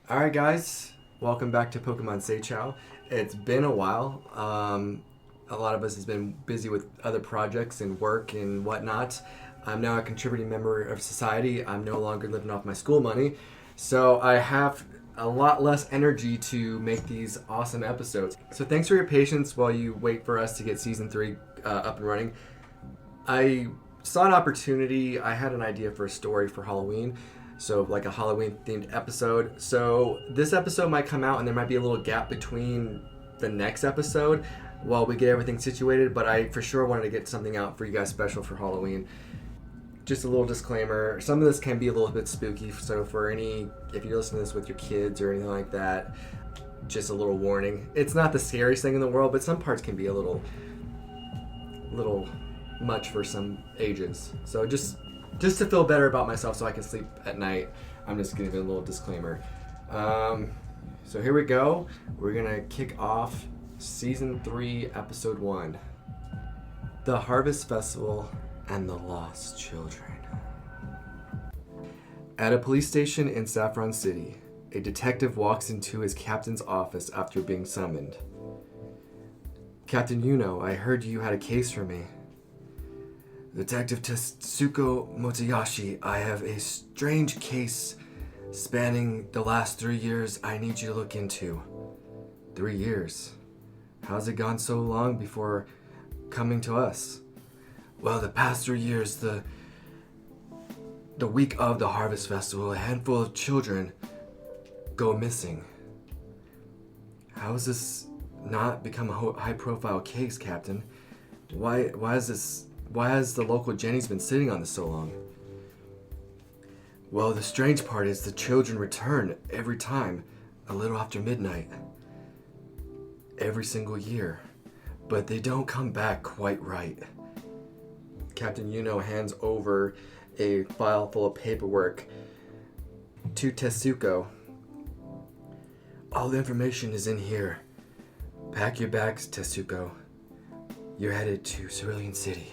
Alright guys, welcome back to Pokemon Seicho. It's been a while. A lot of us has been busy with other projects and work and whatnot. I'm now a contributing member of society. I'm no longer living off my school money. So I have a lot less energy to make these awesome episodes. So thanks for your patience while you wait for us to get Season 3 up and running. I saw an opportunity. I had an idea for a story for Halloween. So like a Halloween themed episode. So this episode might come out and there might be a little gap between the next episode while we get everything situated. But I for sure wanted to get something out for you guys special for Halloween. Just a little disclaimer. Some of this can be a little bit spooky. So if you're listening to this with your kids or anything like that, just a little warning. It's not the scariest thing in the world, but some parts can be a little much for some ages. So just to feel better about myself so I can sleep at night, I'm just giving a little disclaimer. So here we go. We're going to kick off Season 3, Episode 1. The Harvest Festival and the Lost Children. At a police station in Saffron City, a detective walks into his captain's office after being summoned. Captain Yuno, I heard you had a case for me. Detective Tetsuko Motoyashi, I have a strange case spanning the last 3 years I need you to look into. 3 years? How's it gone so long before coming to us? Well, the past 3 years, the week of the Harvest Festival, a handful of children go missing. How has this not become a high-profile case, Captain? Why has the local Jenny's been sitting on this so long? Well, the strange part is the children return every time, a little after midnight. Every single year. But they don't come back quite right. Captain Yuno hands over a file full of paperwork to Tetsuko. All the information is in here. Pack your bags, Tetsuko. You're headed to Cerulean City.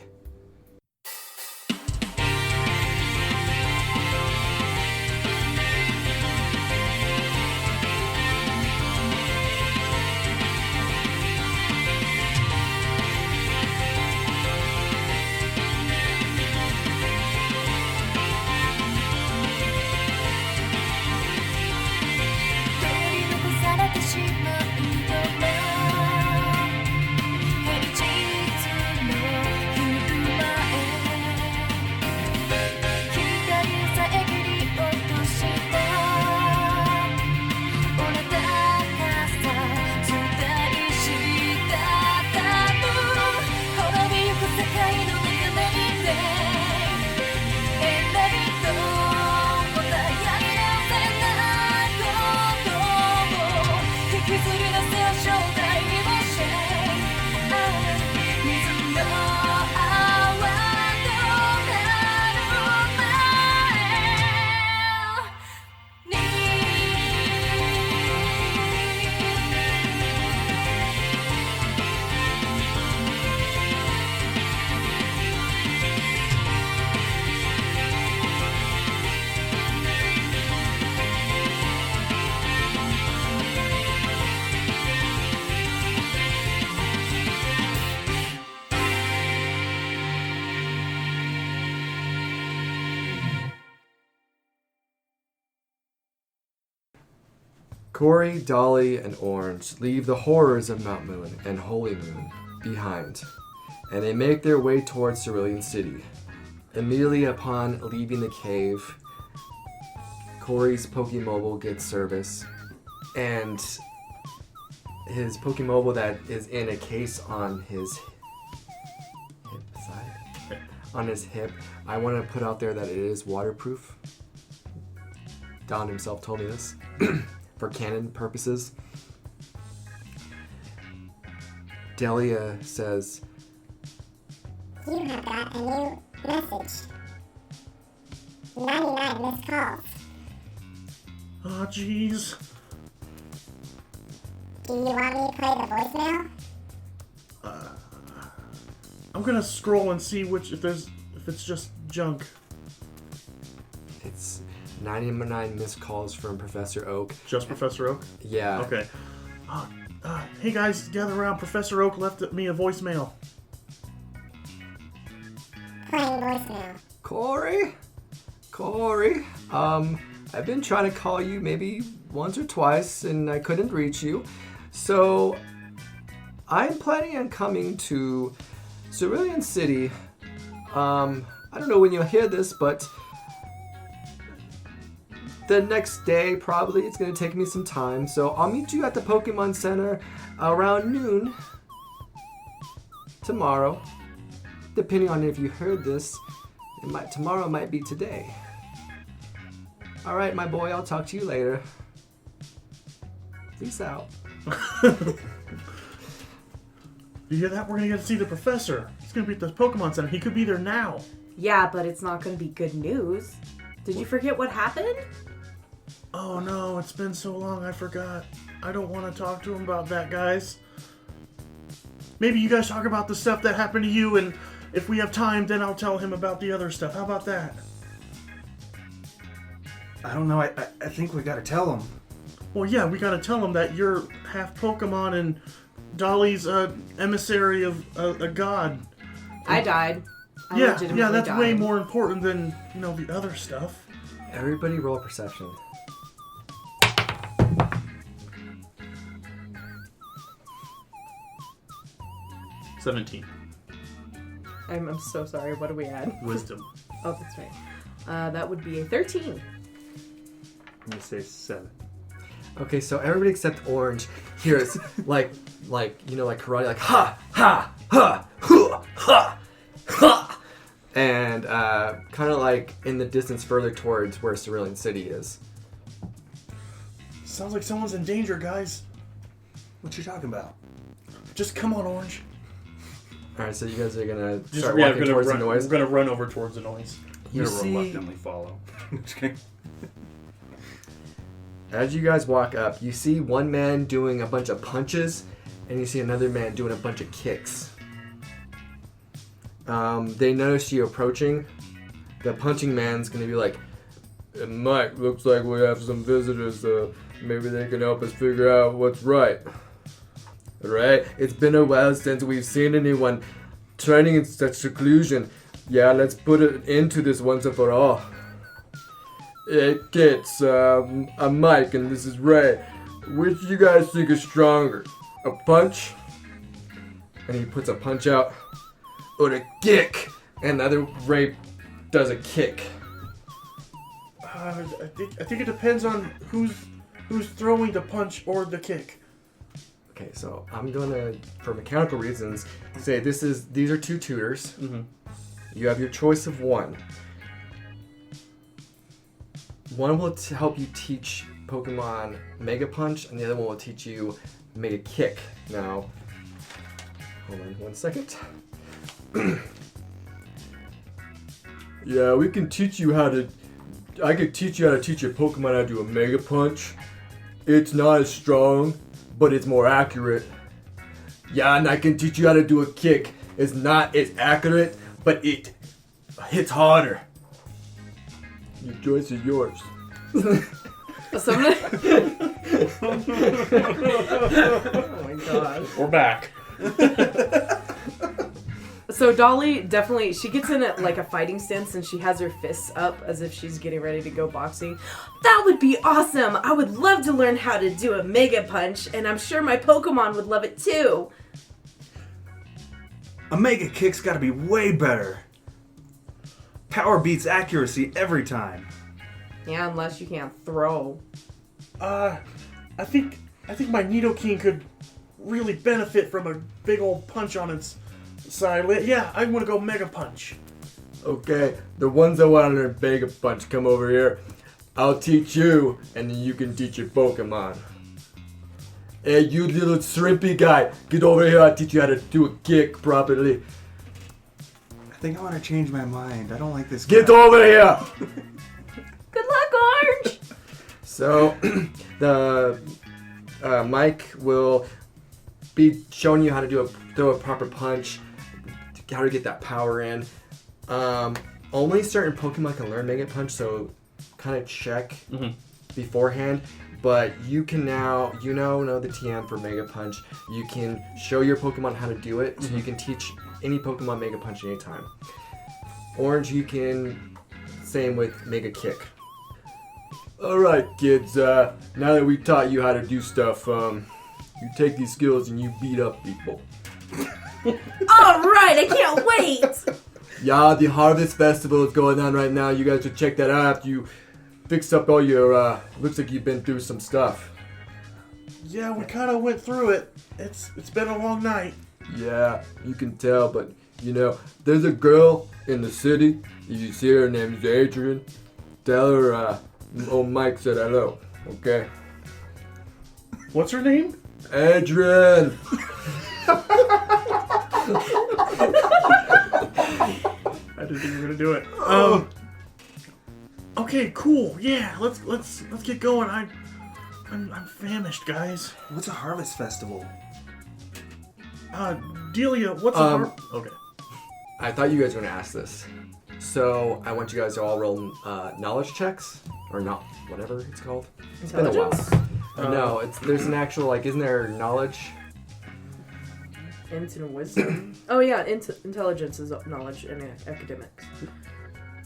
Kory, Dolly, and Orange leave the horrors of Mount Moon and Holy Moon behind, and they make their way towards Cerulean City. Immediately upon leaving the cave, Kory's Pokemobile gets service, and his Pokemobile that is in a case on his hip, I want to put out there that it is waterproof. Don himself told me this. For canon purposes. Delia says, You have got a new message. 99 missed calls. Oh, jeez. Do you want me to play the voicemail? I'm gonna scroll and see if it's just junk. it's 99 missed calls from Professor Oak. Just Professor Oak? Yeah. Okay. Hey guys, gather around. Professor Oak left me a voicemail. Playing voicemail. Kory, I've been trying to call you maybe once or twice and I couldn't reach you. So I'm planning on coming to Cerulean City. I don't know when you'll hear this, but the next day probably. It's going to take me some time. So I'll meet you at the Pokemon Center around noon tomorrow. Depending on if you heard this, tomorrow might be today. All right, my boy, I'll talk to you later. Peace out. You hear that? We're gonna get to see the professor. He's gonna be at the Pokemon Center. He could be there now. Yeah, but it's not going to be good news. Did you forget what happened? Oh no, it's been so long I forgot. I don't want to talk to him about that, guys. Maybe you guys talk about the stuff that happened to you, and if we have time, then I'll tell him about the other stuff. How about that? I don't know. I think we gotta tell him. Well, yeah, we gotta tell him that you're half Pokemon and Dolly's emissary of a god. I died. I Yeah, legitimately that's died. way more important than, the other stuff. Everybody roll perception. $17. I'm so sorry. What do we add? Wisdom. Oh, that's right. That would be a 13. I'm gonna say 7. Okay, so everybody except Orange hears like karate, like ha ha ha ha ha ha, and kind of like in the distance further towards where Cerulean City is. Sounds like someone's in danger, guys. What you talking about? Just come on, Orange. All right, so you guys are gonna Just start walking towards run, the noise. We're gonna run over towards the noise. You I'm gonna see, reluctantly follow. Just kidding. as you guys walk up, you see one man doing a bunch of punches, and you see another man doing a bunch of kicks. They notice you approaching. The punching man's gonna be like, Mike, looks like we have some visitors. Maybe they can help us figure out what's right. Alright? It's been a while since we've seen anyone training in such seclusion. Yeah, let's put an end to this once and for all. Hey kids, I'm Mike and this is Ray. Which do you guys think is stronger? A punch? And he puts a punch out. Or a kick? And the other Ray does a kick. I think it depends on who's throwing the punch or the kick. Okay, so I'm gonna, for mechanical reasons, say these are two tutors. Mm-hmm. You have your choice of one. One will help you teach Pokemon Mega Punch, and the other one will teach you Mega Kick. Now, hold on 1 second. Yeah, we can teach you how to. I could teach you how to teach your Pokemon how to do a Mega Punch. It's not as strong, but it's more accurate. Yeah, and I can teach you how to do a kick. It's not as accurate, but it hits harder. Your choice is yours. So I'm gonna... Oh my god. We're back. So Dolly definitely, she gets in like a fighting stance and she has her fists up as if she's getting ready to go boxing. That would be awesome! I would love to learn how to do a Mega Punch, and I'm sure my Pokemon would love it too. A Mega Kick's gotta be way better. Power beats accuracy every time. Yeah, unless you can't throw. I think my Nidoking could really benefit from a big old punch on its side. Yeah, I want to go Mega Punch. Okay, the ones that want to learn Mega Punch, come over here. I'll teach you, and then you can teach your Pokemon. Hey, you little shrimpy guy, get over here. I'll teach you how to do a kick properly. I think I want to change my mind. I don't like this Get guy. over here! Good luck, Orange! So, the Mike will be showing you how to throw a proper punch, how to get that power in. Only certain Pokemon can learn Mega Punch, so kind of check beforehand. But you can now, know the TM for Mega Punch. You can show your Pokemon how to do it, so you can teach any Pokemon Mega Punch anytime. Orange, you can, same with Mega Kick. Alright kids, now that we taught you how to do stuff, you take these skills and you beat up people. Alright, I can't wait! Yeah, the Harvest Festival is going on right now. You guys should check that out after you fix up all your, looks like you've been through some stuff. Yeah, we kind of went through it. It's been a long night. Yeah, you can tell, but, there's a girl in the city. If you see her name is Adrian, tell her, old Mike said hello, okay? What's her name? Adrian! I didn't think you were gonna do it. Okay, cool. Yeah, let's get going. I'm famished, guys. What's a harvest festival? Delia, what's a okay. I thought you guys were gonna ask this. So, I want you guys to all roll knowledge checks, or not, whatever it's called. It's been a while. No, there's an actual, isn't there knowledge? Int and wisdom. Oh yeah, intelligence is knowledge and academics.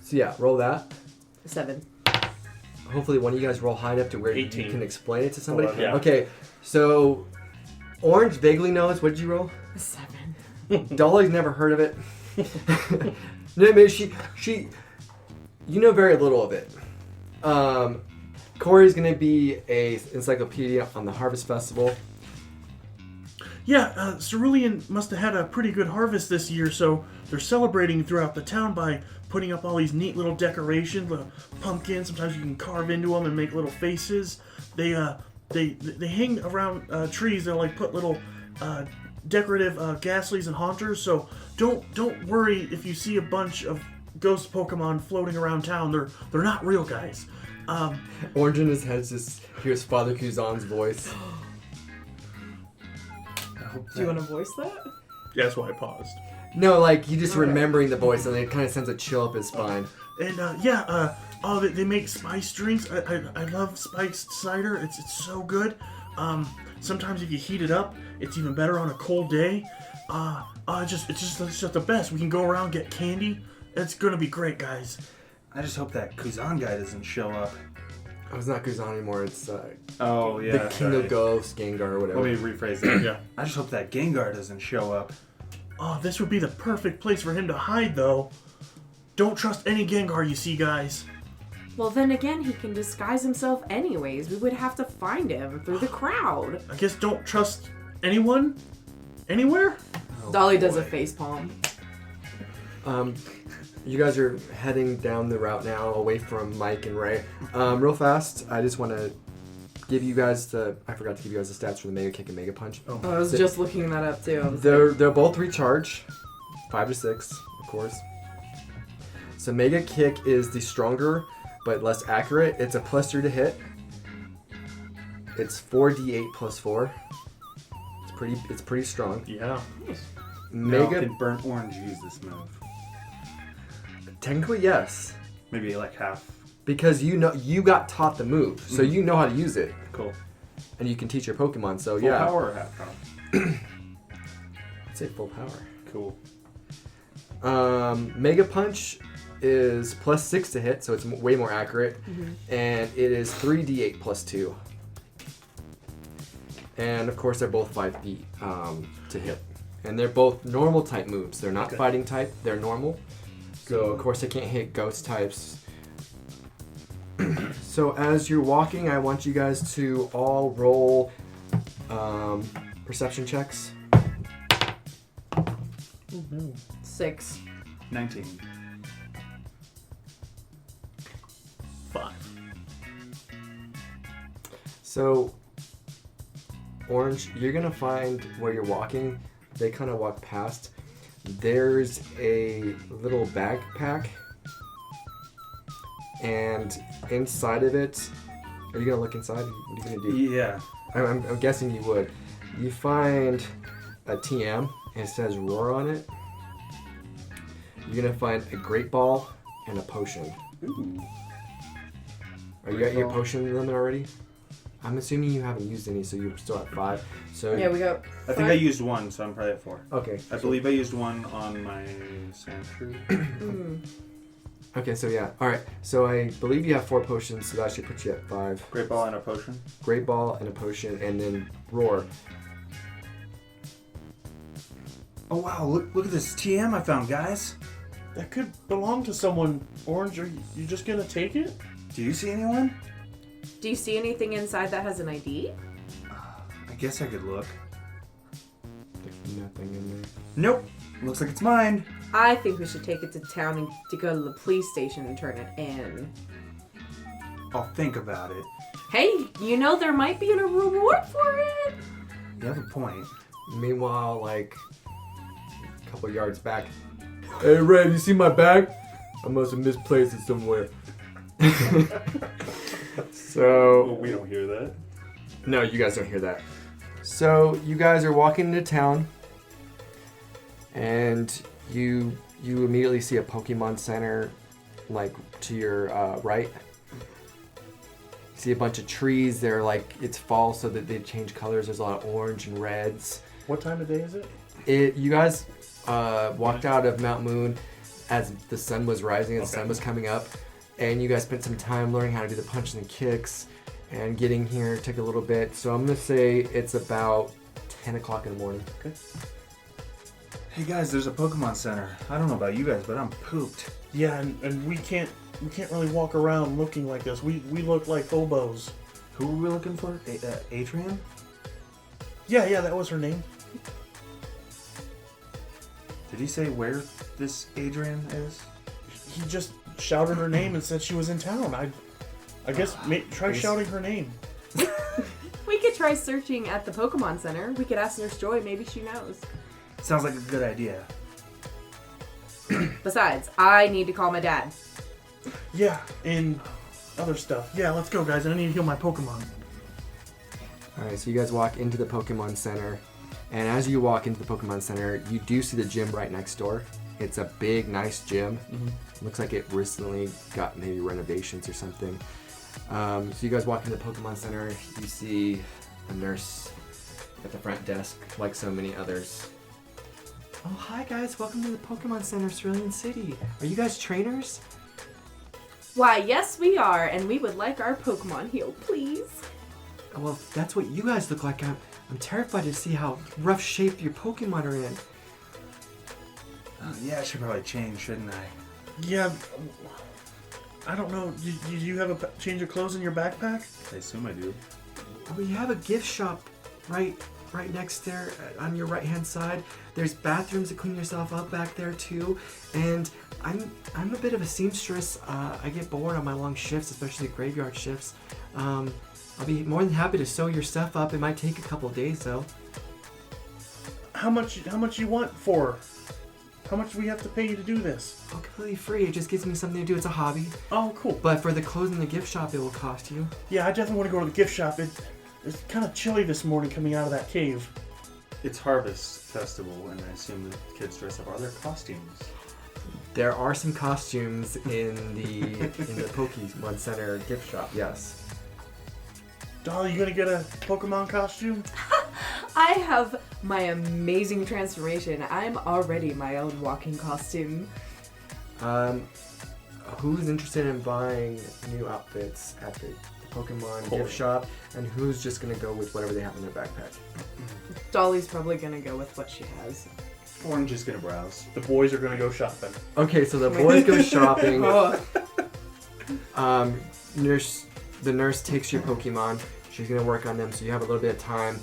So yeah, roll that. 7. Hopefully one of you guys roll high enough to where 18. you can explain it to somebody. Yeah. Okay, so Orange vaguely knows. What did you roll? 7. Dolly's never heard of it. No, maybe she, you know very little of it. Kory's gonna be a encyclopedia on the Harvest Festival. Yeah, Cerulean must have had a pretty good harvest this year, so they're celebrating throughout the town by putting up all these neat little decorations, the pumpkins. Sometimes you can carve into them and make little faces. They hang around trees. They'll put little decorative Ghastlies and Haunters. So don't worry if you see a bunch of ghost Pokemon floating around town. They're not real guys. Orange in his head just hears Father Kuzan's voice. Do you want to voice that? Yeah, that's why I paused. No, you just remembering the voice, and it kind of sends a chill up his spine. And they make spice drinks. I love spiced cider. It's so good. Sometimes if you heat it up, it's even better on a cold day. It's just the best. We can go around, get candy. It's gonna be great, guys. I just hope that Kuzan guy doesn't show up. Oh, it's not Kuzan anymore. It's Oh yeah. the King of Ghosts, Gengar, or whatever. Let me rephrase that. Yeah. I just hope that Gengar doesn't show up. Oh, this would be the perfect place for him to hide, though. Don't trust any Gengar you see, guys. Well, then again, he can disguise himself anyways. We would have to find him through the crowd. I guess don't trust anyone? Anywhere? Oh, Dolly does a face palm. You guys are heading down the route now, away from Mike and Ray. Real fast, I just want to give you guys I forgot to give you guys the stats for the Mega Kick and Mega Punch. Oh, I was just looking that up too. They're both recharge, 5 to 6, of course. So Mega Kick is the stronger but less accurate. It's a +3 to hit. It's 4d8 plus 4. It's pretty strong. Yeah. Now, can Burnt Orange use this move? Technically, yes, Maybe half. because you got taught the move, so you know how to use it, Cool. and you can teach your Pokemon. So Full yeah, power or half power? I'd say full power. Cool. Mega Punch is +6 to hit, so it's way more accurate, and it is 3d8 plus 2. And of course, they're both 5 feet to hit, and they're both normal type moves. They're not fighting type; they're normal. So of course, they can't hit ghost types. So as you're walking, I want you guys to all roll perception checks. 6. 19. 5. So, Orange, you're gonna find where you're walking. They kind of walk past. There's a little backpack, and inside of it, are you gonna look inside? What are you gonna do? Yeah. I'm guessing you would. You find a TM, and it says Roar on it. You're gonna find a Great Ball and a potion. Ooh. Are you at your potion limit already? I'm assuming you haven't used any, so you're still at 5. So Yeah, we got. I think I used 1, so I'm probably at 4. Okay. I believe I used 1 on my Sandshrew. Okay, so yeah. All right. So I believe you have 4 potions, so that should put you at 5. Great Ball and a potion. Great Ball and a potion, and then Roar. Oh wow! Look at this TM I found, guys. That could belong to someone. Orange, are you just gonna take it? Do you see anyone? Do you see anything inside that has an ID? I guess I could look. There's nothing in there. Nope. Looks like it's mine. I think we should take it to town and to go to the police station and turn it in. I'll think about it. Hey, you know there might be a reward for it. You have a point. Meanwhile, like a couple yards back. Hey, Red, you see my bag? I must have misplaced it somewhere. So we don't hear that. no, you guys don't hear that. So you guys are walking into town, and you immediately see a Pokemon Center, like to your right. You see a bunch of trees. They're like it's fall, so that they change colors. There's a lot of orange and reds. What time of day is it? You guys walked out of Mount Moon as the sun was rising and the sun was coming up, and you guys spent some time learning how to do the punches and kicks, and getting here took a little bit. So I'm gonna say it's about 10 o'clock in the morning. Okay. Hey guys, there's a Pokemon Center. I don't know about you guys, but I'm pooped. Yeah, and we can't really walk around looking like this. We look like hobos. Who were we looking for? Adrian? Yeah, that was her name. Did he say where this Adrian is? He just shouted her name and said she was in town. I guess try shouting her name. We could try searching at the Pokemon Center. We could ask Nurse Joy. Maybe she knows. Sounds like a good idea. Besides, I need to call my dad. Yeah, and other stuff. Yeah, let's go, guys. I need to heal my Pokemon. Alright, so you guys walk into the Pokemon Center, and as you walk into the Pokemon Center, you do see the gym right next door. It's a big, nice gym. Looks like it recently got maybe renovations or something. So you guys walk into the Pokemon Center, you see a nurse at the front desk, like so many others. Oh, hi guys, welcome to the Pokemon Center, Cerulean City. Are you guys trainers? Why, yes, we are, and we would like our Pokemon healed, please. Well, if that's what you guys look like. I'm terrified to see how rough shape your Pokemon are in. Yeah, I should probably change, shouldn't I? Yeah, I don't know. Do you have a change of clothes in your backpack? I assume I do. We have a gift shop right next there on your right-hand side. There's bathrooms to clean yourself up back there too. And I'm a bit of a seamstress. I get bored on my long shifts, especially graveyard shifts. I'll be more than happy to sew your stuff up. It might take a couple of days though. How much you want for? How much do we have to pay you to do this? Oh, completely free. It just gives me something to do. It's a hobby. Oh, cool. But for the clothes in the gift shop, it will cost you. Yeah, I definitely want to go to the gift shop. It's kind of chilly this morning coming out of that cave. It's Harvest Festival, and I assume the kids dress up. Are there costumes? There are some costumes in the Pokemon Center gift shop. Yes. Dolly, you gonna get a Pokemon costume? I have my amazing transformation. I'm already my own walking costume. Who's interested in buying new outfits at the Pokemon gift shop, and who's just gonna go with whatever they have in their backpack? Dolly's probably gonna go with what she has. Orange is gonna browse. The boys are gonna go shopping. Okay, so the boys go shopping. Oh. The nurse takes your Pokemon. She's gonna work on them, so you have a little bit of time.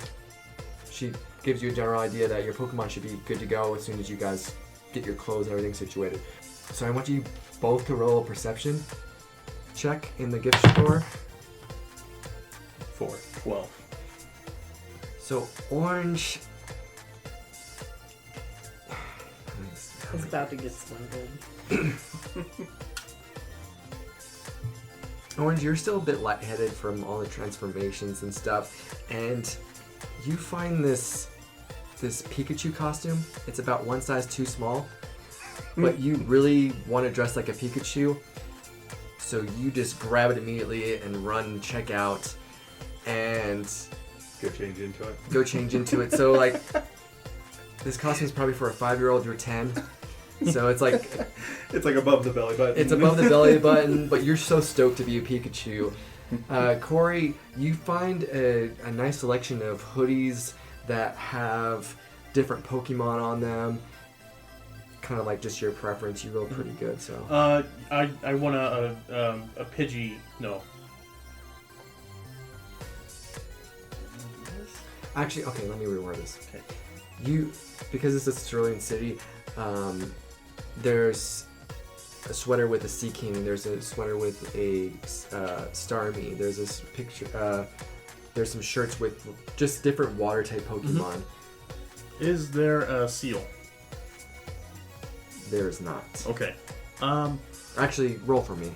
She gives you a general idea that your Pokemon should be good to go as soon as you guys get your clothes and everything situated. So I want you both to roll a perception check in the gift store. 12. So Orange. It's about to get swindled. Orange, you're still a bit lightheaded from all the transformations and stuff, and you find this Pikachu costume. It's about one size too small, but you really want to dress like a Pikachu. So you just grab it immediately and run, check out, and Go change into it. So like, this costume is probably for a 5-year-old. You're 10, so it's like It's like above the belly button. it's above the belly button, but you're so stoked to be a Pikachu. Kory, you find a nice selection of hoodies that have different Pokemon on them. Kind of like just your preference. You roll pretty good, so. I want a Pidgey. No. Actually, okay, let me reword this. Okay. Because it's a Cerulean City, there's a sweater with a Sea King, there's a sweater with a Starmie, there's this picture, there's some shirts with just different water type Pokemon. Is there a seal? There's not. Okay. Actually, roll for me.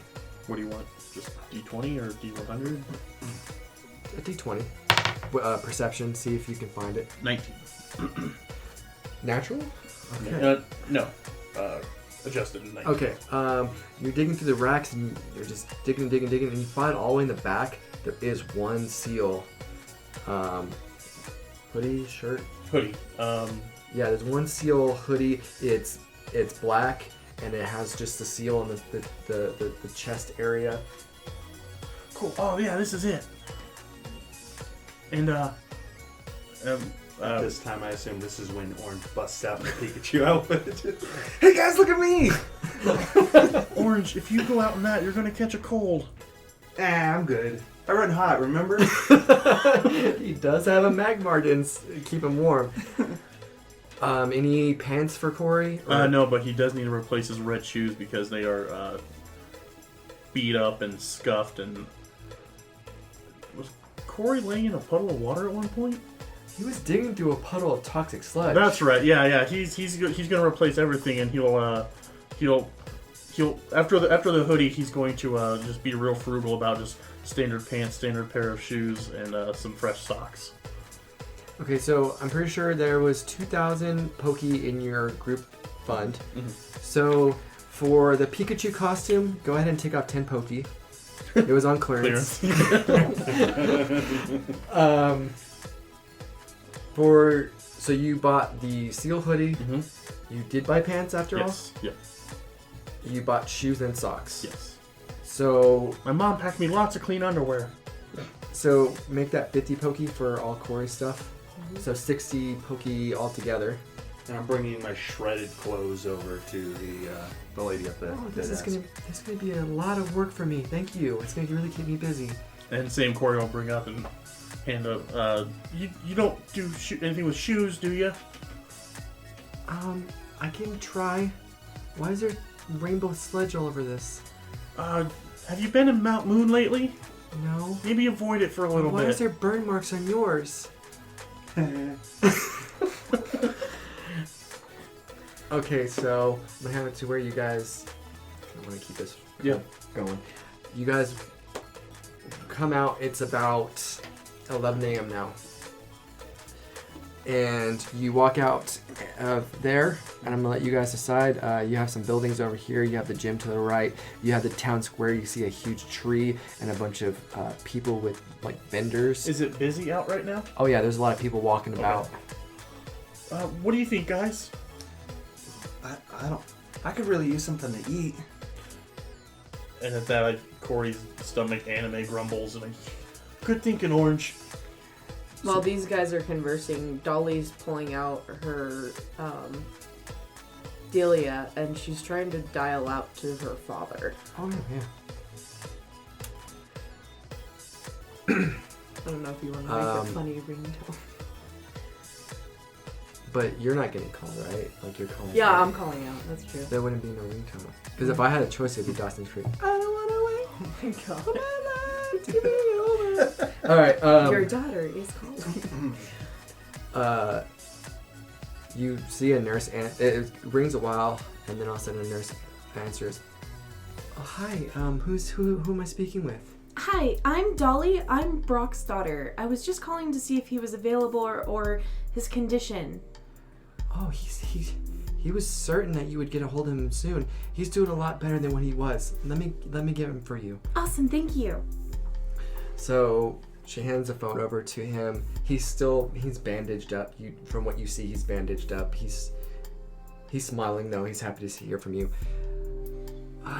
What do you want? Just D20 or D100? A D20. Perception, see if you can find it. 19. Natural? Okay. No. Adjusted in 19. Okay, you're digging through the racks and you're just digging, and you find all the way in the back, there is one seal. Hoodie, shirt? Hoodie. Yeah, there's one seal hoodie. It's black and it has just the seal on the chest area. Cool. Oh yeah, this is it. And At this time, I assume this is when Orange busts out in the Pikachu outfit. Hey guys, look at me! Orange, if you go out in that, you're gonna catch a cold. I'm good. I run hot, remember? He does have a Magmar to keep him warm. Any pants for Kory? No, but he does need to replace his red shoes because they are beat up and scuffed. And was Kory laying in a puddle of water at one point? He was digging through a puddle of toxic sludge. That's right. Yeah. He's gonna replace everything, and he'll after the hoodie, he's going to just be real frugal about just standard pants, standard pair of shoes, and some fresh socks. Okay, so I'm pretty sure there was 2,000 Poke in your group fund. Mm-hmm. So for the Pikachu costume, go ahead and take off 10 Poke. It was on clearance. So you bought the seal hoodie. Mm-hmm. You did buy pants after all? Yes. You bought shoes and socks. Yes. So My mom packed me lots of clean underwear. So make that 50 Poke for all Kory stuff. So 60 Poke altogether. And I'm bringing my shredded clothes over to the lady up there. Oh, this is gonna be a lot of work for me. Thank you. It's gonna really keep me busy. And same Kory will bring up and hand up. You don't do anything with shoes, do you? I can try. Why is there rainbow sludge all over this? Have you been in Mount Moon lately? No. Maybe avoid it for a little Why bit. is there burn marks on yours? Okay, so I'm gonna have it to where you guys. I want to keep this going. You guys come out. It's about 11 a.m. now, and you walk out there. And I'm gonna let you guys decide. You have some buildings over here. You have the gym to the right. You have the town square. You see a huge tree and a bunch of people with like vendors. Is it busy out right now? Oh yeah, there's a lot of people walking about. What do you think, guys? I could really use something to eat. And at that, Kory's stomach anime grumbles, and good thinking, Orange. While these guys are conversing, Dolly's pulling out her Delia, and she's trying to dial out to her father. Oh yeah. I don't know if you want to make a funny ringtone. But you're not getting called, right? Like you're calling. Yeah, out. I'm calling out. That's true. There wouldn't be no ringtone. Because if I had a choice, it'd be Dawson's Creek. I don't want to wait. Oh my god. For my life to be over. All right. Your daughter is calling. You see a nurse, and it rings a while, and then all of a sudden a nurse answers. Oh hi. Who am I speaking with? Hi, I'm Dolly. I'm Brock's daughter. I was just calling to see if he was available or his condition. Oh, he was certain that you would get a hold of him soon. He's doing a lot better than when he was. Let me get him for you. Awesome, thank you. So she hands the phone over to him. He's bandaged up. From what you see, he's bandaged up. He's smiling though. He's happy to hear from you.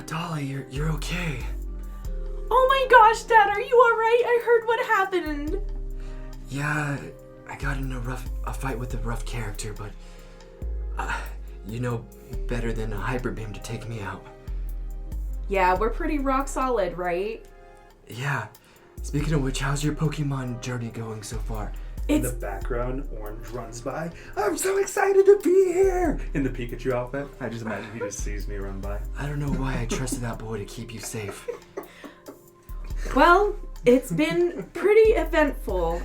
Dolly, you're okay. Oh my gosh, Dad, are you alright? I heard what happened. Yeah, I got in a fight with a rough character, but you know better than a hyper beam to take me out. Yeah, we're pretty rock solid, right? Yeah. Speaking of which, how's your Pokemon journey going so far? In the background, Orange runs by. I'm so excited to be here! In the Pikachu outfit. I just imagine he just sees me run by. I don't know why I trusted that boy to keep you safe. Well, it's been pretty eventful.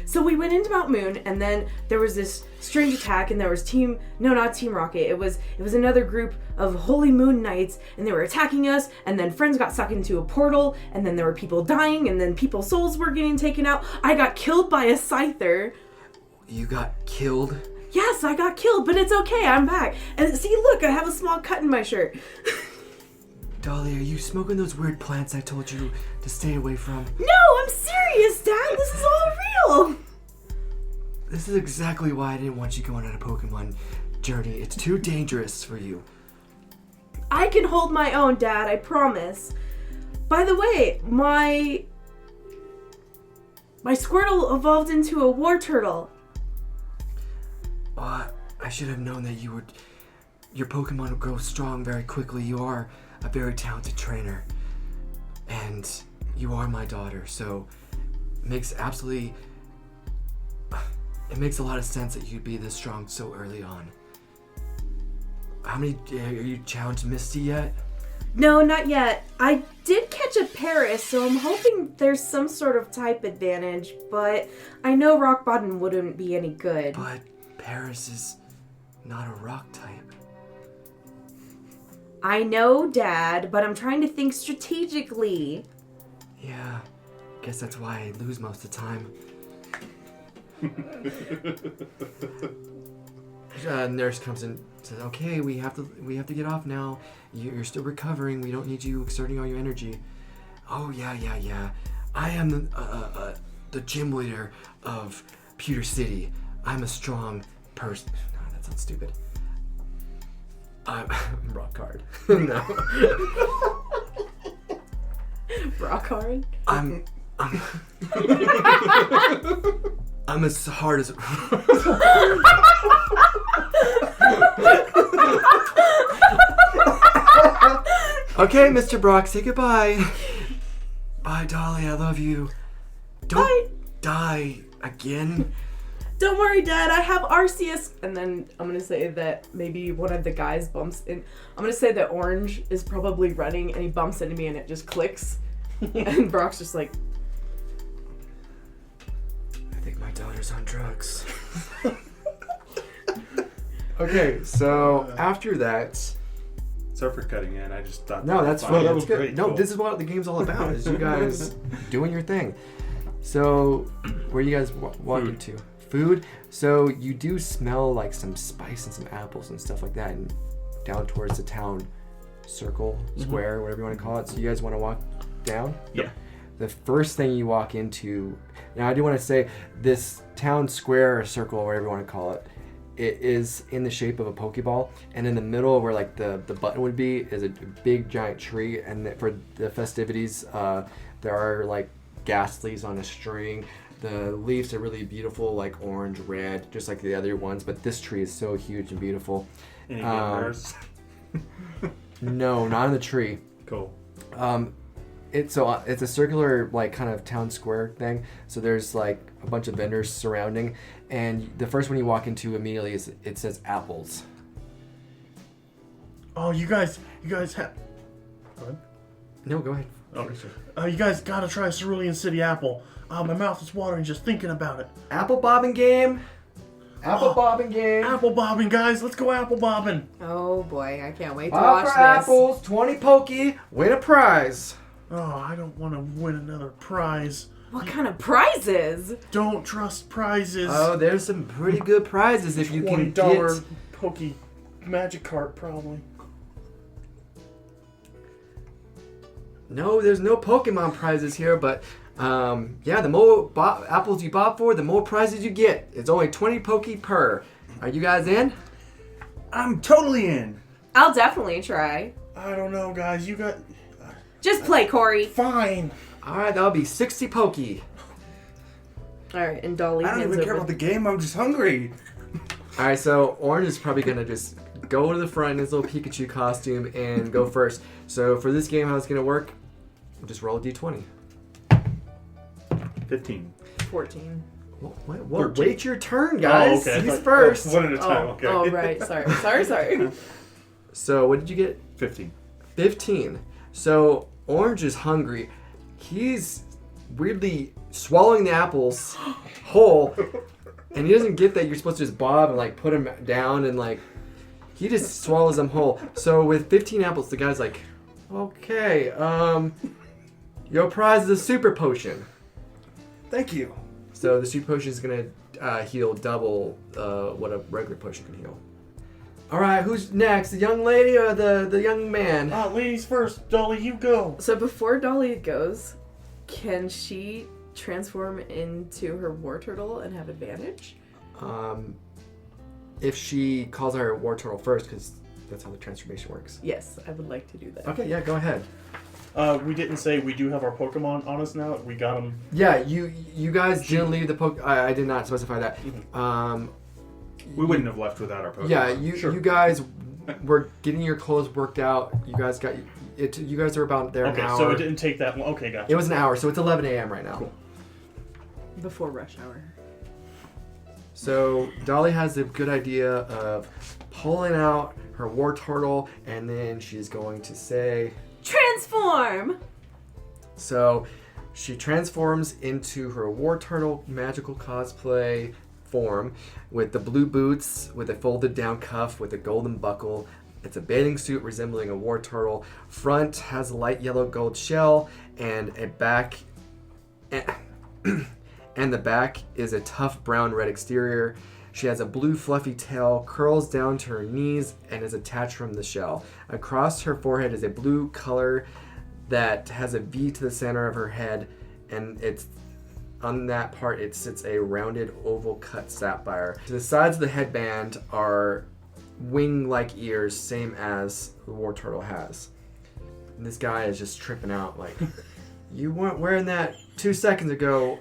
So we went into Mount Moon, and then there was this strange attack, and there was not Team Rocket. It was another group of Holy Moon Knights, and they were attacking us, and then friends got sucked into a portal, and then there were people dying, and then people's souls were getting taken out. I got killed by a Scyther. You got killed? Yes, I got killed, but it's okay, I'm back. And see, look, I have a small cut in my shirt. Dolly, are you smoking those weird plants I told you to stay away from? No, I'm serious, Dad. This is all real. This is exactly why I didn't want you going on a Pokemon journey. It's too dangerous for you. I can hold my own, Dad, I promise. By the way, my Squirtle evolved into a war turtle. I should have known that your Pokemon would grow strong very quickly. You are a very talented trainer. And you are my daughter, so it makes a lot of sense that you'd be this strong so early on. Are you challenged Misty yet? No, not yet. I did catch a Paris, so I'm hoping there's some sort of type advantage, but I know Rock Bottom wouldn't be any good. But Paris is not a rock type. I know, Dad, but I'm trying to think strategically. Yeah, guess that's why I lose most of the time. Nurse comes in and says, okay, we have to get off now. You're still recovering. We don't need you exerting all your energy. Oh, yeah. I am the gym leader of Pewter City. I'm a strong person. No, that sounds stupid. I'm rock hard. No. Rock hard? I'm as hard as... Okay, Mr. Brock, say goodbye. Bye, Dolly, I love you. Don't die again. Don't worry, Dad, I have Arceus. And then I'm going to say that maybe one of the guys bumps in. I'm going to say that Orange is probably running and he bumps into me and it just clicks. And Brock's just like... I think my daughter's on drugs. Okay, so after that... Sorry for cutting in, I just thought... No, that's funny. fun. That's That's good. great. No, Cool. this is what the game's all about, is you guys doing your thing. So, where you guys walking to? Food. So, you do smell like some spice and some apples and stuff like that, and down towards the town circle, square, whatever you want to call it. So, you guys want to walk down? Yeah. The first thing you walk into... Now, I do want to say, this town square or circle, or whatever you want to call it, it is in the shape of a Pokeball, and in the middle where like the button would be is a big giant tree, and for the festivities there are like ghastlies on a string. The leaves are really beautiful, like orange, red, just like the other ones, but this tree is so huge and beautiful. Any members? No, not on the tree. Cool. It's a circular like kind of town square thing. So there's like a bunch of vendors surrounding, and the first one you walk into immediately is it says apples. Oh, you guys have... Go ahead. No, go ahead. Oh, you guys gotta try Cerulean City apple. My mouth is watering just thinking about it. Apple bobbing game. Apple bobbing game. Apple bobbing, guys. Let's go apple bobbing. Oh boy, I can't wait to Bob watch for this. apples, 20 pokey, win a prize. Oh, I don't want to win another prize. What kind of prizes? Don't trust prizes. Oh, there's some pretty good prizes if you can $20 get... pokey magic cart, probably. No, there's no Pokemon prizes here, but yeah, the more apples you bought for, the more prizes you get. It's only 20 Poke per. Are you guys in? I'm totally in. I'll definitely try. I don't know, guys. You got... Just play, Kory. Fine. All right, that'll be 60 Poke. All right, and Dolly I don't hands even care over. about the game. I'm just hungry. All right, so Orange is probably gonna just go to the front in his little Pikachu costume and go first. So for this game, how it's gonna work? Just roll a d20. 15. 14. Wait your turn, guys. Oh, okay. He's first. One at a time, okay. Oh, right. Sorry. So what did you get? 15. 15. So Orange is hungry. He's weirdly swallowing the apples whole, and he doesn't get that you're supposed to just bob and like put him down, and like he just swallows them whole. So with 15 apples, the guy's like, okay, your prize is a super potion. Thank you. So the super potion is gonna heal double what a regular potion can heal. All right, who's next? The young lady or the young man? Ladies first. Dolly, you go. So before Dolly goes, can she transform into her war turtle and have advantage? If she calls her war turtle first, because that's how the transformation works. Yes, I would like to do that. Okay, yeah, go ahead. We didn't say we do have our Pokemon on us now. We got them. Yeah, you guys didn't leave the I did not specify that. We wouldn't have left without our Pokemon. Yeah, you guys were getting your clothes worked out. You guys got it. You guys are about there an Okay, hour. so it didn't take that long. Okay, gotcha. It was an hour, so it's 11 a.m. right now. Cool. Before rush hour. So Dolly has a good idea of pulling out her war turtle, and then she's going to say, Transform! so she transforms into her war turtle magical cosplay form with the blue boots, with a folded down cuff, with a golden buckle. It's a bathing suit resembling a war turtle. Front has a light yellow gold shell, and a back, and the back is a tough brown red exterior. She has a blue fluffy tail, curls down to her knees, and is attached from the shell. Across her forehead is a blue color that has a V to the center of her head, and it's on that part it sits a rounded oval cut sapphire. To the sides of the headband are wing-like ears, same as the war turtle has. And this guy is just tripping out like, you weren't wearing that 2 seconds ago.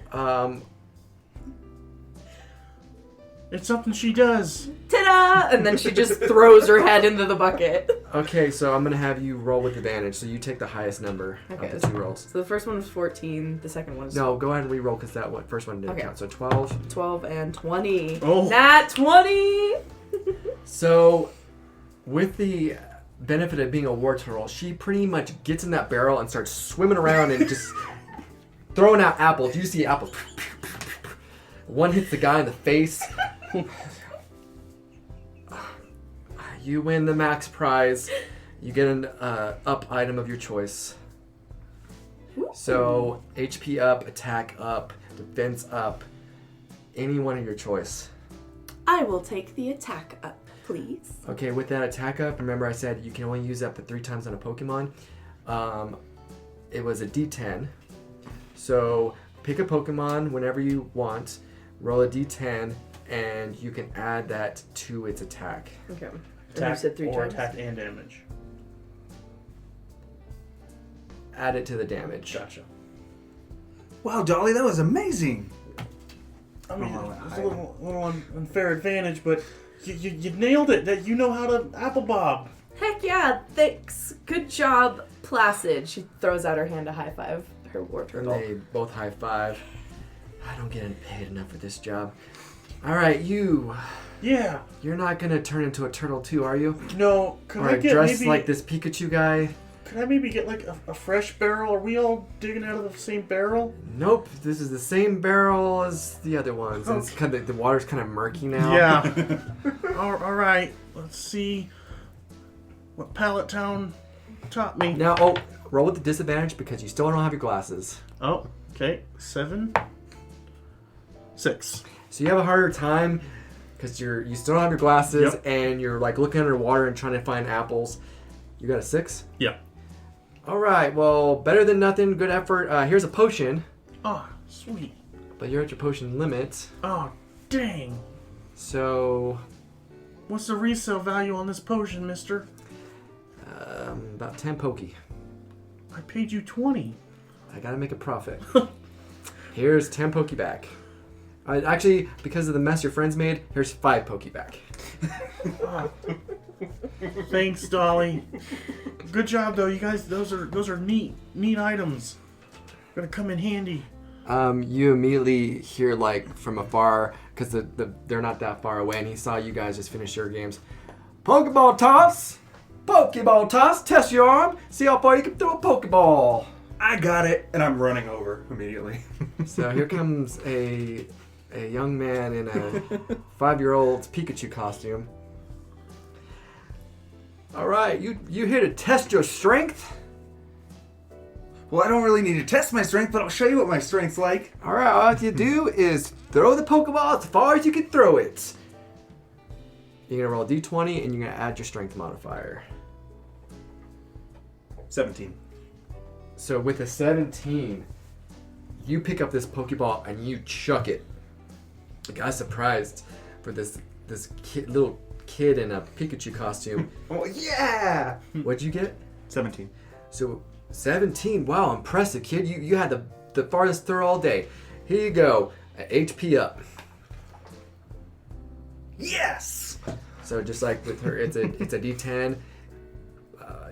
It's something she does. Ta-da! And then she just throws her head into the bucket. Okay, so I'm gonna have you roll with advantage. So you take the highest number Okay. of the two rolls. So the first one was 14, the second one was No, go ahead and re-roll because that first one didn't Okay. count. So 12. 12 and 20. Oh. Nat 20! So with the benefit of being a war turtle, she pretty much gets in that barrel and starts swimming around and just throwing out apples. You see apples. One hits the guy in the face. You win the max prize. You get an up item of your choice. So HP up, attack up, defense up, any one of your choice. I will take the attack up, please. Okay, with that attack up, remember I said you can only use it up to 3 times on a Pokemon. It was a D10. So pick a Pokemon whenever you want, roll a D10, and you can add that to its attack. Okay. And Attack you said 3 or times? attack and damage. Add it to the damage. Gotcha. Wow, Dolly, that was amazing. I mean, Oh, it's a little unfair advantage, but you nailed it. That you know how to apple bob. Heck yeah, thanks. Good job, Placid. She throws out her hand to high five her war And turtle. they both high five. I don't get paid enough for this job. All right, you're Yeah. not gonna turn into a turtle too, are you? No. Could Or I get dress maybe like this Pikachu guy? Could I maybe get like a fresh barrel? Are we all digging out of the same barrel? Nope, this is the same barrel as the other ones. And it's kind of, the water's kind of murky now. Yeah. all right. Let's see what Pallet Town taught me. Now, roll with the disadvantage because you still don't have your glasses. Oh, okay. 7, 6. So you have a harder time because you still don't have your glasses, Yep. and you're like looking underwater and trying to find apples. You got a 6? Yeah. All right. Well, better than nothing. Good effort. Here's a potion, Oh, sweet. but you're at your potion limit. Oh, dang. So, What's the resale value on this potion, mister? about 10 pokey. I paid you 20. I gotta make a profit. Here's 10 pokey back. Actually, because of the mess your friends made, here's 5 pokey back. Ah. Thanks, Dolly. Good job, though. You guys, those are neat items. Gonna come in handy. You immediately hear like from afar, because they're not that far away, and he saw you guys just finish your games. Pokeball toss! Pokeball toss! Test your arm! See how far you can throw a Pokeball! I got it, and I'm running over immediately. So here comes a young man in a 5-year-old's Pikachu costume. Alright, you here to test your strength? Well, I don't really need to test my strength, but I'll show you what my strength's like. Alright, all you do is throw the Pokeball as far as you can throw it. You're gonna roll a d20 and you're gonna add your strength modifier. 17. So with a 17, you pick up this Pokeball and you chuck it. The guy's surprised for this little kid in a Pikachu costume. Oh, yeah! What'd you get? 17. So 17. Wow, impressive, kid. You had the farthest throw all day. Here you go. HP up. Yes! So just like with her, it's a D10.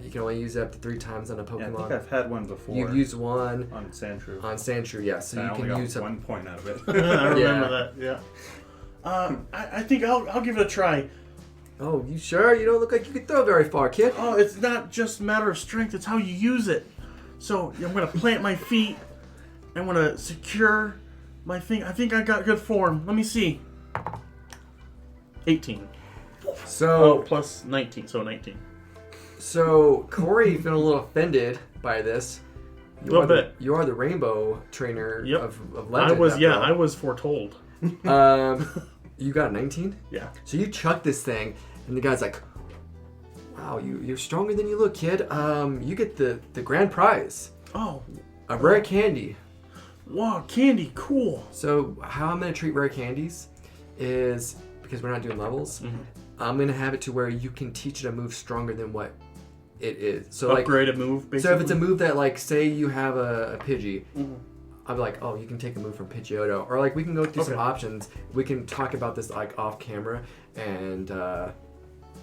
You can only use it up to 3 times on a Yeah, I Pokemon. think I've had one before. You've used one on Sandshrew. on Sandshrew, yes. So I you only can got use 1 point out of it. I remember Yeah. that. Yeah. I think I'll give it a try. Oh, you sure? You don't look like you can throw very far, kid. Oh, it's not just a matter of strength, it's how you use it. So I'm gonna plant my feet. I'm gonna secure my thing. I think I got good form. Let me see. 18. So Plus 19, so 19. So, Kory, feeling a little offended by this. Little bit. You are the rainbow trainer Yep. of Legend. I was foretold. You got a 19? Yeah. So you chuck this thing, and the guy's like, wow, you're stronger than you look, kid. You get the grand prize. Oh, A rare candy. wow, candy, cool. So how I'm going to treat rare candies is, because we're not doing levels, I'm going to have it to where you can teach it a move stronger than what it is. So Upgrade a move, basically. So if it's a move that, like, say you have a Pidgey, I'll be like, oh, you can take a move from Pidgeotto. Or, like, we can go through some options. We can talk about this, like, off camera and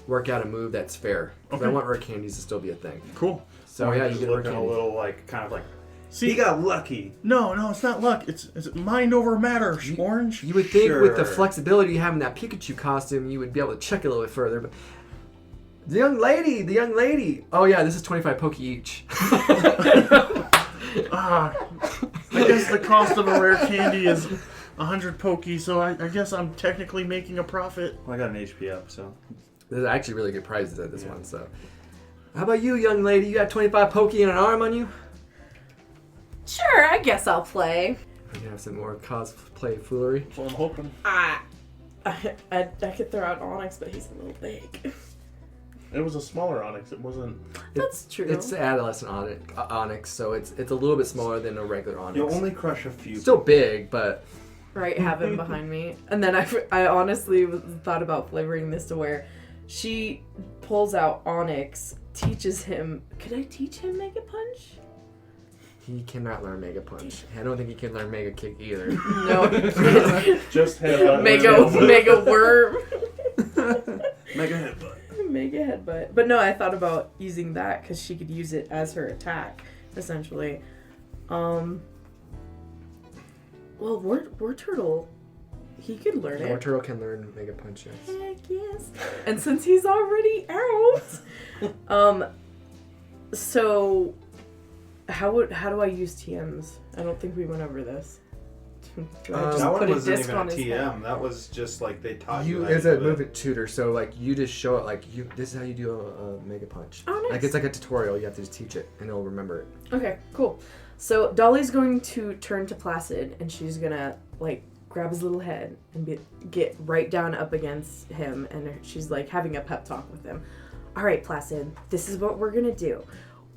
work out a move that's fair. Because I want rare candies to still be a thing. Cool. So, yeah, you just get a rare looking candy. a little, like, kind of like, See, he got lucky. No, it's not luck. It's mind over matter, Orange. You would think with the Sure. flexibility you have in that Pikachu costume, you would be able to check it a little bit further. But the young lady. Oh, yeah, this is 25 Poke each. I guess the cost of a rare candy is 100 Poke, so I guess I'm technically making a profit. Well, I got an HP up, so. There's actually really good prizes at this one. So, how about you, young lady? You got 25 Poke and an arm on you? Sure, I guess I'll play. We can have some more cosplay foolery. So I'm hoping. I could throw out Onyx, but he's a little big. It was a smaller Onyx. It wasn't. That's true. It's the adolescent Onyx, so it's a little bit smaller than a regular Onyx. You'll only crush a few. Still big, but Right, have him behind me. And then I honestly thought about flavoring this to where she pulls out Onyx, teaches him. Could I teach him Mega Punch? he cannot learn Mega Punch. I don't think he can learn Mega Kick either. No. Just have Mega Worm. Mega headbutt. Mega Headbutt. But no, I thought about using that because she could use it as her attack, essentially. Well, War Turtle, he could learn Our it. turtle can learn Mega Punch, yes. Heck yes. And since he's already out, so how do I use TMs? I don't think we went over this. Do I just That put one a wasn't disc even a on his head? TM. That was just like they taught you. You how as to a do it. move it tutor, so like you just show it like this is how you do a Mega Punch. Oh, nice. Like it's like a tutorial. You have to just teach it, and it'll remember it. Okay, cool. So Dolly's going to turn to Placid, and she's gonna like grab his little head and get right down up against him, and she's like having a pep talk with him. All right, Placid, this is what we're gonna do.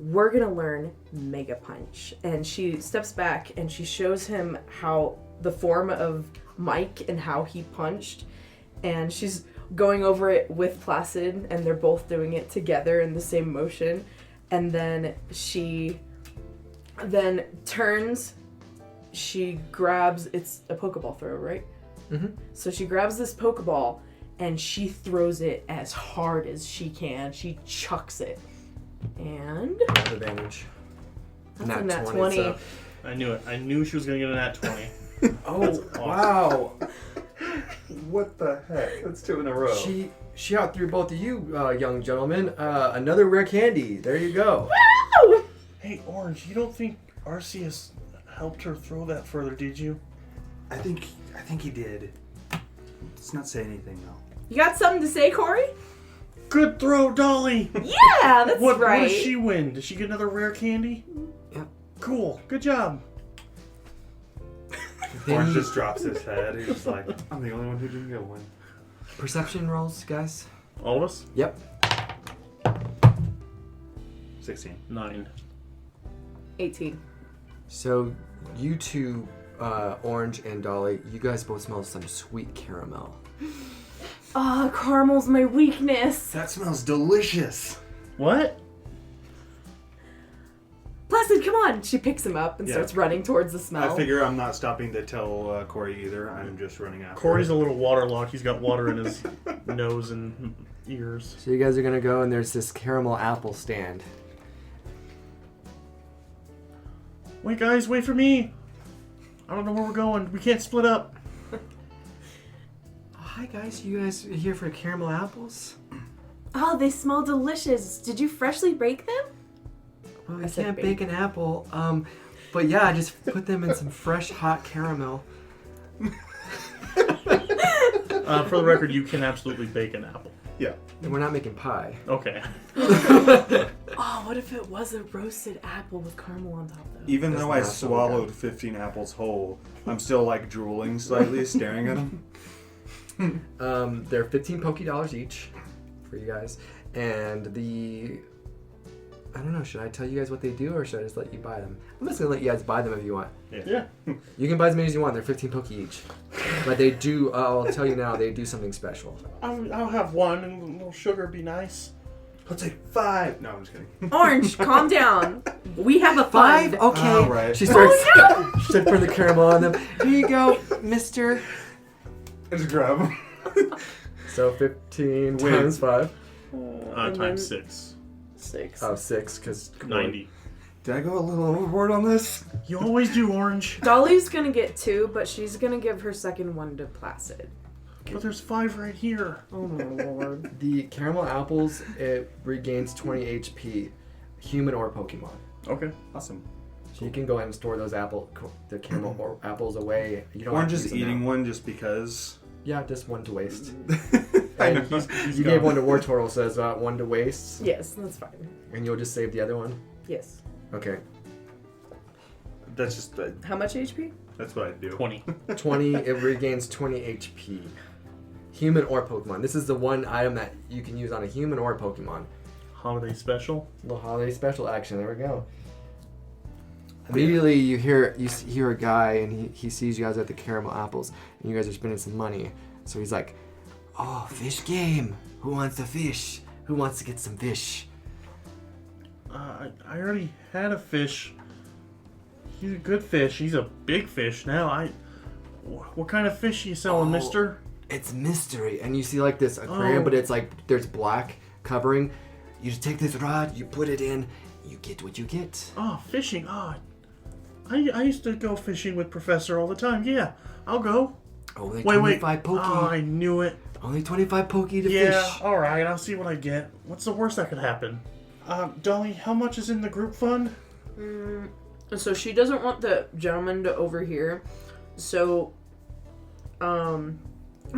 We're gonna learn Mega Punch. And she steps back and she shows him how the form of Mike and how he punched, and she's going over it with Placid, and they're both doing it together in the same motion. And then she turns, she grabs, it's a Pokeball throw, right? Mm-hmm. So she grabs this Pokeball and she throws it as hard as she can. She chucks it. And Advantage. that's a nat 20. So. I knew it. I knew she was going to get a nat 20. Oh, wow. What the heck? That's 2 in a row. She out threw both of you, young gentlemen. Another rare candy. There you go. Woo! Hey, Orange, you don't think Arceus helped her throw that further, did you? I think he did. Let's not say anything though. You got something to say, Kory? Good throw, Dolly! Yeah, that's What right. does she win? Does she get another rare candy? Yep. Cool. Good job. Orange just drops his head. He's just like, I'm the only one who didn't get one. Perception rolls, guys. All of us? Yep. 16. 9. 18. So you two, Orange and Dolly, you guys both smell some sweet caramel. Ah, caramel's my weakness. That smells delicious. What? Placid, come on. She picks him up and Yeah. starts running towards the smell. I figure I'm not stopping to tell Kory either. I'm just running after. Corey's her. a little waterlogged. He's got water in his nose and ears. So you guys are gonna go and there's this caramel apple stand. Wait, guys, wait for me. I don't know where we're going. We can't split up. Oh, hi guys, you guys are here for caramel apples? Oh, they smell delicious. Did you freshly bake them? Well, I you said can't bake. bake an apple. But yeah, just put them in some fresh hot caramel. For the record, you can absolutely bake an apple. Yeah. And we're not making pie. Okay. Oh, what if it was a roasted apple with caramel on top, though? Even That's though I not so swallowed good. 15 apples whole, I'm still like drooling slightly, staring at them. They're 15 Poké each for you guys. And I don't know, should I tell you guys what they do or should I just let you buy them? I'm just gonna let you guys buy them if you want. Yeah. You can buy as many as you want. They're 15 Poké each. But they do, I'll tell you now, they do something special. I'll have one, and a little sugar would be nice. I'll take 5. No, I'm just kidding. Orange, calm down. We have a fund. 5? Okay. All right. She starts she starts putting the caramel on them. Here you go, mister. I just grab them. So 15 Wait. times 5. And Times then 6. 6. Oh, 6, because 90. Did I go a little overboard on this? You always do, Orange. Dolly's gonna get 2, but she's gonna give her second one to Placid. But there's 5 right here. Oh my lord. The caramel apples, it regains 20 HP, human or Pokemon. Okay. Awesome. So you can go ahead and store those the caramel or apples away. You don't Orange have to is use them eating now. one just because. Yeah, just one to waste. I And know. you gave one to Wartortle, so it's one to waste. Yes, that's fine. And you'll just save the other one? Yes. Okay. That's just. How much HP? That's what I do. 20. 20, it regains 20 HP. Human or Pokemon. This is the one item that you can use on a human or Pokemon. Holiday special. Little holiday special action. There we go. Immediately, you hear a guy, and he sees you guys at the caramel apples, and you guys are spending some money. So he's like, "Oh, fish game. Who wants to fish? Who wants to get some fish?" I already had a fish. He's a good fish. He's a big fish now. What kind of fish are you selling, mister? It's mystery, and you see like this aquarium, but it's like there's black covering. You just take this rod, you put it in, you get what you get. Oh, fishing. Oh, I used to go fishing with Professor all the time. Yeah, I'll go. Only Wait. 25 Poke. Oh, I knew it. Only 25 Poke to Yeah, fish. all right. I'll see what I get. What's the worst that could happen? Dolly, how much is in the group fund? So she doesn't want the gentleman to overhear. So,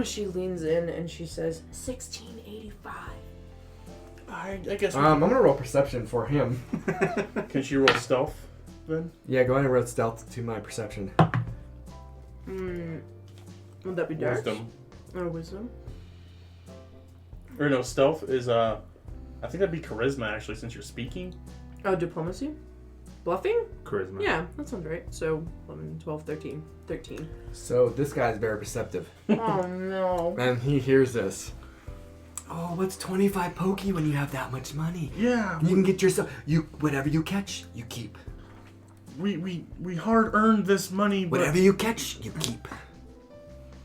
she leans in and she says, 1685. I guess. I'm gonna roll perception for him. Can she roll stealth then? Yeah, go ahead and roll stealth to my perception. Would that be Dex? Wisdom. Or wisdom? Or no, stealth is I think that'd be charisma actually, since you're speaking. Oh, diplomacy? Bluffing? Charisma. Yeah, that sounds right. So 11, 12, 13. 13. So this guy's very perceptive. Oh no. And he hears this. Oh, what's 25 Pokey when you have that much money? Yeah. You can get yourself, whatever you catch, you keep. We hard earned this money, but Whatever you catch, you keep.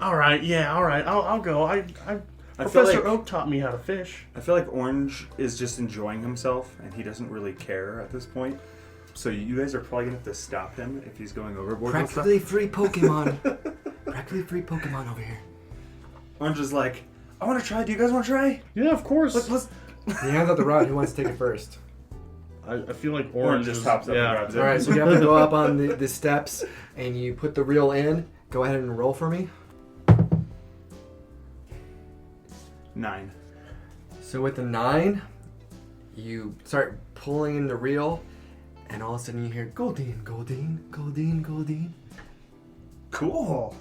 all right, I'll go. I feel Professor like- Oak taught me how to fish. I feel like Orange is just enjoying himself, and he doesn't really care at this point. So you guys are probably gonna have to stop him if he's going overboard. with stuff. Practically free Pokemon. Practically free Pokemon over here. Orange is like, I want to try. Do you guys want to try? Yeah, of course. Let's. He hands out the rod. Who wants to take it first? I feel like Orange orange just is, hops up and grabs it. All right, so you have to go up on the steps, and you put the reel in. Go ahead and roll for me. 9. So with the 9, you start pulling in the reel, and all of a sudden you hear Goldine, Goldine, Goldine, Goldine. Cool.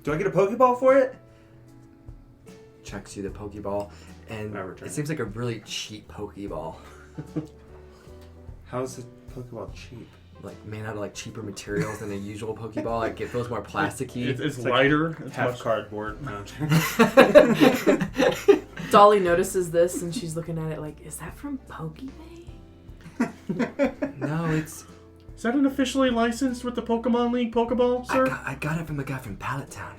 Do I get a Pokeball for it? Checks you the Pokeball, and I return it seems like a really cheap Pokeball. How's the Pokeball cheap? Like made out of like cheaper materials than a usual Pokeball. Like it feels more plasticky. It's like lighter. It's Half much cardboard. No. Dolly notices this and she's looking at it like, is that from Pokebay? No, it's. Is that an officially licensed with the Pokemon League Pokeball, sir? I got it from a guy from Pallet Town.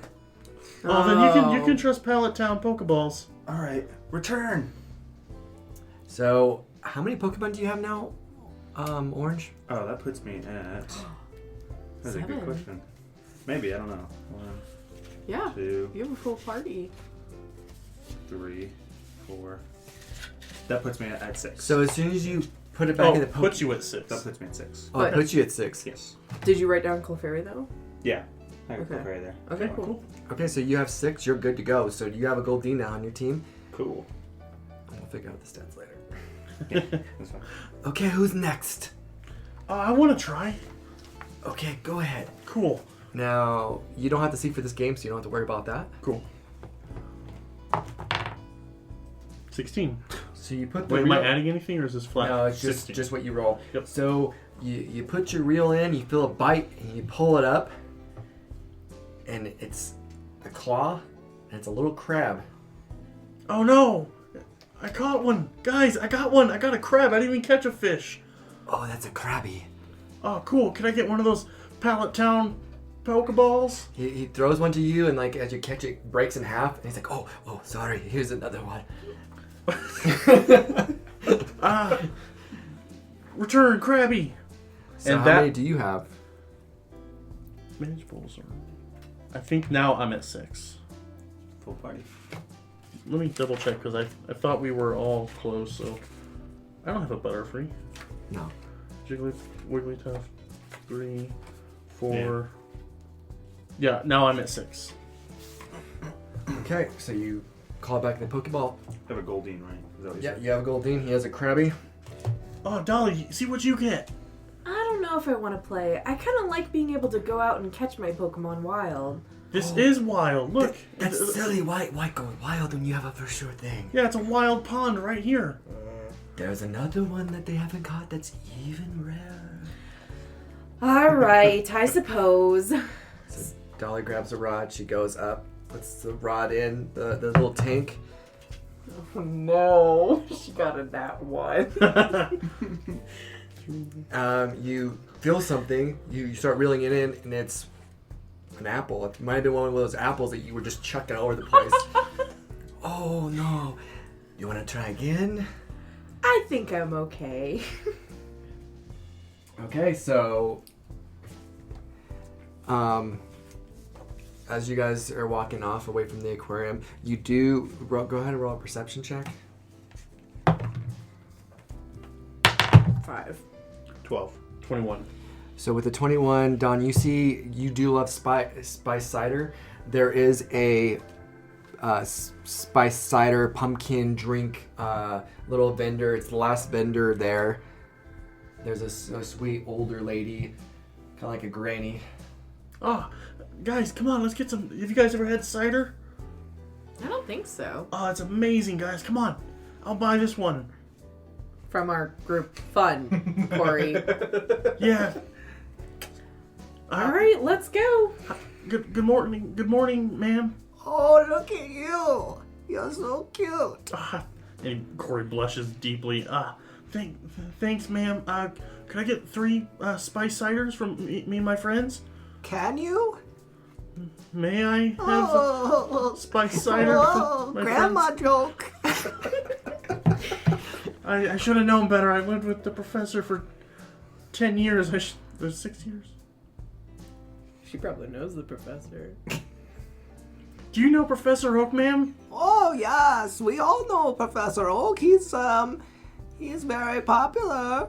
Oh, then you can trust Pallet Town Pokeballs. All right, return. So how many Pokemon do you have now, Orange? Oh, that puts me at. That's a 7. good question. Maybe, I don't know. 1, Yeah, 2, you have a full party. 3, 4. That puts me at 6. So as soon as you put it back in the puts you at 6. That puts me at 6. Oh, it puts you at 6. Yes. Did you write down Clefairy though? Yeah. I got Okay. right there. Okay, cool. Okay, so you have 6. You're good to go. So you have a Goldine now on your team. Cool. We'll figure out the stats later. That's fine. Okay, who's next? I want to try. Okay, go ahead. Cool. Now, you don't have to see for this game, so you don't have to worry about that. Cool. 16. So you put the Wait, am I reel- adding anything or is this flat? No, it's 16. just what you roll. Yep. So you put your reel in, you feel a bite, and you pull it up, and it's a claw, and it's a little crab. Oh no! I caught one! Guys, I got one! I got a crab! I didn't even catch a fish! Oh, that's a crabby. Oh, cool. Can I get one of those Pallet Town Pokeballs? He throws one to you, and like as you catch it, breaks in half, and he's like, oh, sorry, here's another one. Return, Krabby! So And how that- many do you have? Manage bowls are... I think now I'm at 6. Full party. Let me double check because I thought we were all close, so... I don't have a Butterfree. No. Jigglypuff, Wigglytuff, 3, 4... Yeah, now I'm at 6. Okay, so you call back the Pokeball. I have a Goldine, right? Is that what you Yeah, said? you have a Goldine. He has a Krabby. Oh, Dolly, see what you get! I don't know if I want to play. I kind of like being able to go out and catch my Pokemon wild. This is wild, look! That's silly. Why go wild when you have a for sure thing? Yeah, it's a wild pond right here. There's another one that they haven't caught that's even rare. All right, I suppose. So Dolly grabs a rod. She goes up, puts the rod in the little tank. Oh, no, she got a that one. You feel something. You start reeling it in, and it's an apple. It might have been one of those apples that you were just chucking all over the place. Oh no! You want to try again? I think I'm okay. Okay, so as you guys are walking off away from the aquarium, you do go ahead and roll a perception check. 5. 12. 21. So with the 21, Don, you do love spice cider. There is a spice cider pumpkin drink little vendor. It's the last vendor there. There's a sweet older lady, kind of like a granny. Oh, Guys, come on, let's get some. Have you guys ever had cider? I don't think so. Oh, it's amazing, guys. Come on. I'll buy this one. From our group fun, Kory. Yeah. All right, let's go. Good morning, ma'am. Oh, look at you. You're so cute. And Kory blushes deeply. Thanks, ma'am. Could I get 3 spice ciders from me and my friends? Can you? May I have a spice cider from my grandma friends? joke. I should have known better. I lived with the professor for 10 years. 6 years. She probably knows the professor. Do you know Professor Oak, ma'am? Oh yes, we all know Professor Oak. He's very popular.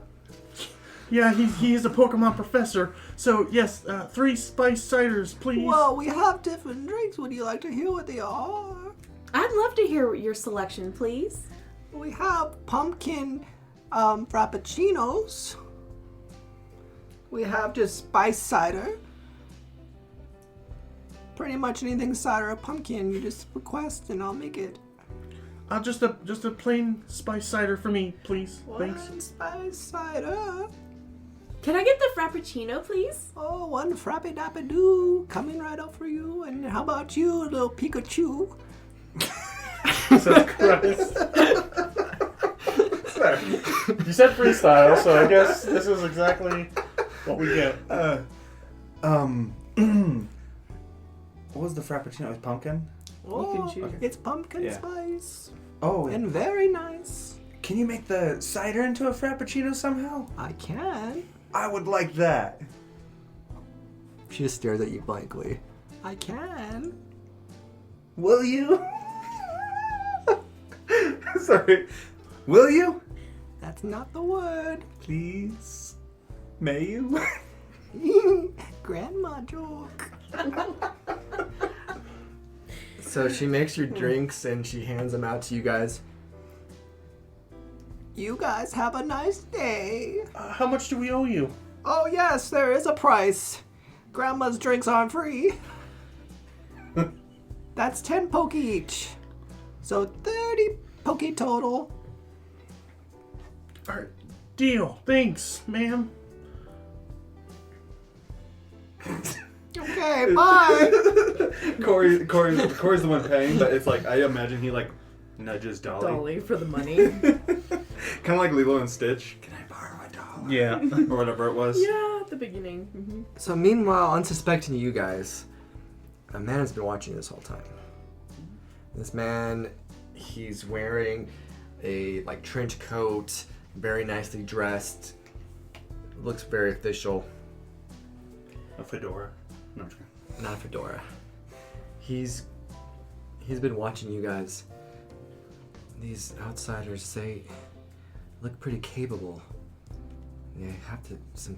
Yeah, he is a Pokemon professor. So yes, 3 spice ciders, please. Well, we have different drinks. Would you like to hear what they are? I'd love to hear your selection, please. We have pumpkin frappuccinos. We have just spice cider. Pretty much anything cider or pumpkin, you just request and I'll make it. Just a plain spice cider for me, please. One Thanks. spice cider. Can I get the frappuccino, please? Oh, one frappe dappe doo. Coming right up for you. And how about you, little Pikachu? Jesus Christ. You said freestyle, so I guess this is exactly what we get. What was the frappuccino? It was pumpkin? Oh, choose. it's pumpkin Yeah. spice. Oh, And very nice. can you make the cider into a frappuccino somehow? I can. I would like that. She just stares at you blankly. I can. Will you? Sorry. Will you? That's not the word. Please? May you? Grandma joke. So she makes your drinks and she hands them out to you guys. You guys have a nice day. How much do we owe you? Oh yes, there is a price. Grandma's drinks aren't free. That's 10 poke each. So 30 poke total. All right, deal. Thanks, ma'am. Okay, bye. Kory's the one paying, but it's like I imagine he like nudges Dolly for the money. Kind of like Lilo and Stitch. Can I borrow a doll? Yeah. Or whatever it was. Yeah, at the beginning. Mm-hmm. So meanwhile, unsuspecting you guys, a man has been watching this whole time. This man, he's wearing a like trench coat, very nicely dressed, looks very official. A fedora. No, I'm just kidding. Not a fedora. He's been watching you guys. These outsiders say look pretty capable. They have some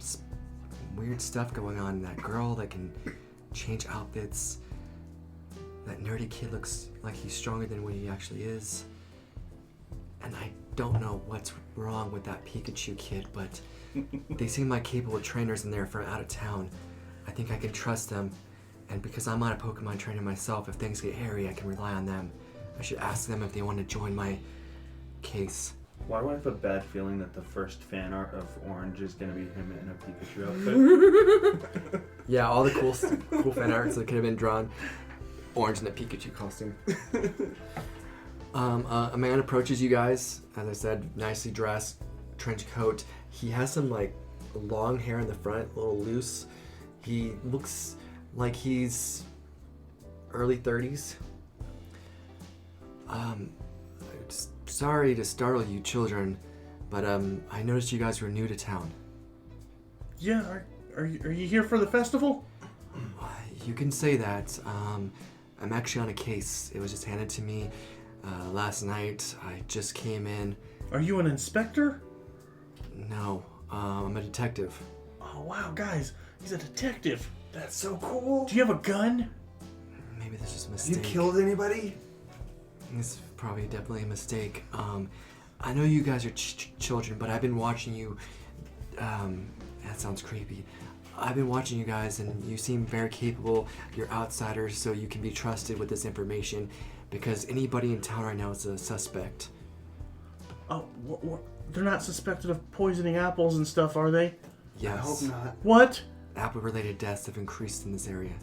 weird stuff going on. That girl that can change outfits. That nerdy kid looks like he's stronger than what he actually is. And I don't know what's wrong with that Pikachu kid, but they seem like capable trainers in there from out of town. I think I can trust them. And because I'm not a Pokemon trainer myself, if things get hairy, I can rely on them. I should ask them if they want to join my case. Why do I have a bad feeling that the first fan art of Orange is going to be him in a Pikachu outfit? Yeah, all the cool fan arts that could have been drawn. Orange in a Pikachu costume. A man approaches you guys, as I said, nicely dressed, trench coat. He has some like long hair in the front, a little loose. He looks like he's early 30s. Sorry to startle you children, but I noticed you guys were new to town. Yeah, are you here for the festival? You can say that. I'm actually on a case. It was just handed to me last night. I just came in. Are you an inspector? No, I'm a detective. Oh wow, guys, he's a detective. That's so cool. Do you have a gun? Maybe this is a Have mistake. you killed anybody? This is probably definitely a mistake. I know you guys are children, but I've been watching you. That sounds creepy. I've been watching you guys, and you seem very capable. You're outsiders, so you can be trusted with this information, because anybody in town right now is a suspect. Oh, they're not suspected of poisoning apples and stuff, are they? Yes. I hope not. What? Apple-related deaths have increased in this area.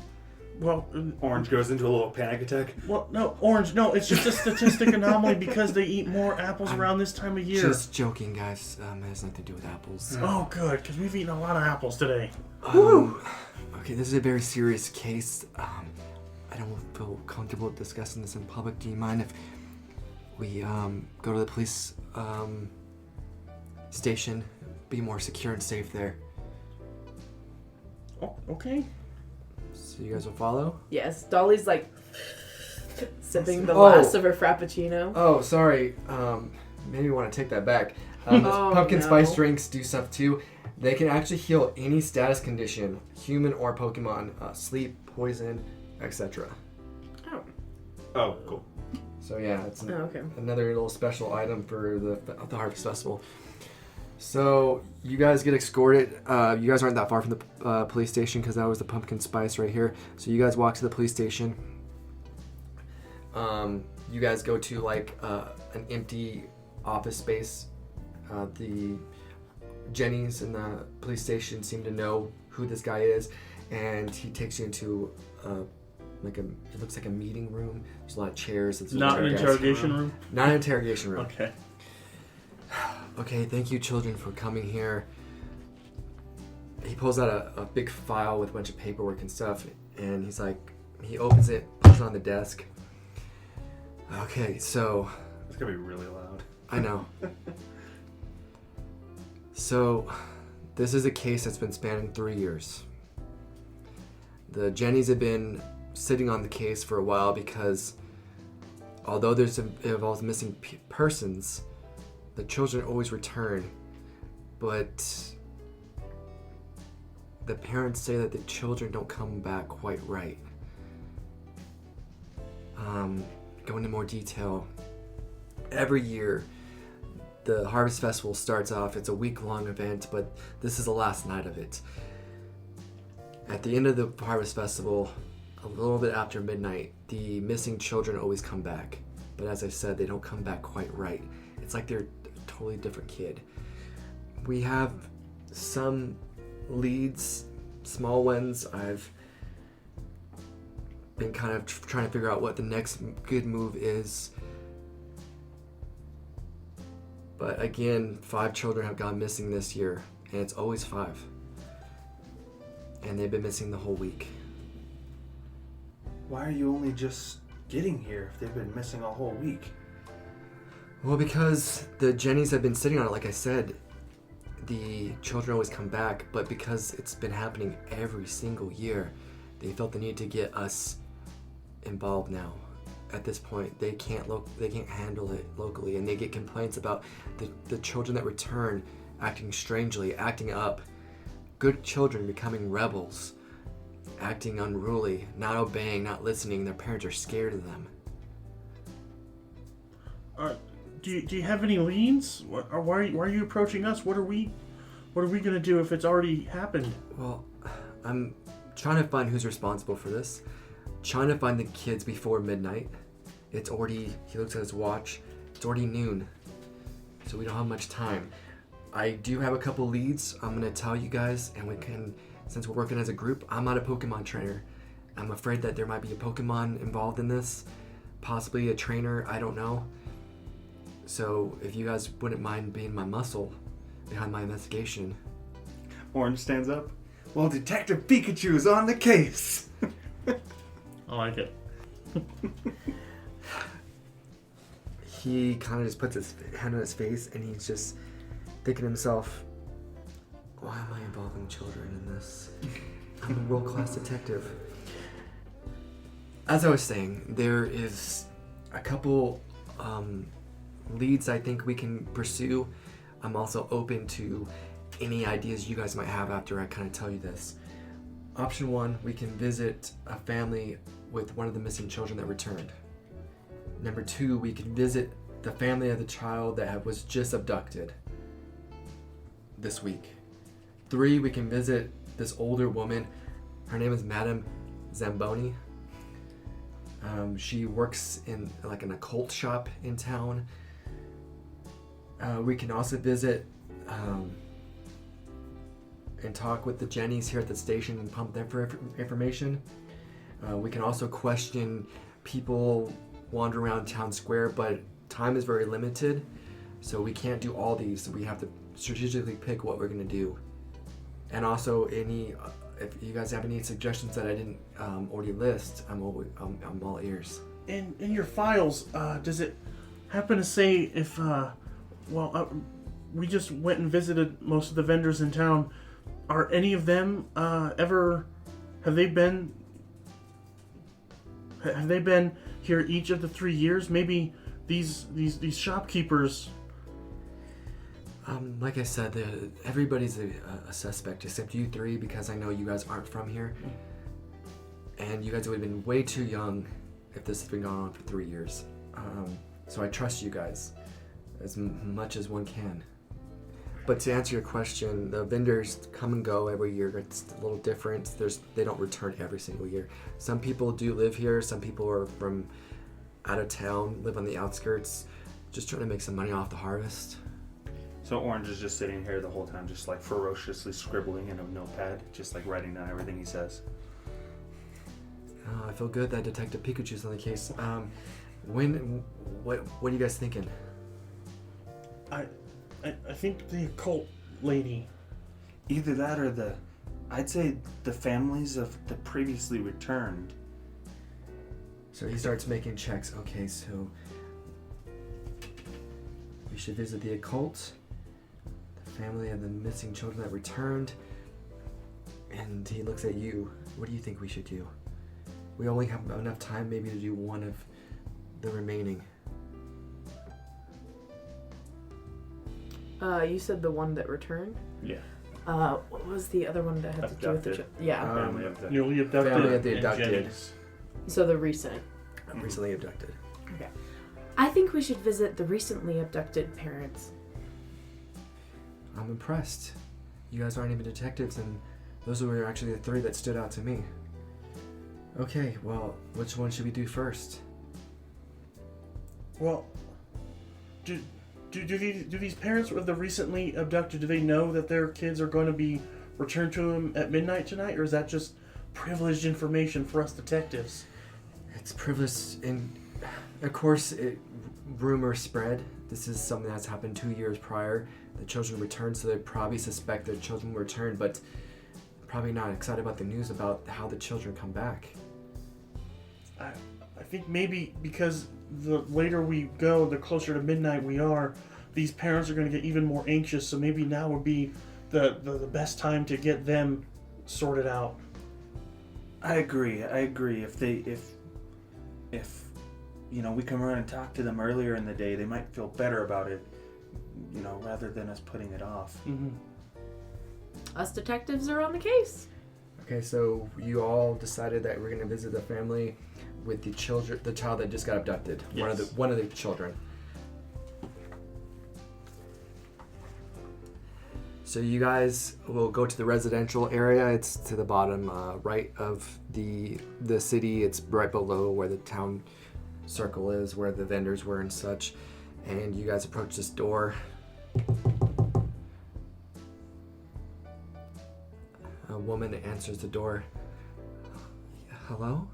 Well, Orange goes into a little panic attack. well, no, Orange, no, it's just a statistic anomaly because they eat more apples around this time of year. Just joking, guys. It has nothing to do with apples. Oh, good, because we've eaten a lot of apples today. Okay, this is a very serious case. I don't feel comfortable discussing this in public. Do you mind if we go to the police station? Be more secure and safe there. Oh, okay. So you guys will follow? Yes, Dolly's like sipping the Oh. last of her frappuccino. Oh, sorry. Maybe you want to take that back. Pumpkin no. spice drinks do stuff too. They can actually heal any status condition, human or Pokemon, sleep, poison, etc. Oh, Oh, cool. So yeah, it's okay. another little special item for the Harvest Festival. So you guys get escorted. You guys aren't that far from the police station because that was the pumpkin spice right here. So you guys walk to the police station. You guys go to like an empty office space. The Jennies in the police station seem to know who this guy is, and he takes you into it looks like a meeting room. There's a lot of chairs. It's Not an interrogation room? Not an interrogation room. Okay. Okay, thank you, children, for coming here. He pulls out a big file with a bunch of paperwork and stuff, and he's like, he opens it, puts it on the desk. Okay, so... It's gonna be really loud. I know. So, this is a case that's been spanning 3 years. The Jennies have been sitting on the case for a while because although it involves missing persons, the children always return, but the parents say that the children don't come back quite right. Go into more detail. Every year, the Harvest Festival starts off. It's a week-long event, but this is the last night of it. At the end of the Harvest Festival, a little bit after midnight, the missing children always come back. But as I said, they don't come back quite right. It's like they're a totally different kid. We have some leads, small ones. I've been kind of trying to figure out what the next good move is. But again, 5 children have gone missing this year, and it's always 5. And they've been missing the whole week. Why are you only just getting here if they've been missing a whole week? Well, because the Jennies have been sitting on it, like I said, the children always come back, but because it's been happening every single year, they felt the need to get us involved now. At this point, they can't handle it locally, and they get complaints about the children that return acting strangely, acting up. Good children becoming rebels, acting unruly, not obeying, not listening. Their parents are scared of them. Do you have any leads? Why are you approaching us? What are we gonna do if it's already happened? Well, I'm trying to find who's responsible for this. Trying to find the kids before midnight. It's already, he looks at his watch, it's already noon. So we don't have much time. I do have a couple leads I'm gonna tell you guys, and we can, since we're working as a group, I'm not a Pokemon trainer. I'm afraid that there might be a Pokemon involved in this. Possibly a trainer, I don't know. So if you guys wouldn't mind being my muscle behind my investigation. Orange stands up. Well, Detective Pikachu is on the case. I like it. He kind of just puts his hand on his face, and he's just thinking to himself, why am I involving children in this? I'm a world-class detective. As I was saying, there is a couple leads I think we can pursue. I'm also open to any ideas you guys might have after I kind of tell you this. Option 1, we can visit a family with one of the missing children that returned. Number 2, we can visit the family of the child that was just abducted this week. 3, we can visit this older woman. Her name is Madame Zamboni. She works in like an occult shop in town. We can also visit and talk with the Jennies here at the station and pump them for information. We can also question people wandering around town square, but time is very limited, so we can't do all these. So we have to strategically pick what we're going to do. And also, if you guys have any suggestions that I didn't already list, I'm all ears. In your files, does it happen to say if, we just went and visited most of the vendors in town. Are any of them have they been here each of the 3 years? Maybe these shopkeepers. Like I said, everybody's a suspect except you three, because I know you guys aren't from here. And you guys would have been way too young if this has been going on for 3 years. So I trust you guys as much as one can. But to answer your question, the vendors come and go every year. It's a little different. They don't return every single year. Some people do live here. Some people are from out of town, live on the outskirts, just trying to make some money off the harvest. So Orange is just sitting here the whole time, just like ferociously scribbling in a notepad, just like writing down everything he says. I feel good that Detective Pikachu's on the case. What are you guys thinking? I think the occult lady. Either that or I'd say the families of the previously returned. So he starts making checks. Okay, so we should visit the occult, the family of the missing children that returned, and he looks at you. What do you think we should do? We only have enough time maybe to do one of the remaining. You said the one that returned? Yeah. What was the other one that had to do with the Yeah. family Abducted. Newly abducted. Family of the and abducted. Jennies. So the recent. Recently abducted. Okay. I think we should visit the recently abducted parents. I'm impressed. You guys aren't even detectives, and those were actually the three that stood out to me. Okay, well, which one should we do first? Well, do these parents of the recently abducted, do they know that their kids are going to be returned to them at midnight tonight, or is that just privileged information for us detectives? It's privileged, and of course, rumors spread. This is something that's happened 2 years prior. The children returned, so they probably suspect their children returned, but probably not excited about the news about how the children come back. I think maybe because the later we go, the closer to midnight we are, these parents are going to get even more anxious, so maybe now would be the best time to get them sorted out. I agree. If we come around and talk to them earlier in the day, they might feel better about it, rather than us putting it off. Mm-hmm. Us detectives are on the case. Okay, so you all decided that we're going to visit the family with the child that just got abducted. Yes. One of the children. So you guys will go to the residential area. It's to the bottom right of the city. It's right below where the town circle is, where the vendors were and such. And you guys approach this door. A woman answers the door. Hello?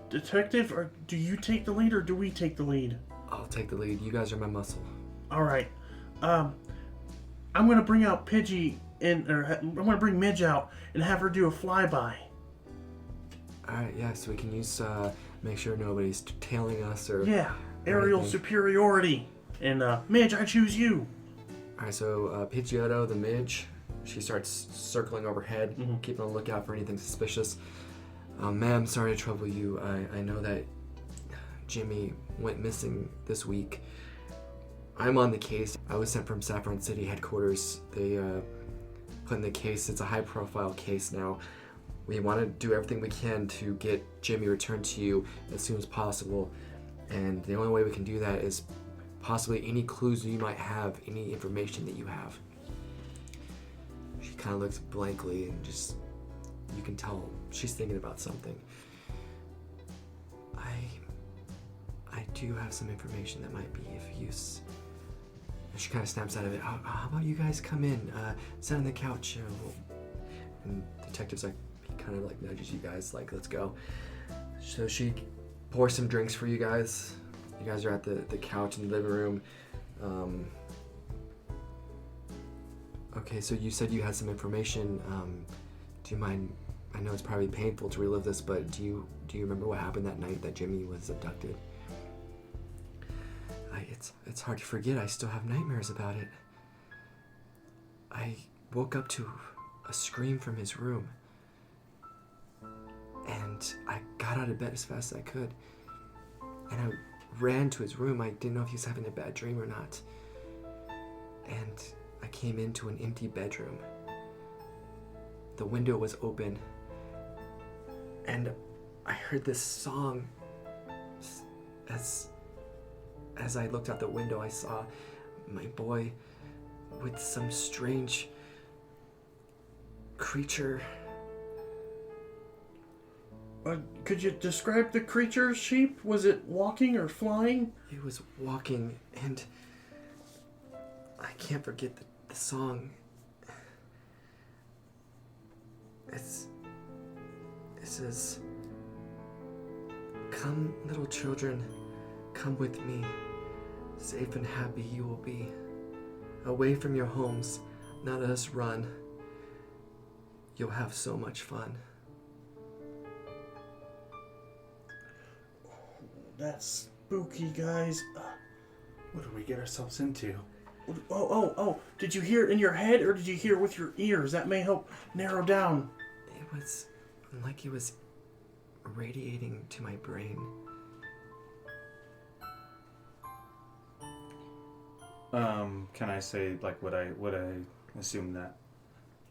Detective, or do you take the lead or do we take the lead? I'll take the lead. You guys are my muscle. All right. I'm gonna bring out Pidgey I'm gonna bring Midge out and have her do a flyby. Alright, yeah, so we can use, make sure nobody's tailing us or... Yeah, aerial anything. superiority. And, Midge, I choose you. Alright, so, Pidgeotto, the midge, she starts circling overhead, keeping a lookout for anything suspicious. Ma'am, sorry to trouble you. I know that Jimmy went missing this week. I'm on the case. I was sent from Saffron City headquarters. They, put in the case. It's a high-profile case now. We want to do everything we can to get Jimmy returned to you as soon as possible. And the only way we can do that is possibly any clues you might have, any information that you have. She kind of looks blankly and just, you can tell she's thinking about something. I do have some information that might be of use. And she kind of snaps out of it. How about you guys come in, sit on the couch. And detective's like, he kind of like nudges you guys, like, let's go. So she pours some drinks for you guys. You guys are at the couch in the living room. Okay, so you said you had some information. Do you mind? I know it's probably painful to relive this, but do you remember what happened that night that Jimmy was abducted? It's hard to forget. I still have nightmares about it. I woke up to a scream from his room, and I got out of bed as fast as I could, and I ran to his room. I didn't know if he was having a bad dream or not, and I came into an empty bedroom. The window was open, and I heard this song. As I looked out the window, I saw my boy with some strange creature. Could you describe the creature's shape? Was it walking or flying? It was walking, and I can't forget the song. It says, "Come, little children, come with me. Safe and happy you will be. Away from your homes, not let us run. You'll have so much fun." That's spooky, guys. What did we get ourselves into? Oh, did you hear it in your head or did you hear it with your ears? That may help narrow down. It was like it was radiating to my brain. Can I say, like, would I assume that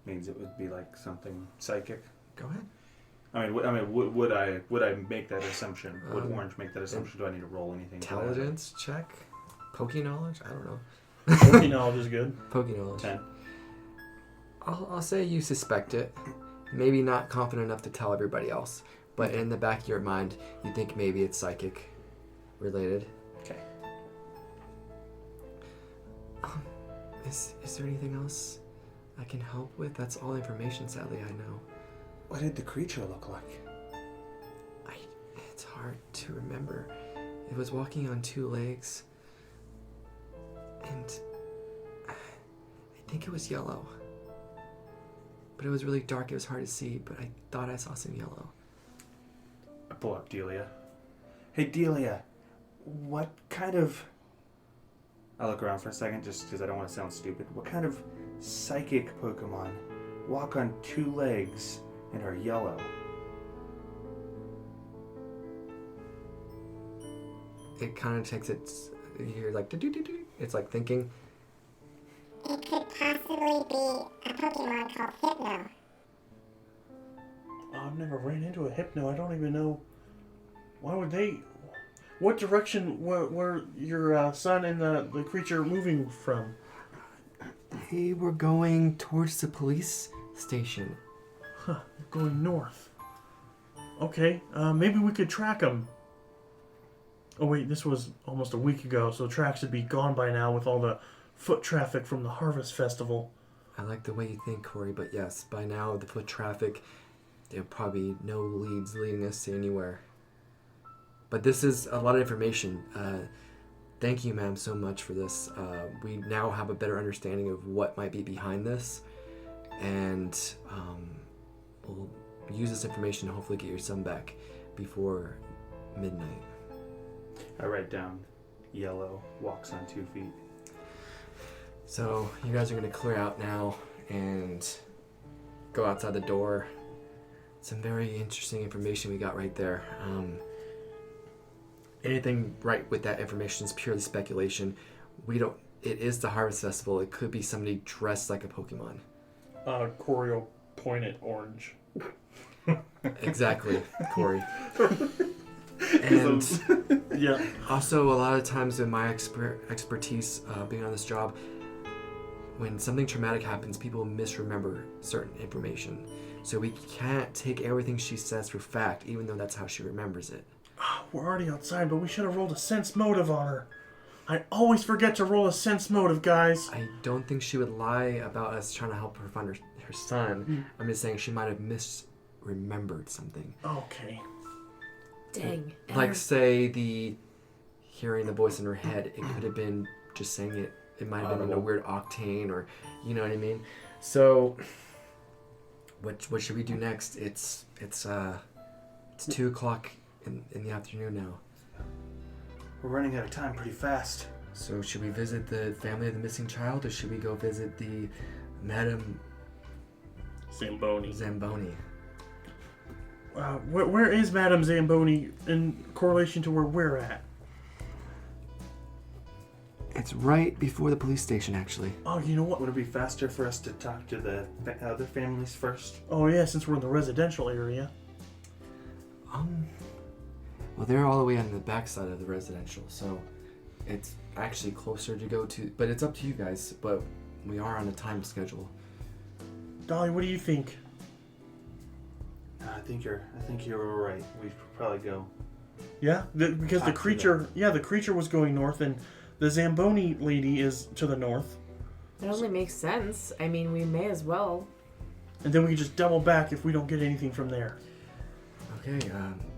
means it would be like something psychic? Go ahead. Would I make that assumption? Would Orange make that assumption? Do I need to roll anything? Intelligence check? Poke knowledge? I don't know. Poke knowledge is good. Poke knowledge. 10. I'll say you suspect it. Maybe not confident enough to tell everybody else, but in the back of your mind, you think maybe it's psychic related. Okay. Is there anything else I can help with? That's all information, sadly, I know. What did the creature look like? It's hard to remember. It was walking on two legs, and I think it was yellow. But it was really dark, it was hard to see, but I thought I saw some yellow. I pull up Delia. Hey, Delia, what kind of... I look around for a second just because I don't want to sound stupid. What kind of psychic Pokemon walk on two legs and are yellow? It kind of takes its... You're like... do-do-do-do. It's like thinking... It could possibly be a Pokemon called Hypno. I've never ran into a Hypno. I don't even know. Why would they... What direction were your son and the creature moving from? They were going towards the police station. Huh, going north. Okay, maybe we could track them. Oh wait, this was almost a week ago, so tracks would be gone by now with all the foot traffic from the Harvest Festival. I like the way you think, Kory, but yes, by now the foot traffic, there are probably no leads leading us to anywhere. But this is a lot of information. Thank you, ma'am, so much for this. We now have a better understanding of what might be behind this, and we'll use this information to hopefully get your son back before midnight. I write down yellow, walks on 2 feet. So you guys are going to clear out now and go outside the door. Some very interesting information we got right there. Anything right with that information is purely speculation. It is the Harvest Festival. It could be somebody dressed like a Pokemon. Kory will point at Orange. Exactly, Kory. And Yeah. also, a lot of times in my expertise being on this job, when something traumatic happens, people misremember certain information. So we can't take everything she says for fact, even though that's how she remembers it. We're already outside, but we should have rolled a sense motive on her. I always forget to roll a sense motive, guys. I don't think she would lie about us trying to help her find her son. I'm just saying she might have misremembered something. Okay. Dang. Like, say, hearing the voice in her head, it could have been just saying it. It might have been in a weird octane, or, you know what I mean? So, what should we do next? It's 2 o'clock in the afternoon now. We're running out of time pretty fast. So should we visit the family of the missing child, or should we go visit the Madame Zamboni? Where is Madame Zamboni in correlation to where we're at? It's right before the police station, actually. Oh, you know what? Would it be faster for us to talk to the other families first? Oh, yeah, since we're in the residential area. Well, they're all the way on the backside of the residential, so it's actually closer to go to, but it's up to you guys, but we are on a time schedule. Dolly, what do you think? I think you're right. We should probably go. Yeah, because the creature was going north, and the Zamboni lady is to the north. It only makes sense. I mean, we may as well. And then we can just double back if we don't get anything from there. Okay,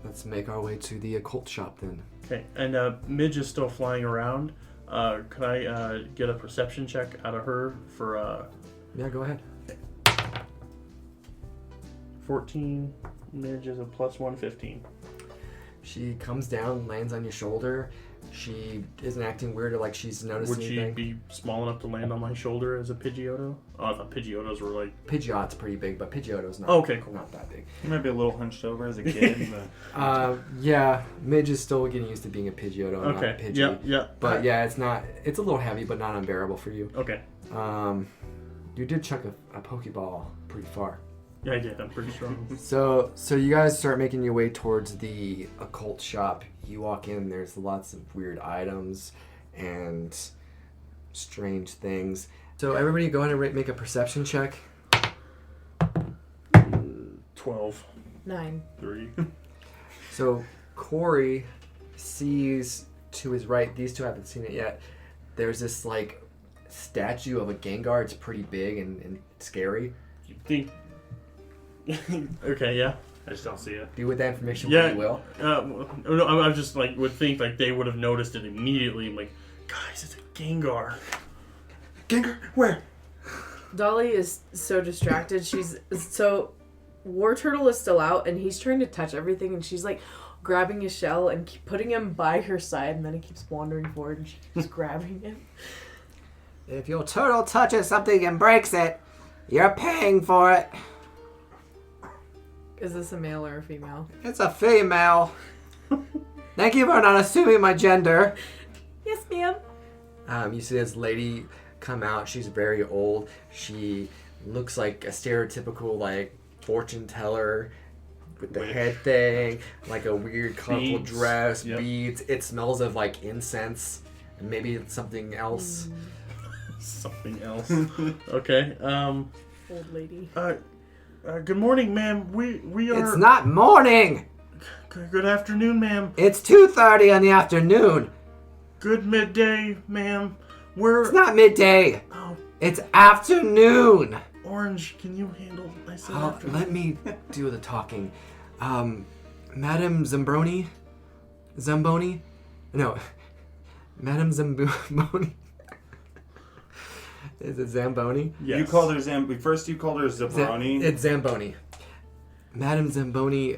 let's make our way to the occult shop then. Okay, and Midge is still flying around. Could I get a perception check out of her for... Yeah, go ahead. 14. Midge is a +1, 15. She comes down, lands on your shoulder. She isn't acting weird or like she's noticed Would anything. she be small enough to land on my shoulder as a Pidgeotto? Oh, I thought Pidgeottos were like... Pidgeot's pretty big, but Pidgeotto's not. Oh, okay, cool. Not that big. You might be a little hunched over as a kid. But... Yeah, Midge is still getting used to being a Pidgeotto, and not a Pidgey. Yeah. But yeah, it's a little heavy, but not unbearable for you. Okay. You did chuck a Pokeball pretty far. Yeah, I did. I'm pretty strong. So you guys start making your way towards the occult shop. You walk in, there's lots of weird items and strange things. So everybody go ahead and make a perception check. 12. 9. 3. So Kory sees to his right, these two haven't seen it yet, there's this like statue of a Gengar. It's pretty big and scary. You think... Okay, yeah. I just don't see it. Do with that information what you will. No, I just like would think like they would have noticed it immediately. I'm like, guys, it's a Gengar. Gengar, where? Dolly is so distracted. War Turtle is still out, and he's trying to touch everything, and she's like grabbing his shell and putting him by her side, and then he keeps wandering forward, and she's grabbing him. If your turtle touches something and breaks it, you're paying for it. Is this a male or a female? It's a female. Thank you for not assuming my gender. Yes, ma'am. You see this lady come out. She's very old. She looks like a stereotypical like fortune teller with the head thing, like a weird colorful dress, beads. It smells of like incense and maybe something else. Something else. Okay. Old lady. Good morning, ma'am. We are... It's not morning! Good afternoon, ma'am. It's 2:30 in the afternoon. Good midday, ma'am. We're... It's not midday. Oh, It's afternoon. Orange, can you handle... I said afternoon. Let me do the talking. Madame Zamboni? Zamboni? No. Madame Zamboni. Is it Zamboni? Yes. You called her First you called her Zabroni. It's Zamboni. Madame Zamboni,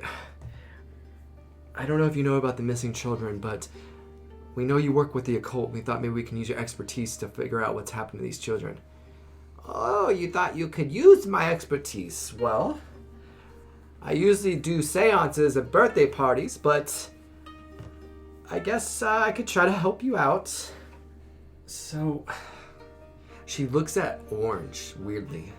I don't know if you know about the missing children, but we know you work with the occult. We thought maybe we can use your expertise to figure out what's happened to these children. Oh, you thought you could use my expertise. Well, I usually do seances at birthday parties, but I guess I could try to help you out. So... She looks at Orange weirdly.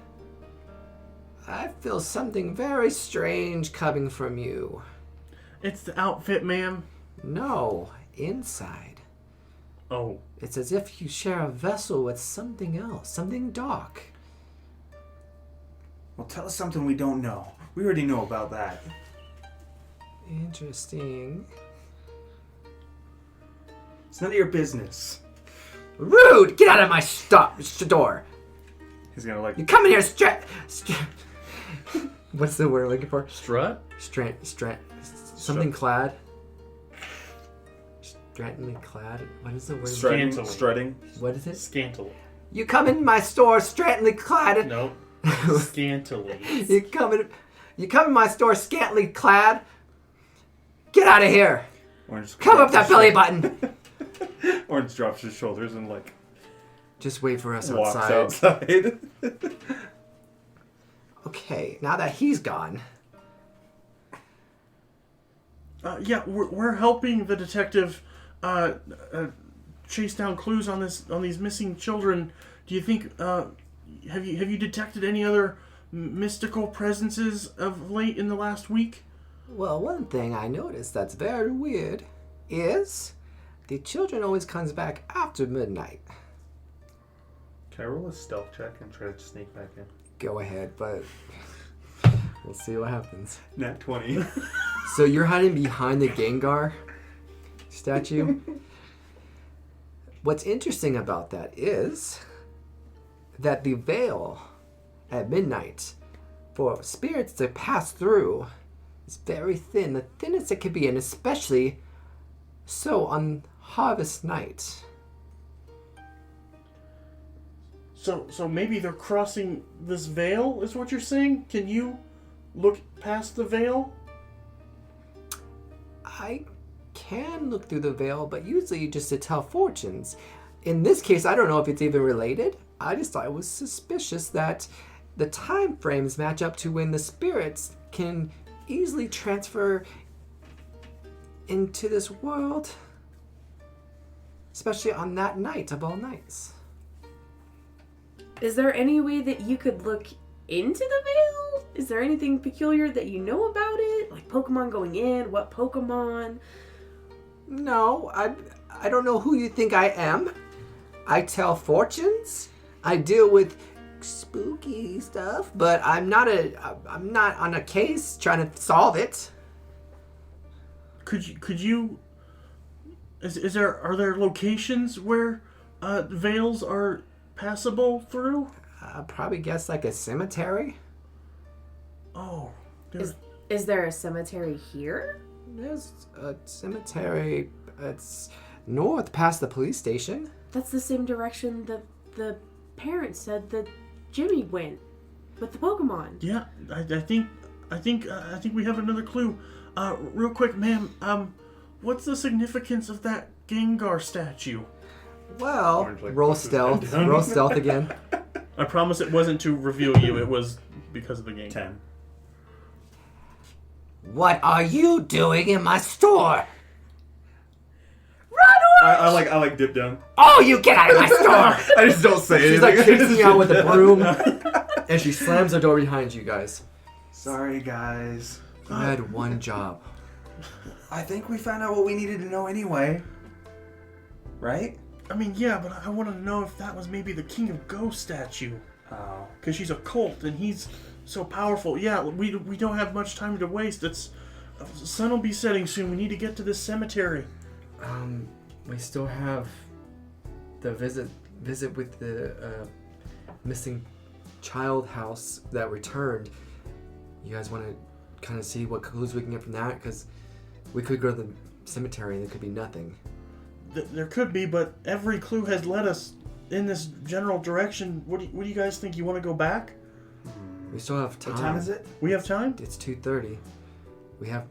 I feel something very strange coming from you. It's the outfit, ma'am. No, inside. Oh. It's as if you share a vessel with something else, something dark. Well, tell us something we don't know. We already know about that. Interesting. It's none of your business. Rude! Get out of my store! He's gonna like... You come in here What's the word I'm looking for? Strut? Something clad. Strangely clad. What is the word? Scantily. Strutting. What is it? Scantily. You come in my store scantily clad. Nope. Scantily. You come in my store scantily clad. Get out of here. Orange Come up drops that belly his button. Orange drops his shoulders and like Just wait for us walks outside. outside. Okay, now that he's gone. Yeah, we're helping the detective chase down clues on these missing children. Do you think have you detected any other mystical presences of late in the last week? Well, one thing I noticed that's very weird is the children always comes back after midnight. Can I roll a stealth check and try to sneak back in? Go ahead, but we'll see what happens. Nat 20. So you're hiding behind the Gengar statue? What's interesting about that is that the veil at midnight for spirits to pass through is very thin, the thinnest it could be, and especially so on harvest night. So maybe they're crossing this veil, is what you're saying? Can you look past the veil? I can look through the veil, but usually just to tell fortunes. In this case, I don't know if it's even related. I just thought it was suspicious that the time frames match up to when the spirits can easily transfer into this world, especially on that night of all nights. Is there any way that you could look into the veil? Is there anything peculiar that you know about it? Like Pokemon going in? What Pokemon? No, I don't know who you think I am. I tell fortunes. I deal with spooky stuff, but I'm not on a case trying to solve it. Could you are there locations where veils are passable through? I'd probably guess like a cemetery. Oh, Is there a cemetery here? There's a cemetery. It's north past the police station. That's the same direction that the parents said that Jimmy went with the Pokemon. yeah. I think we have another clue. Real quick, ma'am. What's the significance of that Gengar statue? Well, Orange, like, roll pushes stealth. them down. Roll stealth again. I promise it wasn't to reveal you. It was because of the game. 10. What are you doing in my store? I like dip down. Oh, you get out of my store! I just don't say anything. She's like chasing you out with a broom, and she slams the door behind you guys. Sorry, guys. You had one job. I think we found out what we needed to know anyway. Right? I mean, yeah, but I want to know if that was maybe the King of Ghost statue. Oh. Because she's a cult and he's so powerful. Yeah, we don't have much time to waste. The sun will be setting soon. We need to get to this cemetery. We still have the visit with the missing child house that returned. You guys want to kind of see what clues we can get from that? Because we could go to the cemetery and there could be nothing. There could be, but every clue has led us in this general direction. What do you guys think? You want to go back? We still have time. What time is it? We have time? It's 2:30. We have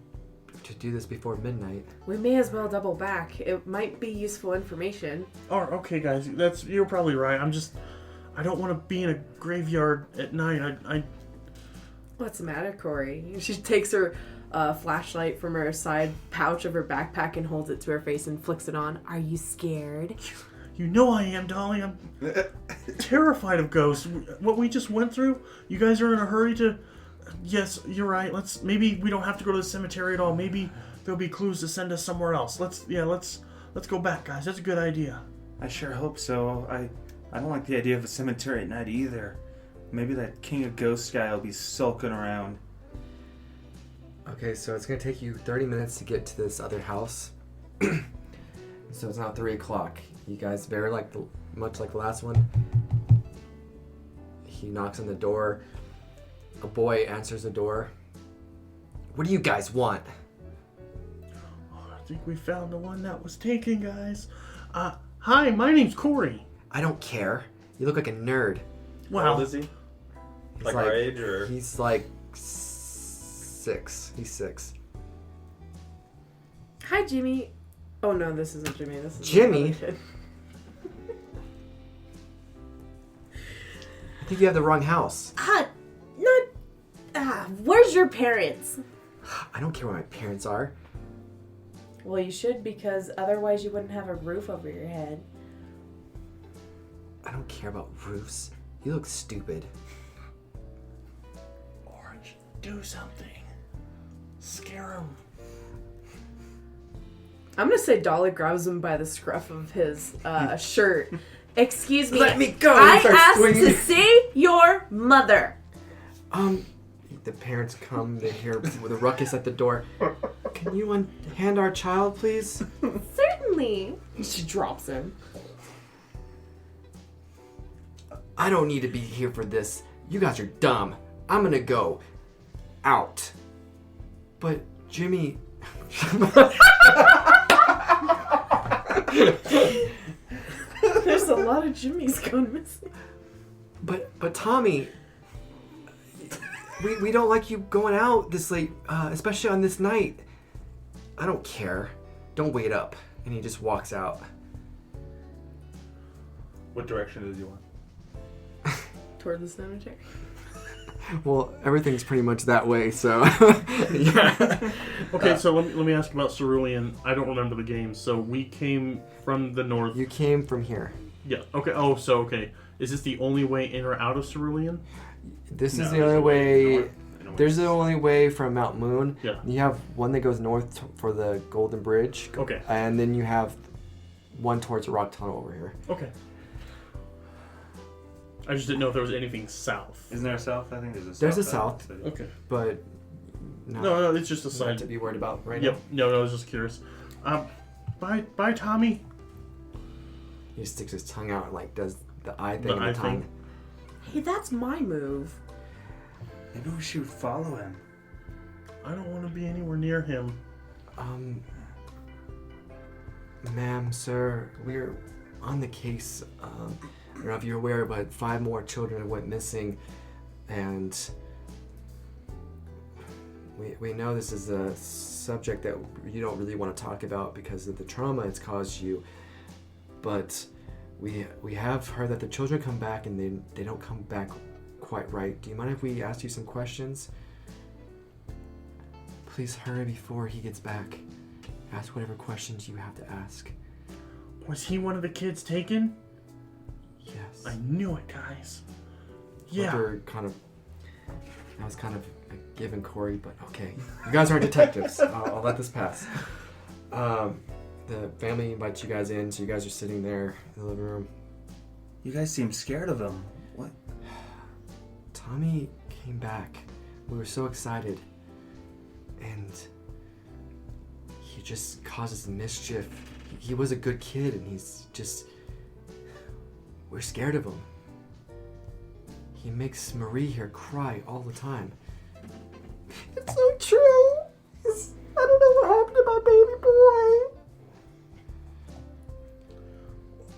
to do this before midnight. We may as well double back. It might be useful information. Oh, okay, guys. You're probably right. I don't want to be in a graveyard at night. What's the matter, Kory? She takes her flashlight from her side pouch of her backpack and holds it to her face and flicks it on. Are you scared? You know I am, Dolly. I'm terrified of ghosts. What we just went through, you guys are in a hurry to... Yes, you're right. Maybe we don't have to go to the cemetery at all. Maybe there'll be clues to send us somewhere else. Let's Let's go back, guys. That's a good idea. I sure hope so. I don't like the idea of a cemetery at night either. Maybe that King of Ghosts guy will be sulking around. Okay, so it's gonna take you 30 minutes to get to this other house. So it's now 3 o'clock. You guys very much like the last one. He knocks on the door. A boy answers the door. What do you guys want? I think we found the one that was taken, guys. Hi, my name's Kory. I don't care. You look like a nerd. Wow. How old is he? He's Like our age, or? He's like 6. He's 6. Hi, Jimmy. Oh no, this isn't Jimmy. This is Jimmy? another kid. I think you have the wrong house. Where's your parents? I don't care where my parents are. Well, you should, because otherwise you wouldn't have a roof over your head. I don't care about roofs. You look stupid. Orange, do something. Scare him. I'm gonna say Dolly grabs him by the scruff of his shirt. Excuse me. Let me go! I Start asked swinging. to see your mother. The parents come, they hear the ruckus at the door. Can you hand our child, please? Certainly. She drops him. I don't need to be here for this. You guys are dumb. I'm gonna go. Out. But, Jimmy... There's a lot of Jimmys gone missing. But Tommy... We don't like you going out this late, especially on this night. I don't care. Don't wait up. And he just walks out. What direction does he want? Toward the cemetery. Well, everything's pretty much that way, so... yeah. Okay, so let me ask about Cerulean. I don't remember the game. So we came from the north. You came from here. Yeah. Okay. Oh, so okay. Is this the only way in or out of Cerulean? This is No, the only way... north. There's the only way from Mount Moon. Yeah. You have one that goes north for the Golden Bridge. Okay. And then you have one towards the Rock Tunnel over here. Okay. I just didn't know if there was anything south. Isn't there a south? I think there's a south. There's a side south. of the city. Okay. But... No, it's just a Nothing side. to be worried about right Yep. now. No, I was just curious. Bye, Tommy. He sticks his tongue out and like does the eye thing The and eye the tongue. thing. Hey, that's my move. Maybe we should follow him. I don't want to be anywhere near him. Ma'am, sir, we're on the case. I don't know if you're aware, but 5 more children went missing, and we know this is a subject that you don't really want to talk about because of the trauma it's caused you, but we have heard that the children come back and they don't come back quite right. Do you mind if we ask you some questions? Please hurry before he gets back. Ask whatever questions you have to ask. Was he one of the kids taken? Yes. I knew it, guys. Yeah. That was kind of a given, Kory, but okay. You guys are detectives. I'll let this pass. The family invites you guys in, so you guys are sitting there in the living room. You guys seem scared of him. What? Tommy came back. We were so excited. And he just causes mischief. He was a good kid, and he's just... We're scared of him. He makes Marie here cry all the time. It's so true. I don't know what happened to my baby boy.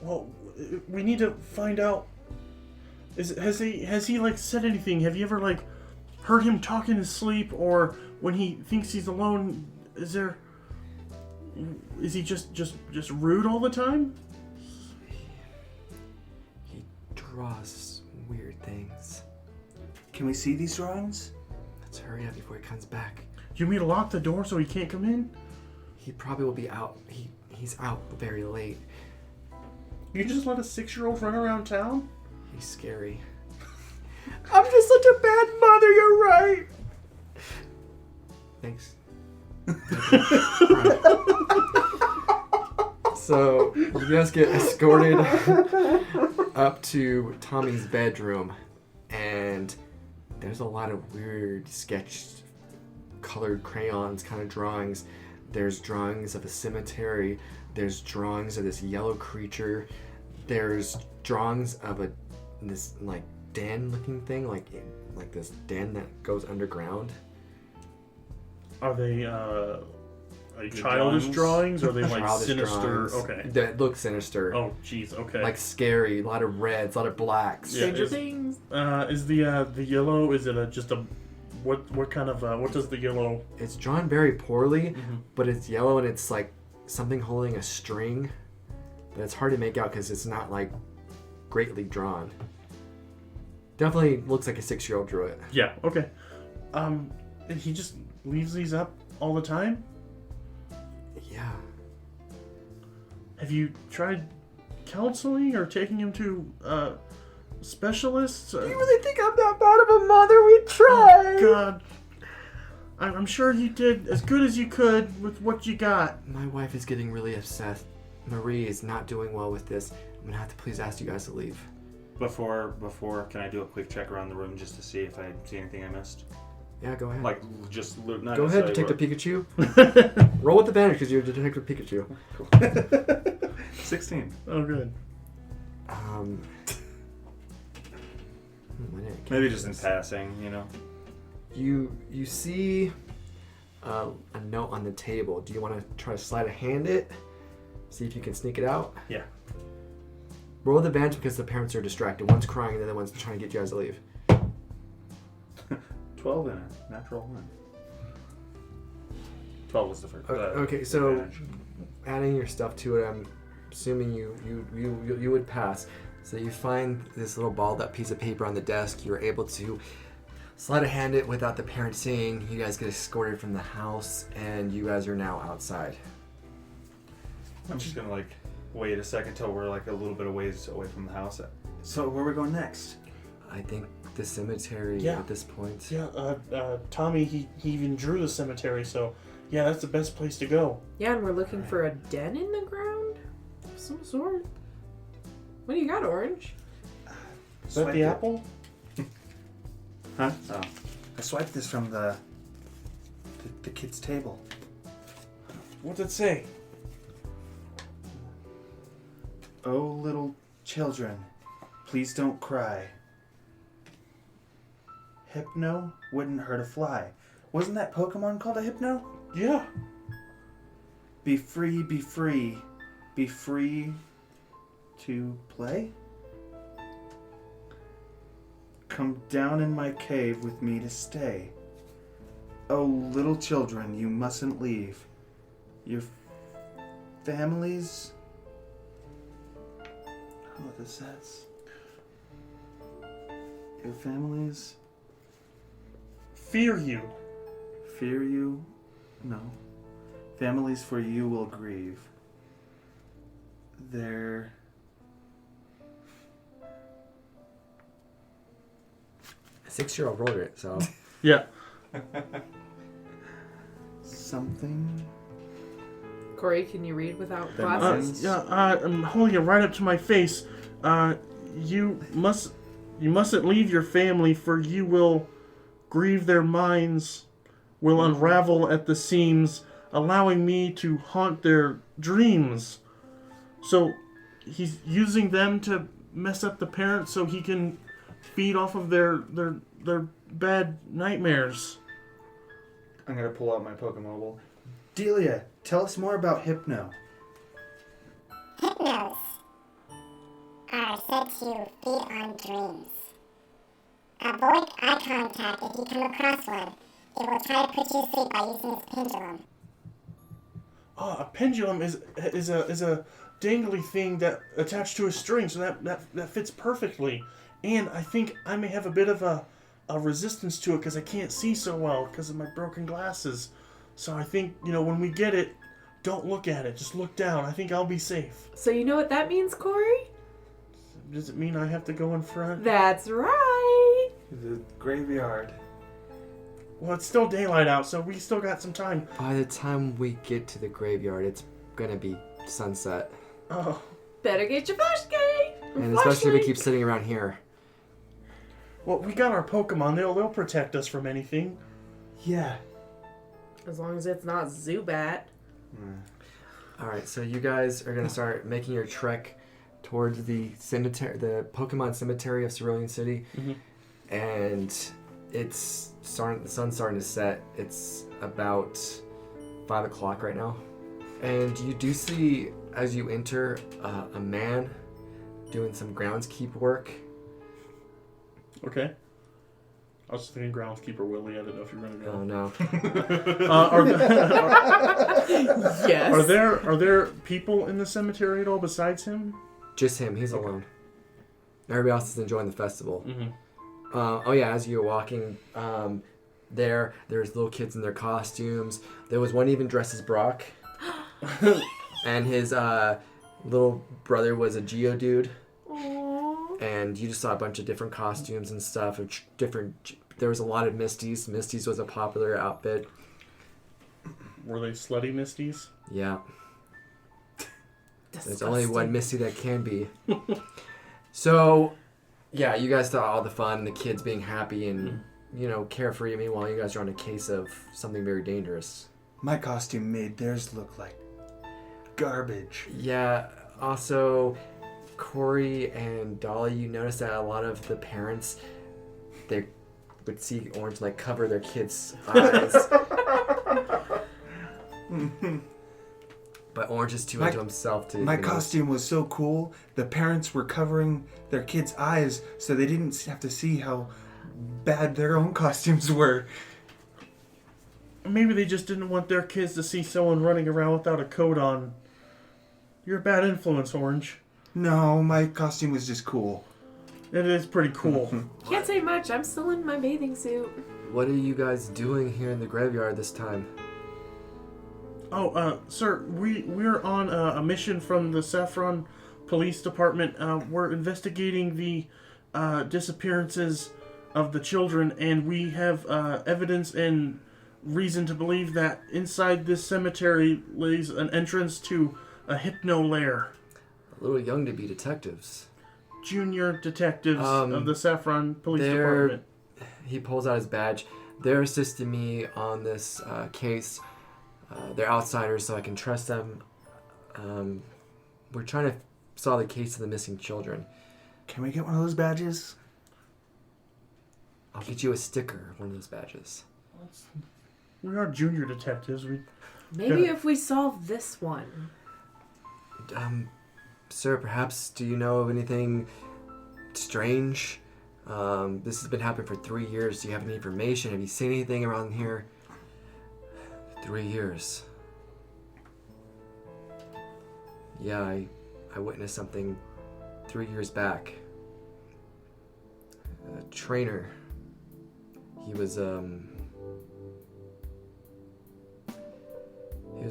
Well, we need to find out. Has he like said anything? Have you ever like heard him talk in his sleep, or when he thinks he's alone? Is he just rude all the time? He draws weird things. Can we see these drawings? Let's hurry up before he comes back. Do you mean to lock the door so he can't come in? He probably will be out. He's out very late. You just let a 6-year-old run around town? He's scary. I'm just such a bad mother, you're right. Thanks. So So you guys get escorted up to Tommy's bedroom, and there's a lot of weird sketched colored crayons kind of drawings. There's drawings of a cemetery. There's drawings of this yellow creature. There's drawings of this like den looking thing, like this den that goes underground. Are they like childish drawings, or are they like Childish sinister? drawings Okay. that look sinister. Oh, jeez. Okay. Like scary, a lot of reds, a lot of blacks. Yeah, Stranger Things. Is the yellow? Is it just a what kind of what does the yellow? It's drawn very poorly, but it's yellow and it's like something holding a string. But it's hard to make out because it's not like greatly drawn. Definitely looks like a 6-year-old drew it. Yeah. Okay. And he just leaves these up all the time. Yeah. Have you tried counseling or taking him to specialists? Do you really think I'm that bad of a mother? We tried. Oh, God. I'm sure you did as good as you could with what you got. My wife is getting really upset. Marie is not doing well with this. I'm gonna have to please ask you guys to leave. Before, can I do a quick check around the room just to see if I see anything I missed? Yeah, go ahead. Like, just not Go ahead, necessarily Detective Pikachu. Roll with advantage because you're Detective Pikachu. 16. Oh, good. Maybe just in passing, you know. You see a note on the table. Do you want to try to sleight of hand it? See if you can sneak it out? Yeah. Roll with advantage because the parents are distracted. One's crying and the other one's trying to get you guys to leave. 12 in a natural 1. 12 was the first. Okay, so advantage. adding your stuff to it, I'm assuming you would pass. So you find this little balled up piece of paper on the desk. You're able to sleight of hand it without the parents seeing. You guys get escorted from the house, and you guys are now outside. I'm just gonna like wait a second till we're like a little bit of ways away from the house. So where are we going next? I think the cemetery Yeah. at this point. Yeah. Tommy, he even drew the cemetery, so yeah, that's the best place to go. Yeah, and we're looking for a den in the ground of some sort. What do you got, Orange? Is that the apple? Huh? Oh. I swiped this from the kid's table. What's it say? Oh, little children, please don't cry. Hypno wouldn't hurt a fly. Wasn't that Pokemon called a Hypno? Yeah. Be free, be free, be free to play? Come down in my cave with me to stay. Oh, little children, you mustn't leave. Your families... Oh, this says... Your families Fear you. fear you? No. Families for you will grieve. They're... A 6-year-old wrote it, so. Yeah. something... Kory, can you read without Then glasses? I'm holding it right up to my face. You mustn't leave your family, for you will grieve. Their minds will unravel at the seams, allowing me to haunt their dreams. So he's using them to mess up the parents so he can feed off of their bad nightmares. I'm gonna pull out my Pokemobile. Delia, tell us more about Hypno. Hypnos are said to feed on dreams. Avoid eye contact if you come across one. It will try to put you to sleep by using its pendulum. Oh, a pendulum is a dangly thing that attached to a string, so that fits perfectly. And I think I may have a bit of a resistance to it because I can't see so well because of my broken glasses. So I think, when we get it, don't look at it. Just look down. I think I'll be safe. So you know what that means, Kory? Does it mean I have to go in front? That's right. The graveyard. Well, it's still daylight out, so we still got some time. By the time we get to the graveyard, it's gonna be sunset. Oh. Better get your flashlight. And especially if we keep sitting around here. Well, we got our Pokemon. They'll protect us from anything. Yeah. As long as it's not Zubat. Alright, so you guys are going to start making your trek towards the cemetery, the Pokemon Cemetery of Cerulean City. Mm-hmm. And it's starting, the sun's starting to set. It's about 5 o'clock right now. And you do see, as you enter, a man doing some groundskeeper work. Okay. I was thinking groundskeeper Willie. I didn't know if you were gonna go. Oh no. Yes. Are there people in the cemetery at all besides him? Just him, he's alone. Everybody else is enjoying the festival. Mm-hmm. Oh yeah, as you're walking there's little kids in their costumes. There was one even dressed as Brock. And his little brother was a Geodude. Aww. And you just saw a bunch of different costumes and stuff. There was a lot of Misties. Misties was a popular outfit. Were they slutty Misties? Yeah. Disgusting. There's only one Misty that can be. So, yeah, you guys saw all the fun, the kids being happy and, carefree. Meanwhile, you guys are on a case of something very dangerous. My costume made theirs look like garbage. Yeah, also, Kory and Dolly, you notice that a lot of the parents, they would see Orange, cover their kids' eyes. But Orange is too into himself to... My costume was so cool, the parents were covering their kids' eyes so they didn't have to see how bad their own costumes were. Maybe they just didn't want their kids to see someone running around without a coat on. You're a bad influence, Orange. No, my costume was just cool. It is pretty cool. Can't say much. I'm still in my bathing suit. What are you guys doing here in the graveyard this time? Oh, sir, we're on a mission from the Saffron Police Department. We're investigating the disappearances of the children, and we have evidence and reason to believe that inside this cemetery lays an entrance to a hypno lair. A little young to be detectives. Junior detectives of the Saffron Police Department. He pulls out his badge. They're assisting me on this case. They're outsiders, so I can trust them. We're trying to solve the case of the missing children. Can we get one of those badges? I'll get you a sticker of one of those badges. We are junior detectives. Maybe if we solve this one. Sir, perhaps do you know of anything strange? This has been happening for 3 years. Do you have any information? Have you seen anything around here? 3 years. Yeah, I witnessed something 3 years back. A trainer. He was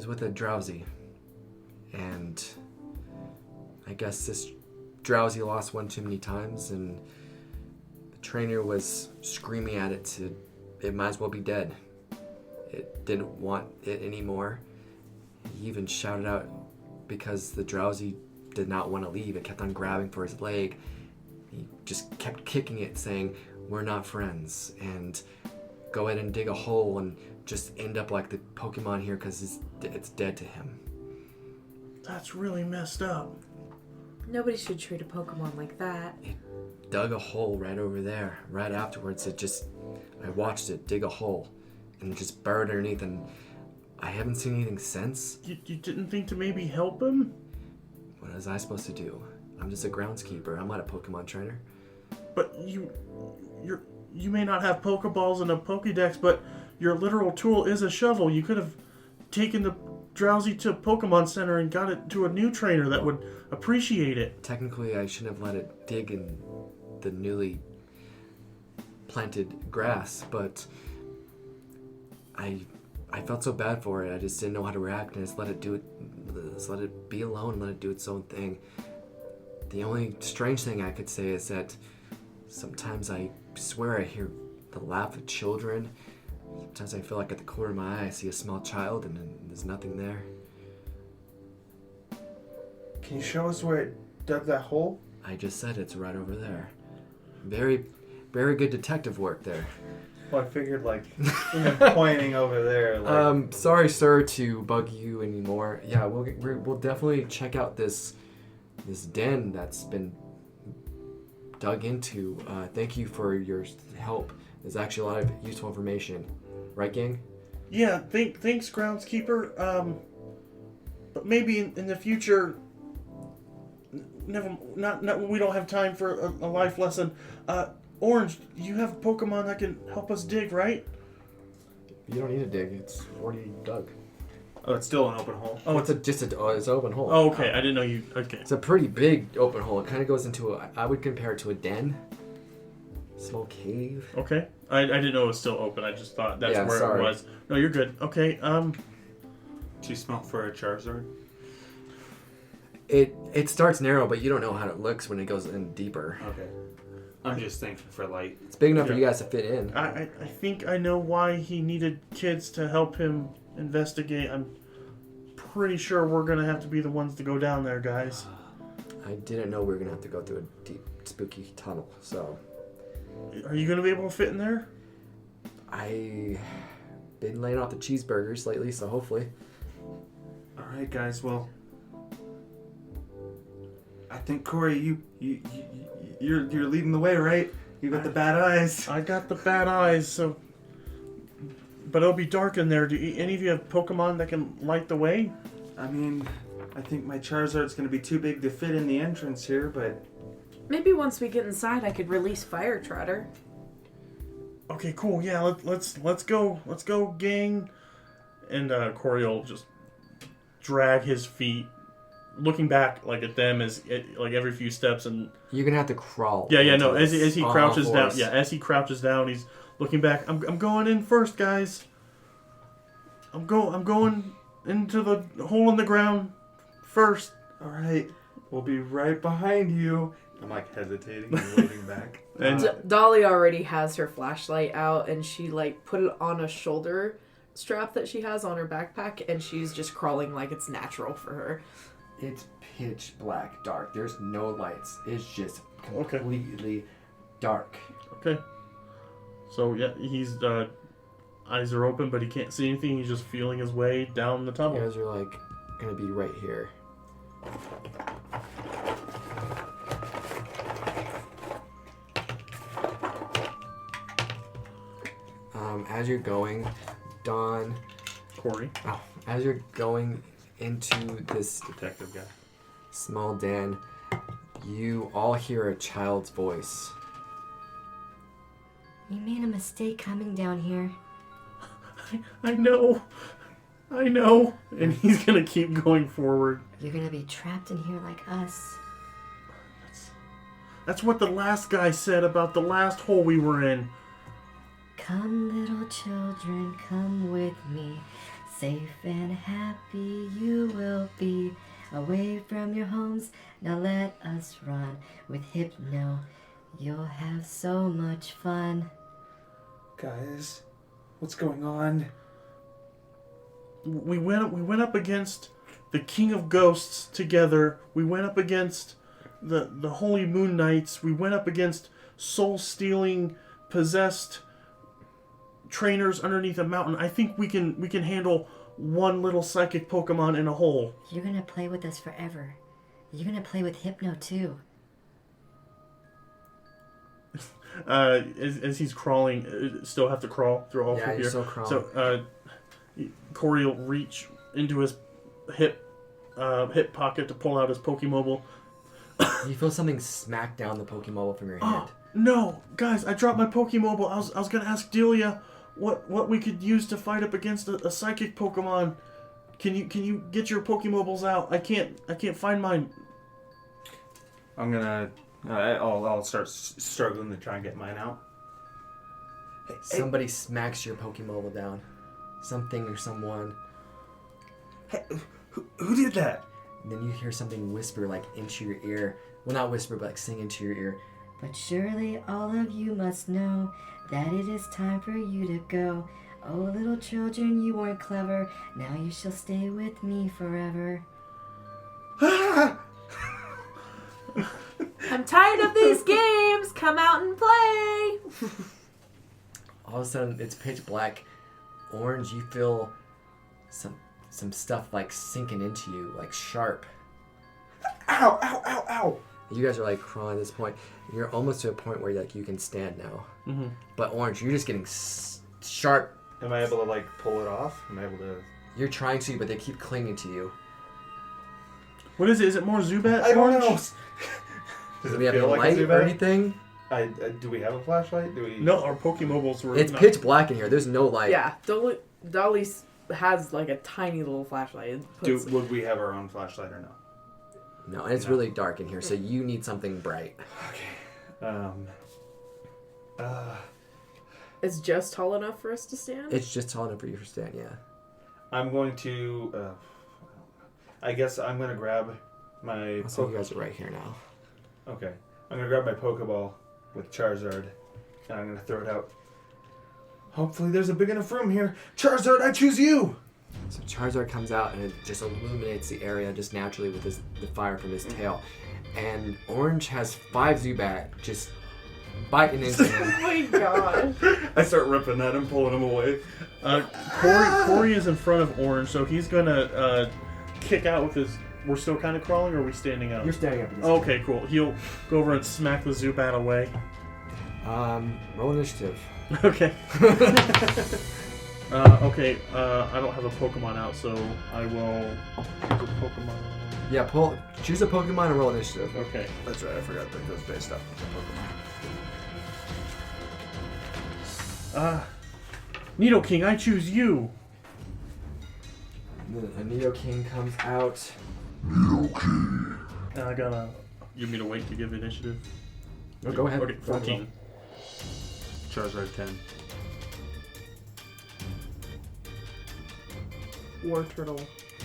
with a drowsy. And I guess this drowsy lost one too many times, and the trainer was screaming at it it might as well be dead. It didn't want it anymore. He even shouted out because the drowsy did not want to leave. It kept on grabbing for his leg. He just kept kicking it, saying, "We're not friends," and go ahead and dig a hole and just end up like the Pokemon here because it's dead to him. That's really messed up. Nobody should treat a Pokemon like that. It dug a hole right over there. Right afterwards, I watched it dig a hole and it just buried underneath, and I haven't seen anything since. You didn't think to maybe help him? What was I supposed to do? I'm just a groundskeeper. I'm not a Pokemon trainer. But you may not have Pokeballs and a Pokédex, but your literal tool is a shovel. You could have taken the Drowsy to Pokemon Center and got it to a new trainer that would appreciate it. Technically, I shouldn't have let it dig in the newly planted grass, but I felt so bad for it. I just didn't know how to react, and I just let it be alone and let it do its own thing. The only strange thing I could say is that sometimes I swear I hear the laugh of children. Sometimes I feel like at the corner of my eye I see a small child and then there's nothing there. Can you show us where it dug that hole? I just said it's right over there. Very, very good detective work there. Well, I figured like him pointing over there. Like, Sorry, sir, to bug you anymore. Yeah, we'll definitely check out this den that's been dug into. Thank you for your help. There's actually a lot of useful information, right, gang? Yeah, thanks, groundskeeper. But maybe in the future. Not. We don't have time for a life lesson. Orange, you have a Pokemon that can help us dig, right? You don't need to dig. It's already dug. oh, it's still an open hole. Oh, it's it's an open hole. Oh, okay. I didn't know you. Okay. It's a pretty big open hole. It kind of goes into I would compare it to a den. Small cave. Okay. I didn't know it was still open. I just thought that's where sorry. it was. No, you're good. Okay. Do you smell for a Charizard? It starts narrow, but you don't know how it looks when it goes in deeper. Okay. I'm just thinking for light. It's big enough for Yeah. you guys to fit in. I think I know why he needed kids to help him investigate. I'm pretty sure we're gonna have to be the ones to go down there, guys. I didn't know we were gonna have to go through a deep, spooky tunnel. So Are you gonna be able to fit in there? I been laying off the cheeseburgers lately, so hopefully. All right, guys. Well, I think Kory, you're leading the way, right? You got the bad eyes. I got the bad eyes, so. But it'll be dark in there. Do any of you have Pokemon that can light the way? I mean, I think my Charizard's gonna be too big to fit in the entrance here, but Maybe once we get inside, I could release Fire Trotter. Okay, cool. Yeah, let's go, gang. And Kory will just drag his feet, looking back like at them like every few steps, and You're gonna have to crawl. yeah. No, into as he on all crouches down. fours. Yeah, as he crouches down, he's looking back. I'm going in first, guys. I'm going into the hole in the ground first. all right, we'll be right behind you. I'm like hesitating and waiting back. And Dolly already has her flashlight out, and she like put it on a shoulder strap that she has on her backpack, and she's just crawling like it's natural for her. It's pitch black, dark. There's no lights. It's just Okay. completely dark. okay. So yeah, he's eyes are open, but he can't see anything. He's just feeling his way down the You tunnel. guys are like gonna be right here. As you're going, Dawn. Kory. Oh, as you're going into this Detective guy. small den, you all hear a child's voice. You made a mistake coming down here. I know. And he's gonna keep going forward. You're gonna be trapped in here like us. That's what the last guy said about the last hole we were in. Come, little children, come with me. Safe and happy you will be. Away from your homes, now let us run. With Hypno, you'll have so much fun. Guys, what's going on? We went up against the King of Ghosts together. We went up against the Holy Moon Knights. We went up against soul-stealing, possessed trainers underneath a mountain. I think we can handle one little psychic Pokemon in a hole. You're gonna play with us forever. You're gonna play with Hypno too. As he's crawling, still have to crawl through all Yeah, through you're here. still crawling. So Kory will reach into his hip pocket to pull out his Pokemobile. You feel something smack down the Pokemon from your hand. Oh no, guys! I dropped my Pokemobile. I was gonna ask Delia what we could use to fight up against a psychic Pokemon. Can you get your Pokemobiles out? I can't find mine. I'm gonna. I'll start struggling to try and get mine out. Hey, Somebody smacks your Pokemon down. Something or someone. hey, who did that? And then you hear something whisper like into your ear. Well, not whisper, but like sing into your ear. But surely all of you must know that it is time for you to go. Oh, little children, you weren't clever. Now you shall stay with me forever. Ah! I'm tired of these games. Come out and play. All of a sudden, it's pitch black. Orange, you feel some stuff like sinking into you, like sharp. Ow, ow, ow, ow. You guys are like crawling at this point. You're almost to a point where like you can stand now. Mm-hmm. But Orange, you're just getting sharp. Am I able to like pull it off? Am I able to? You're trying to, but they keep clinging to you. What is it? Is it more Zubat? I don't know. Orange? Does Do it we have feel any like light a or Zubat? anything? Do we have a flashlight? Do we? No, our Pokemobiles were. It's not- pitch black in here. There's no light. Yeah, Dolly has like a tiny little flashlight. It puts- Would we have our own flashlight or no? No, and it's No. really dark in here, so you need something bright. Okay. It's just tall enough for us to stand. It's just tall enough for you to stand, yeah. I'm going to. I guess I'm gonna grab my. So you guys are right here now. Okay. I'm gonna grab my Pokeball with Charizard, and I'm gonna throw it out. Hopefully, there's a big enough room here. Charizard, I choose you. So Charizard comes out and it just illuminates the area just naturally with the fire from his tail. And Orange has 5 Zubat just biting into him. Oh my god. I start ripping at him, pulling him away. Kory is in front of Orange, so he's gonna kick out with his. We're still kind of crawling, or are we standing up? You're standing up. At this Okay, cool. He'll go over and smack the Zubat away. Roll initiative. Okay. Okay. I don't have a Pokemon out, so I will choose a Pokemon. Yeah, choose a Pokemon and roll initiative. Okay. That's right. I forgot that goes based off of the Pokemon. Nidoking, I choose you. A Nidoking comes out. I gotta. You want me to wait to give initiative? Oh, go ahead. Okay, 14. Charizard 10. War Turtle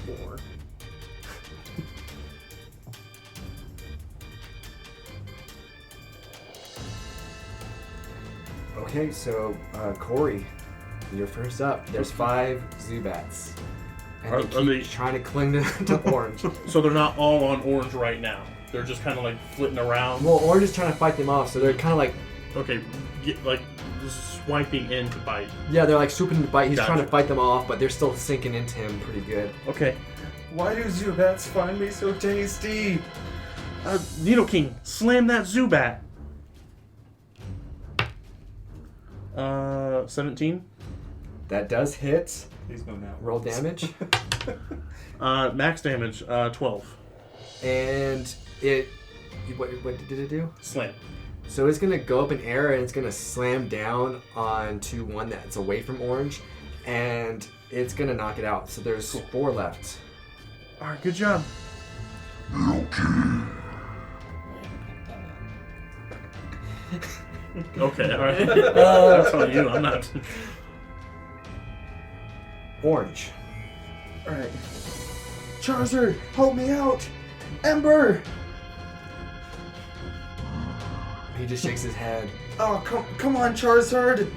4. Okay, so Kory, you're first up. There's 5 Zubats. And Are they keep they- trying to cling to Orange. So they're not all on Orange right now. They're just kind of like flitting around. Well, Orange is trying to fight them off, so they're kind of like, Okay, like swiping in to bite. yeah, they're like swooping to bite. He's Gotcha. trying to fight them off, but they're still sinking into him pretty good. Okay. Why do Zubats find me so tasty? Nidoking, slam that Zubat. 17. That does hit. Please no now. Roll damage. Max damage, 12. And it... What did it do? Slam. So it's going to go up in air and it's going to slam down onto one that's away from Orange. And it's going to knock it out. So there's 4 left. Alright, good job. Okay, alright. That's on you, I'm not. Orange. Alright. Charizard, help me out! Ember! He just shakes his head. Oh, come on, Charizard!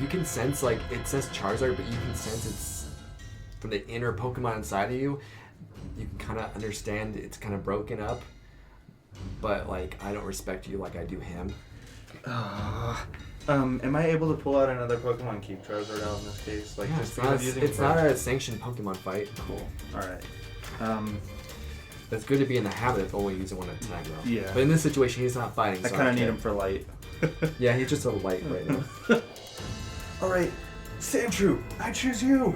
You can sense, like, it says Charizard, but you can sense it's from the inner Pokemon inside of you. You can kind of understand it's kind of broken up. But, like, I don't respect you like I do him. Am I able to pull out another Pokemon Keep Charizard out in this case? Like, Yeah, just it's not a sanctioned Pokemon fight. Cool. Alright. It's good to be in the habit of only using one at a time, though. Yeah. But in this situation, he's not fighting. I so kind of don't need care. him for light. Yeah, he's just a light right now. Alright, Sandshrew, I choose you!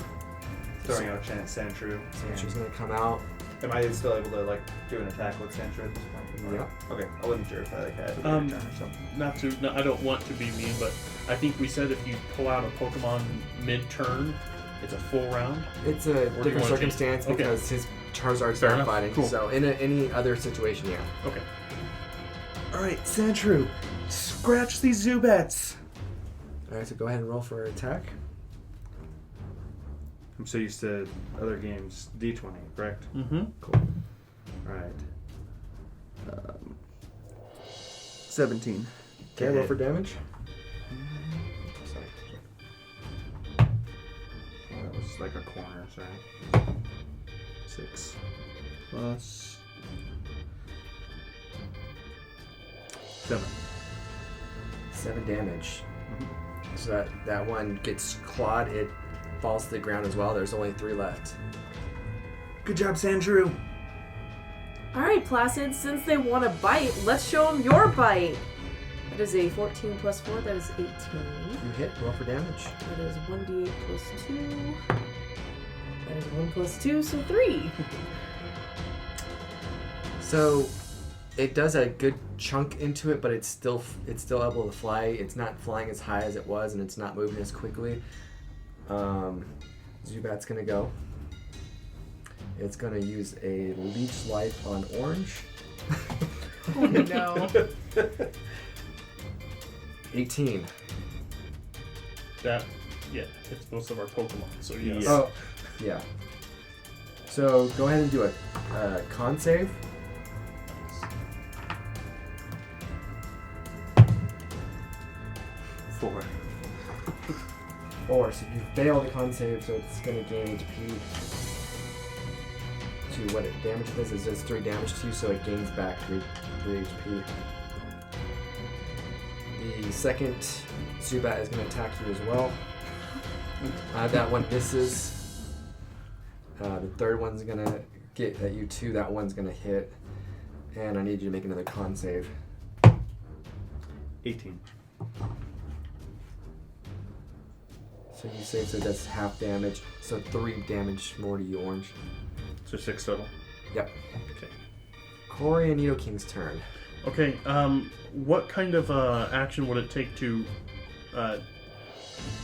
Throwing out Sandshrew. She's gonna come out. Am I still able to, like, do an attack with Sandshrew at this point? Yep. Okay, I wasn't sure if I like, had a turn or something. I don't want to be mean, but I think we said if you pull out a Pokemon mid-turn, it's a full round. It's a do you different wanna circumstance change? Okay. because his Charizard's Fair not enough. fighting. Cool. So in any other situation, yeah. Okay. Alright, Sandshrew, scratch these Zubats! Alright, so go ahead and roll for attack. I'm so used to other games. D20, correct? Mm-hmm. Cool. Alright. 17. Okay, roll for damage. Sorry. That was like a corner, sorry. 6 plus 7 damage. So that one gets clawed. It falls to the ground as well. There's only 3 left. Good job, Sandrew. All right, Placid, since they want to bite, let's show them your bite. That is a 14 plus 4, that is 18. You hit. Roll for damage. That is 1d8 plus 2. That is 1 plus 2, so 3. So it does a good chunk into it, but it's still able to fly. It's not flying as high as it was, and it's not moving as quickly. Zubat's gonna go. It's gonna use a leech life on orange. Oh no. 18. That, yeah, it's most of our Pokemon, so yes. Oh, yeah. So go ahead and do a con save. 4. 4. So you fail the con save, so it's gonna gain HP. To what it damage does is does 3 damage to you, so it gains back 3 HP. The second Zubat is going to attack you as well. That one misses. The third one's going to get at you too. That one's going to hit. And I need you to make another con save. 18. So you save, so that's half damage. So 3 damage more to you, Orange. So 6 total. Yep. Okay. Kory and Nidoking's turn. Okay, what kind of action would it take to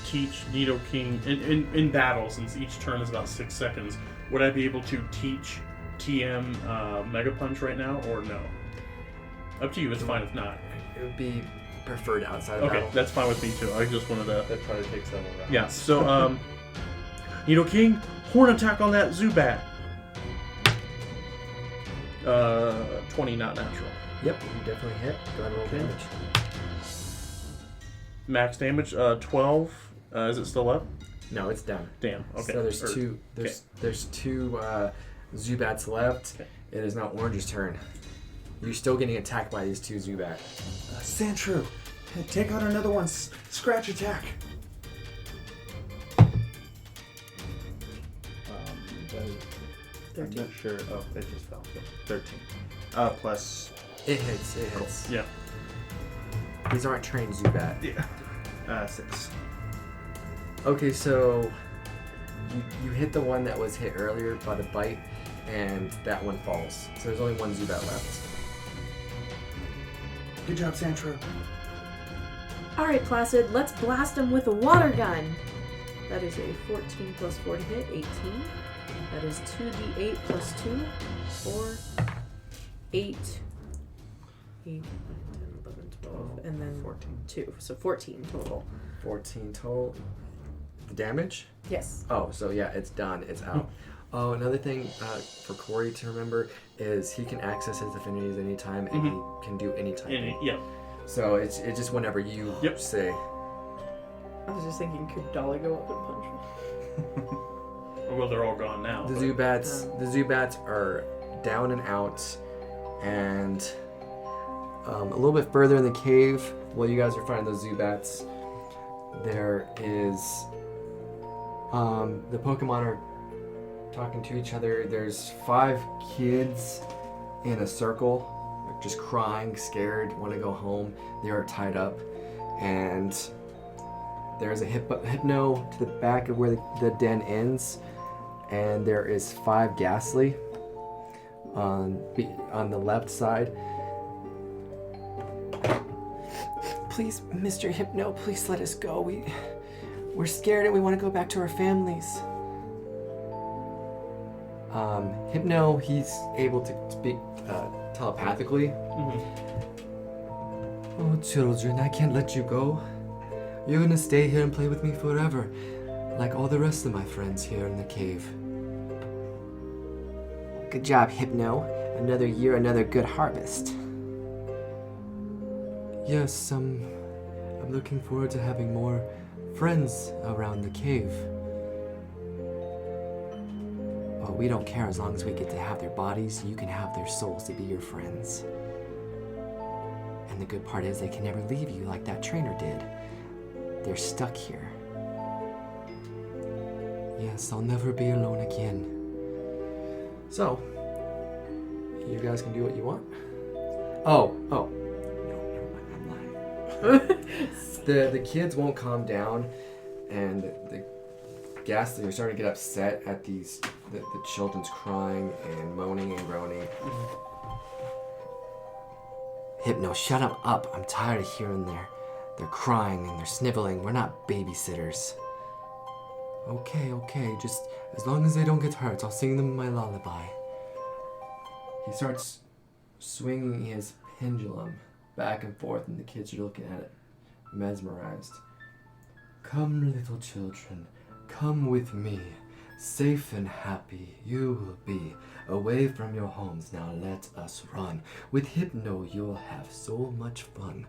teach Nidoking in battle, since each turn is about 6 seconds, would I be able to teach TM Mega Punch right now, or no? Up to you, it's fine if not. It would be preferred outside of Okay, battle. that's fine with me too. I just wanted to... That probably takes several rounds. Yeah, so, Nidoking, horn attack on that Zubat. 20, not natural. Yep, you definitely hit. Go ahead and roll damage. Max damage, 12. Is it still up? No, it's down. Damn, okay. So there's Or- two. There's 2 Zubats left. Okay. It is now Orange's turn. You're still getting attacked by these 2 Zubat. Sandrew, take out another one. Scratch attack. I'm not sure. Oh, it just fell. 13. Plus. It hits. It hits. Yeah. These aren't trained Zubat. Yeah. 6. Okay, so you hit the one that was hit earlier by the bite, and that one falls. So there's only 1 Zubat left. Good job, Sandrew. All right, Placid, let's blast him with a water gun. That is a 14 plus 4 to hit, 18. That is 2d8 plus 2, 4, 8, 10, 11, 12, and then 14. 2. So 14 total. 14 total. The damage? Yes. Oh, so yeah, it's done. It's out. Oh, another thing for Kory to remember is he can access his affinities anytime, and he can do any typing. Yeah. So it's just whenever you say. I was just thinking, could Dolly go up and punch me? Well, they're all gone now. The but- Zubats are down and out, and a little bit further in the cave, while you guys are finding those Zubats, there is the Pokemon are talking to each other. There's 5 kids in a circle, just crying, scared, want to go home. They are tied up, and there's a Hypno to the back of where the den ends, and there is 5 Ghastly on the left side. Please, Mr. Hypno, please let us go. We're scared and we want to go back to our families. Hypno, he's able to speak telepathically. Oh, children, I can't let you go. You're gonna stay here and play with me forever, like all the rest of my friends here in the cave. Good job, Hypno. Another year, another good harvest. Yes, I'm looking forward to having more friends around the cave. Well, we don't care as long as we get to have their bodies. You can have their souls to be your friends. And And the good part is they can never leave you like that trainer did. They're stuck here. Yes, I'll never be alone again. So, you guys can do what you want. Oh. No, never mind, I'm lying. The kids won't calm down, and they're starting to get upset at the children's crying and moaning and groaning. Hypno, shut up. I'm tired of hearing they're crying and they're sniveling. We're not babysitters. Okay, just as long as they don't get hurt, I'll sing them my lullaby. He starts swinging his pendulum back and forth, and the kids are looking at it, mesmerized. Come, little children, come with me. Safe and happy you will be, away from your homes. Now let us run. With Hypno you'll have so much fun.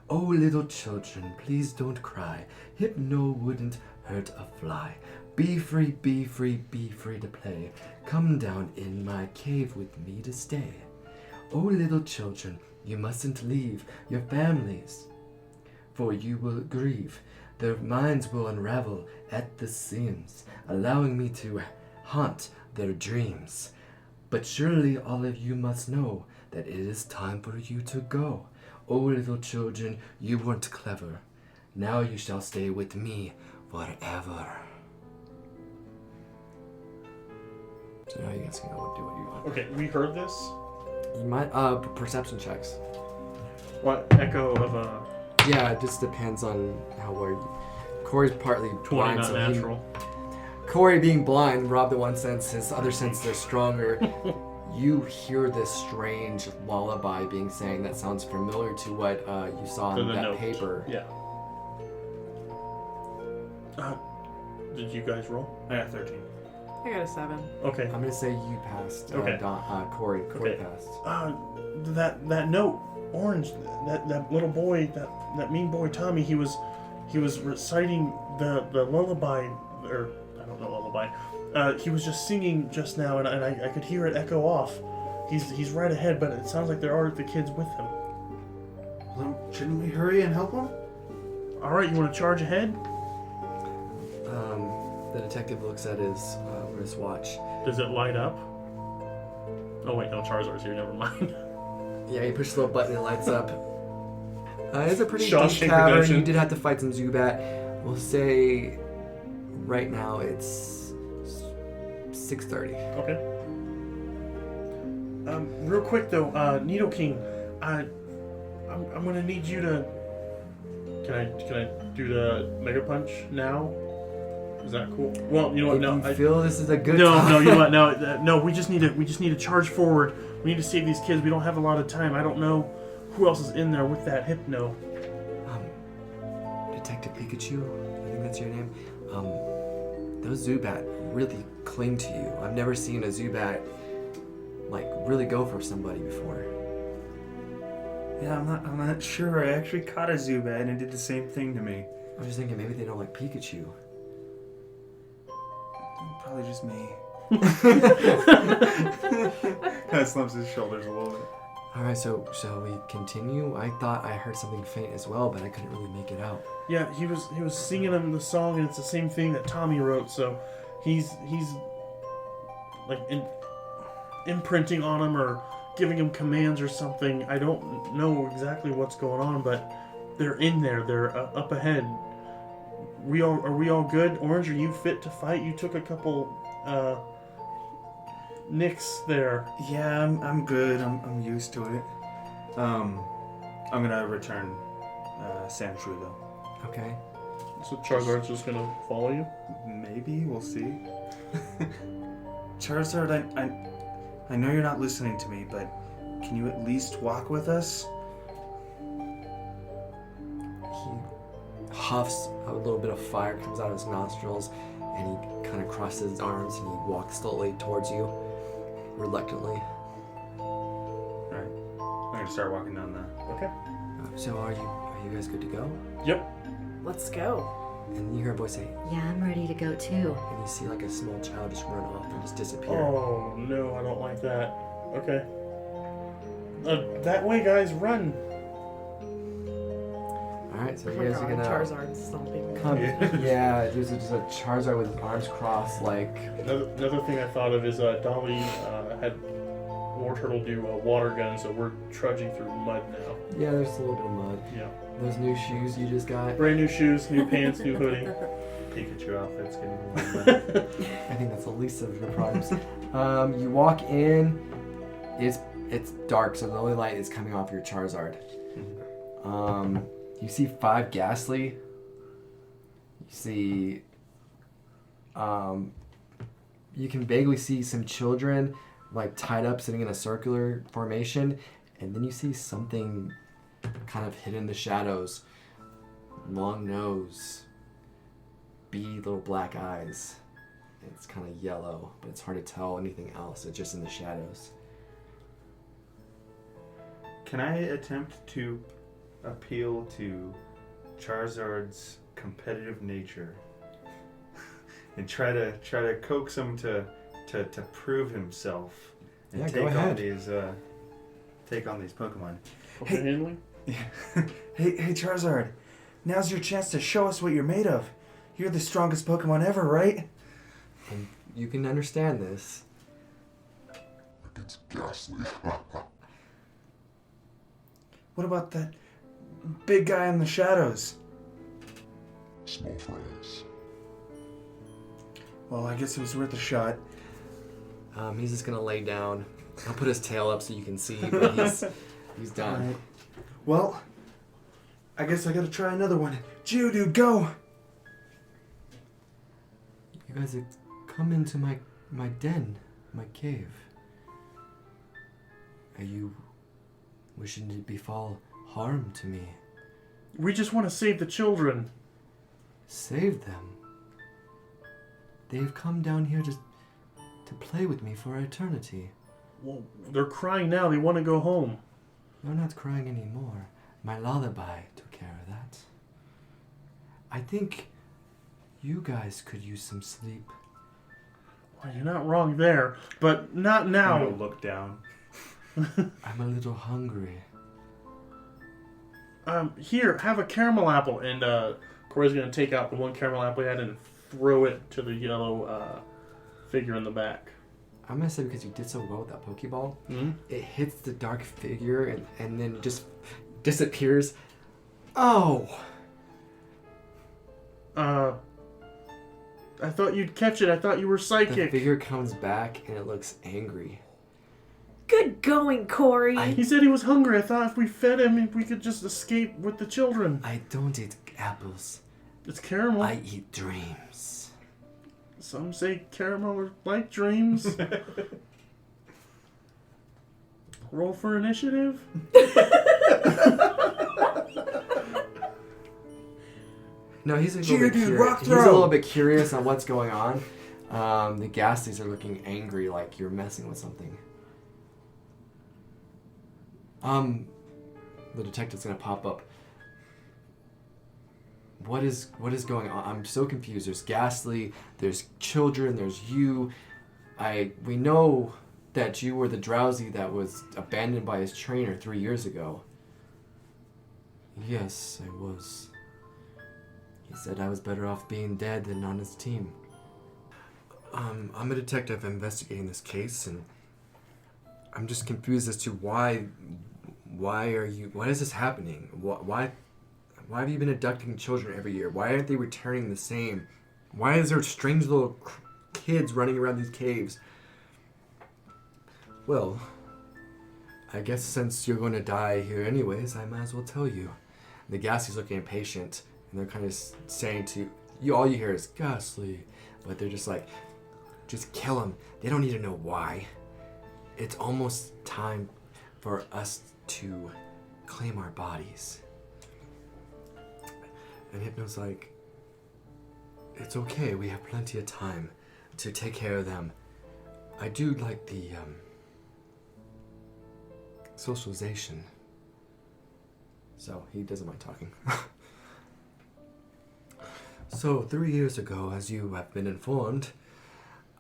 Oh, little children, please don't cry. Hypno wouldn't hurt a fly. Be free, be free, be free to play. Come down in my cave with me to stay. Oh, little children, you mustn't leave your families, for you will grieve. Their minds will unravel at the seams, allowing me to haunt their dreams. But surely all of you must know that it is time for you to go. Oh, little children, you weren't clever. Now you shall stay with me forever. So now you guys can go do what you want. Okay, we heard this. You might, perception checks. What echo of Yeah, it just depends on how well you... Kory's partly 20 blind, not so natural? Kory being blind robbed the one sense, his other senses are stronger. You hear this strange lullaby being sang that sounds familiar to what you saw in that note. paper. Yeah. Did you guys roll? I got 13. I got a 7. Okay. I'm gonna say you passed. Okay. Kory Okay. passed. That note, Orange, that little boy, that mean boy Tommy, he was reciting the lullaby, or I don't know lullaby. He was just singing just now, and I could hear it echo off. He's right ahead, but it sounds like there are the kids with him. Well, shouldn't we hurry and help him? All right, you want to charge ahead? The detective looks at his watch. Does it light up? Oh wait, no, Charizard's here. Never mind. Yeah, you push the little button and it lights up. It's a pretty Shawshank deep cavern. Redemption. You did have to fight some Zubat. We'll say right now it's 6:30. Okay. Real quick though, Nidoking, I'm gonna need you to. Can I do the Mega Punch now? Is that cool? Well, you know what? If No, you feel this is a good no, time. no. You know what? No. We just need to charge forward. We need to save these kids. We don't have a lot of time. I don't know who else is in there with that Hypno. Detective Pikachu, I think that's your name. Those Zubat really cling to you. I've never seen a Zubat like really go for somebody before. Yeah, I'm not sure. I actually caught a Zubat and it did the same thing to me. I was just thinking maybe they don't like Pikachu. Probably just me. Kind of slumps his shoulders a little bit. Alright, so we continue? I thought I heard something faint as well, but I couldn't really make it out. Yeah, he was singing him the song, and it's the same thing that Tommy wrote. So he's like imprinting on him or giving him commands or something. I don't know exactly what's going on, but they're in there. They're up ahead. Are we all good? Orange, are you fit to fight? You took a couple nicks there. Yeah, I'm good. I'm used to it. I'm gonna return Sandshrew though. Okay. So Charizard's just gonna follow you? Maybe, we'll see. Charizard, I know you're not listening to me, but can you at least walk with us? He huffs, a little bit of fire comes out of his nostrils, and he kind of crosses his arms and he walks slowly towards you, reluctantly. Alright. I'm gonna start walking down the... Okay. So are you guys good to go? Yep. Let's go. And you hear a voice say, Yeah, I'm ready to go too. and you see like a small child just run off and just disappear. Oh no, I don't like that. Okay. That way, guys, run. Alright, so Oh you my guys are god, gonna Charizard stomping. come. Yeah, there's just a Charizard with arms crossed, like. Another thing I thought of is Dolly had War Turtle do a water gun, so we're trudging through mud now. Yeah, there's a little bit of mud. Yeah. Those new shoes you just got. Brand new shoes, new pants, new hoodie. Pikachu outfit's getting a little I think that's the least of your problems. You walk in. It's dark, so the only light is coming off your Charizard. You see 5 Ghastly. You see. You can vaguely see some children, like tied up, sitting in a circular formation, and then you see something kind of hidden in the shadows. Long nose. Beady little black eyes. It's kind of yellow, but it's hard to tell anything else. It's just in the shadows. Can I attempt to appeal to Charizard's competitive nature and try to coax him to prove himself and Yeah, go ahead. take on these Pokemon? Okay, handling? Hey Charizard, now's your chance to show us what you're made of. You're the strongest Pokemon ever, right? And you can understand this. It's ghastly. What about that big guy in the shadows? Small fries. Well, I guess it was worth a shot. He's just gonna lay down. I'll put his tail up so you can see, but he's done. Alright. Well, I guess I gotta try another one. Geodude, go! You guys have come into my den, my cave. Are you wishing to befall harm to me? We just want to save the children. Save them. They've come down here to play with me for eternity. Well, they're crying now. They want to go home. They're not crying anymore. My lullaby took care of that. I think you guys could use some sleep. Well, you're not wrong there, but not I'm now. gonna look down. I'm a little hungry. Here, have a caramel apple. And Kory's going to take out the one caramel apple he had and throw it to the yellow figure in the back. I'm gonna say because you did so well with that Pokeball, Mm-hmm. it hits the dark figure and then just disappears. Oh! I thought you'd catch it. I thought you were The psychic. figure comes back and it looks angry. Good going, Kory. He said he was hungry. I thought if we fed him, we could just escape with the children. I don't eat apples. It's caramel. I eat dreams. Some say caramel are like dreams. Roll for initiative. No, he's a little bit Geodude, curious. rock He's throw. a little bit curious on what's going on. The Ghastlies are looking angry, like you're messing with something. The detective's gonna pop up. What is going on? I'm so confused. There's Ghastly, there's children, there's you. We know that you were the Drowsy that was abandoned by his trainer 3 years ago. Yes, I was. He said I was better off being dead than on his team. I'm a detective investigating this case, and I'm just confused as to why is this happening? Why have you been abducting children every year? Why aren't they returning the same? Why is there strange little kids running around these caves? Well, I guess since you're going to die here anyways, I might as well tell you. The Ghastly's looking impatient, and they're kind of saying to you, all you hear is Ghastly, but they're just like, just kill him. They don't need to know why. It's almost time for us to claim our bodies. And Hypno's like, it's okay, we have plenty of time to take care of them. I do like the socialization. So he doesn't mind talking. So 3 years ago, as you have been informed,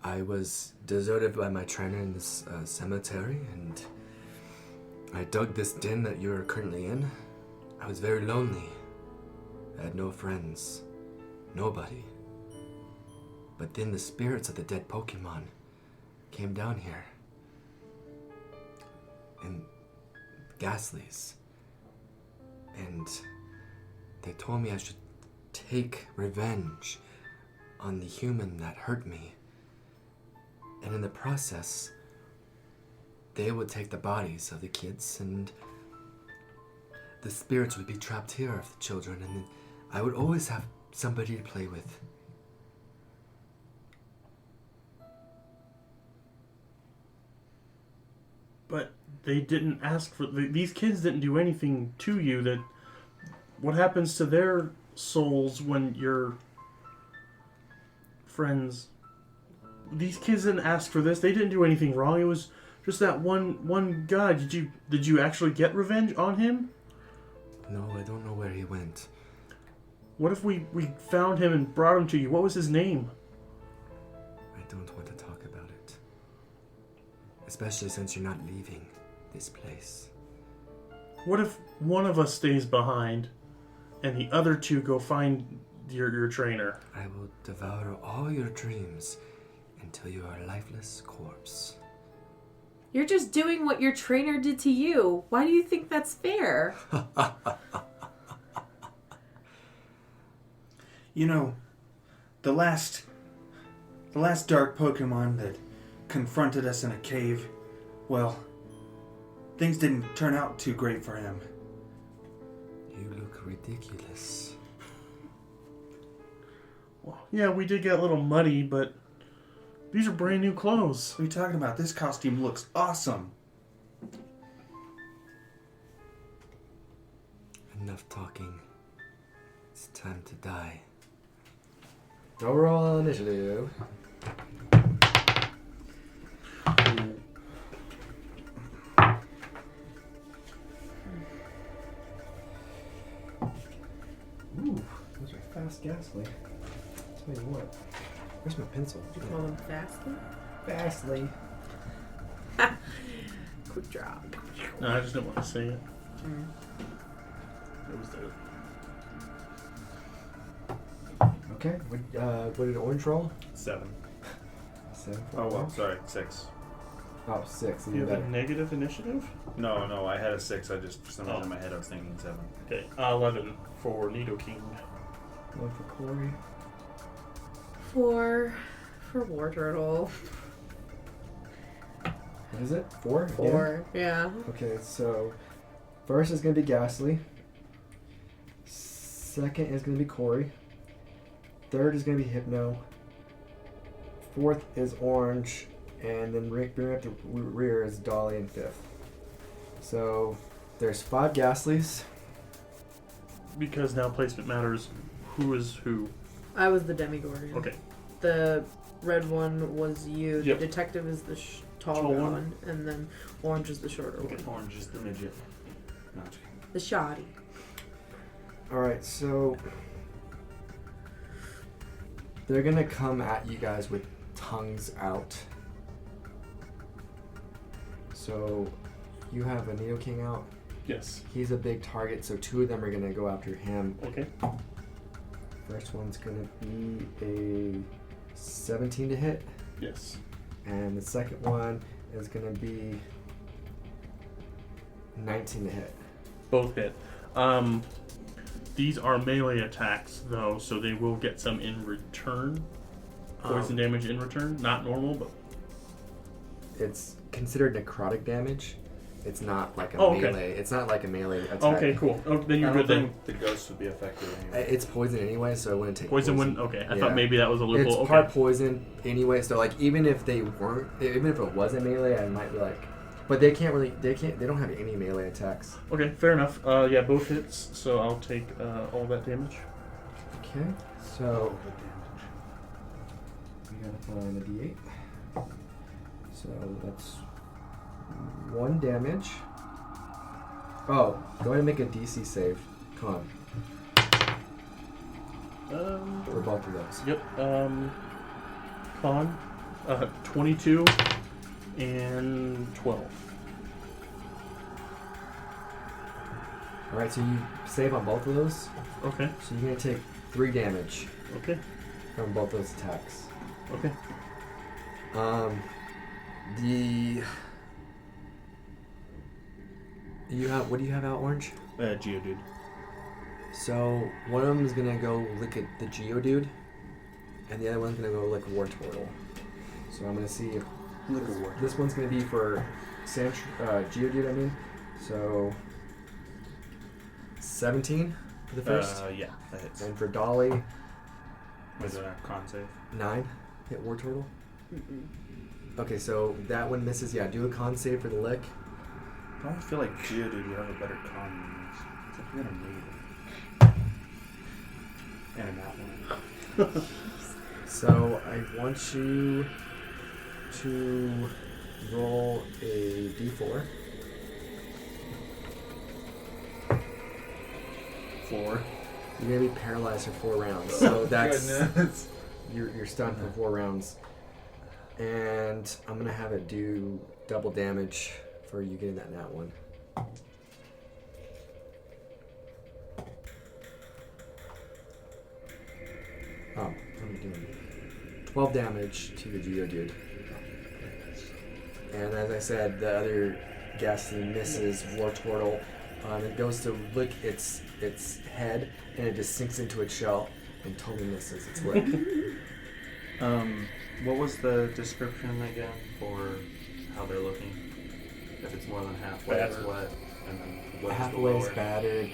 I was deserted by my trainer in this cemetery, and I dug this den that you're currently in. I was very lonely. I had no friends. Nobody. But then the spirits of the dead Pokemon came down here. And Ghastlies. And they told me I should take revenge on the human that hurt me. And in the process, they would take the bodies of the kids and the spirits would be trapped here of the children, and then I would always have somebody to play with. But they didn't ask for... These kids didn't do anything to you. That what happens to their souls when your friends... These kids didn't ask for this. They didn't do anything wrong. It was just that one guy. Did you actually get revenge on him? No, I don't know where he went. What if we found him and brought him to you? What was his name? I don't want to talk about it. Especially since you're not leaving this place. What if one of us stays behind and the other two go find your trainer? I will devour all your dreams until you are a lifeless corpse. You're just doing what your trainer did to you. Why do you think that's fair? You know, the last dark Pokemon that confronted us in a cave, well, things didn't turn out too great for him. You look ridiculous. Well, yeah, we did get a little muddy, but these are brand new clothes. What are you talking about? This costume looks awesome. Enough talking. It's time to die. Overall initiative. Ooh, those are fast Ghastly. Tell you what. Where's my pencil? You call them Fastly? Fastly. Quick draw. No, I just didn't want to say it. It was there. Okay. What did Orange roll? 7. 7. Oh, well, sorry, 6. Oh, 6. You Even have a better. negative initiative? No, I had a 6. I just, for some reason in my head, I was thinking 7. Okay, 11 for Nidoking. 1 for Kory. 4 for War Turtle. What is it? 4? 4, yeah. Okay, so first is going to be Ghastly. Second is going to be Kory. Third is going to be Hypno. Fourth is Orange. And then bring up the rear is Dolly and fifth. So there's 5 Ghastlies. Because now placement matters. Who is who? I was the Demigorgon. Okay. The red one was you. Yep. The detective is the tall Tall one. one. And then Orange is the shorter Okay. one. Orange is the midget. No, I'm just kidding. The shoddy. Alright, so they're going to come at you guys with tongues out. So you have a Nidoking out. Yes. He's a big target, so 2 of them are going to go after him. Okay. First one's going to be a 17 to hit. Yes. And the second one is going to be 19 to hit. Both hit. These are melee attacks, though, so they will get some in return. Poison damage in return. Not normal, but... It's considered necrotic damage. It's not like a Oh, okay. melee. It's not like a melee attack. Okay, cool. Oh, then you're I good don't then. think the ghost would be affected anyway. It's poison anyway, so it wouldn't take Poison wouldn't... Okay, I Yeah. thought maybe that was a loophole. It's Okay. part poison anyway, so like even if they weren't, even if it wasn't melee, I might be like, but they don't have any melee attacks. Okay, fair enough. Yeah, both hits, so I'll take all that damage. Okay, so we gotta find a D8. So that's 1 damage. Oh, go ahead and make a DC save. Come on. For both of those. Yep. Con, 22 and 12. Alright, so you save on both of those. Okay. So you're going to take 3 damage Okay. from both those attacks. Okay. What do you have out, Orange? Geodude. So one of them is gonna go look at the Geodude, and the other one's gonna go lick a Wartortle. So I'm gonna see if this one's gonna be for Geodude. I mean, so 17 for the first, Yeah, that hits. and for Dolly, Was it a con save? 9 hit Wartortle. Okay, so that one misses. Yeah, do a con save for the lick. I don't feel like Geodude would have a better con than this. It's like we got a negative. And in that one. So I want you to roll a d4. 4. You're gonna be paralyzed for 4 rounds. So that's Goodness. you're stunned for 4 rounds. And I'm gonna have it do double damage for you getting that nat one. Oh, what am I doing? 12 damage to the Geodude. And as I said, the other Ghastly misses Wartortle. It goes to lick its head, and it just sinks into its shell and totally misses its lick. What was the description again for how they're looking? If it's more than halfway, it's what? And then what's Halfway is lower? battered,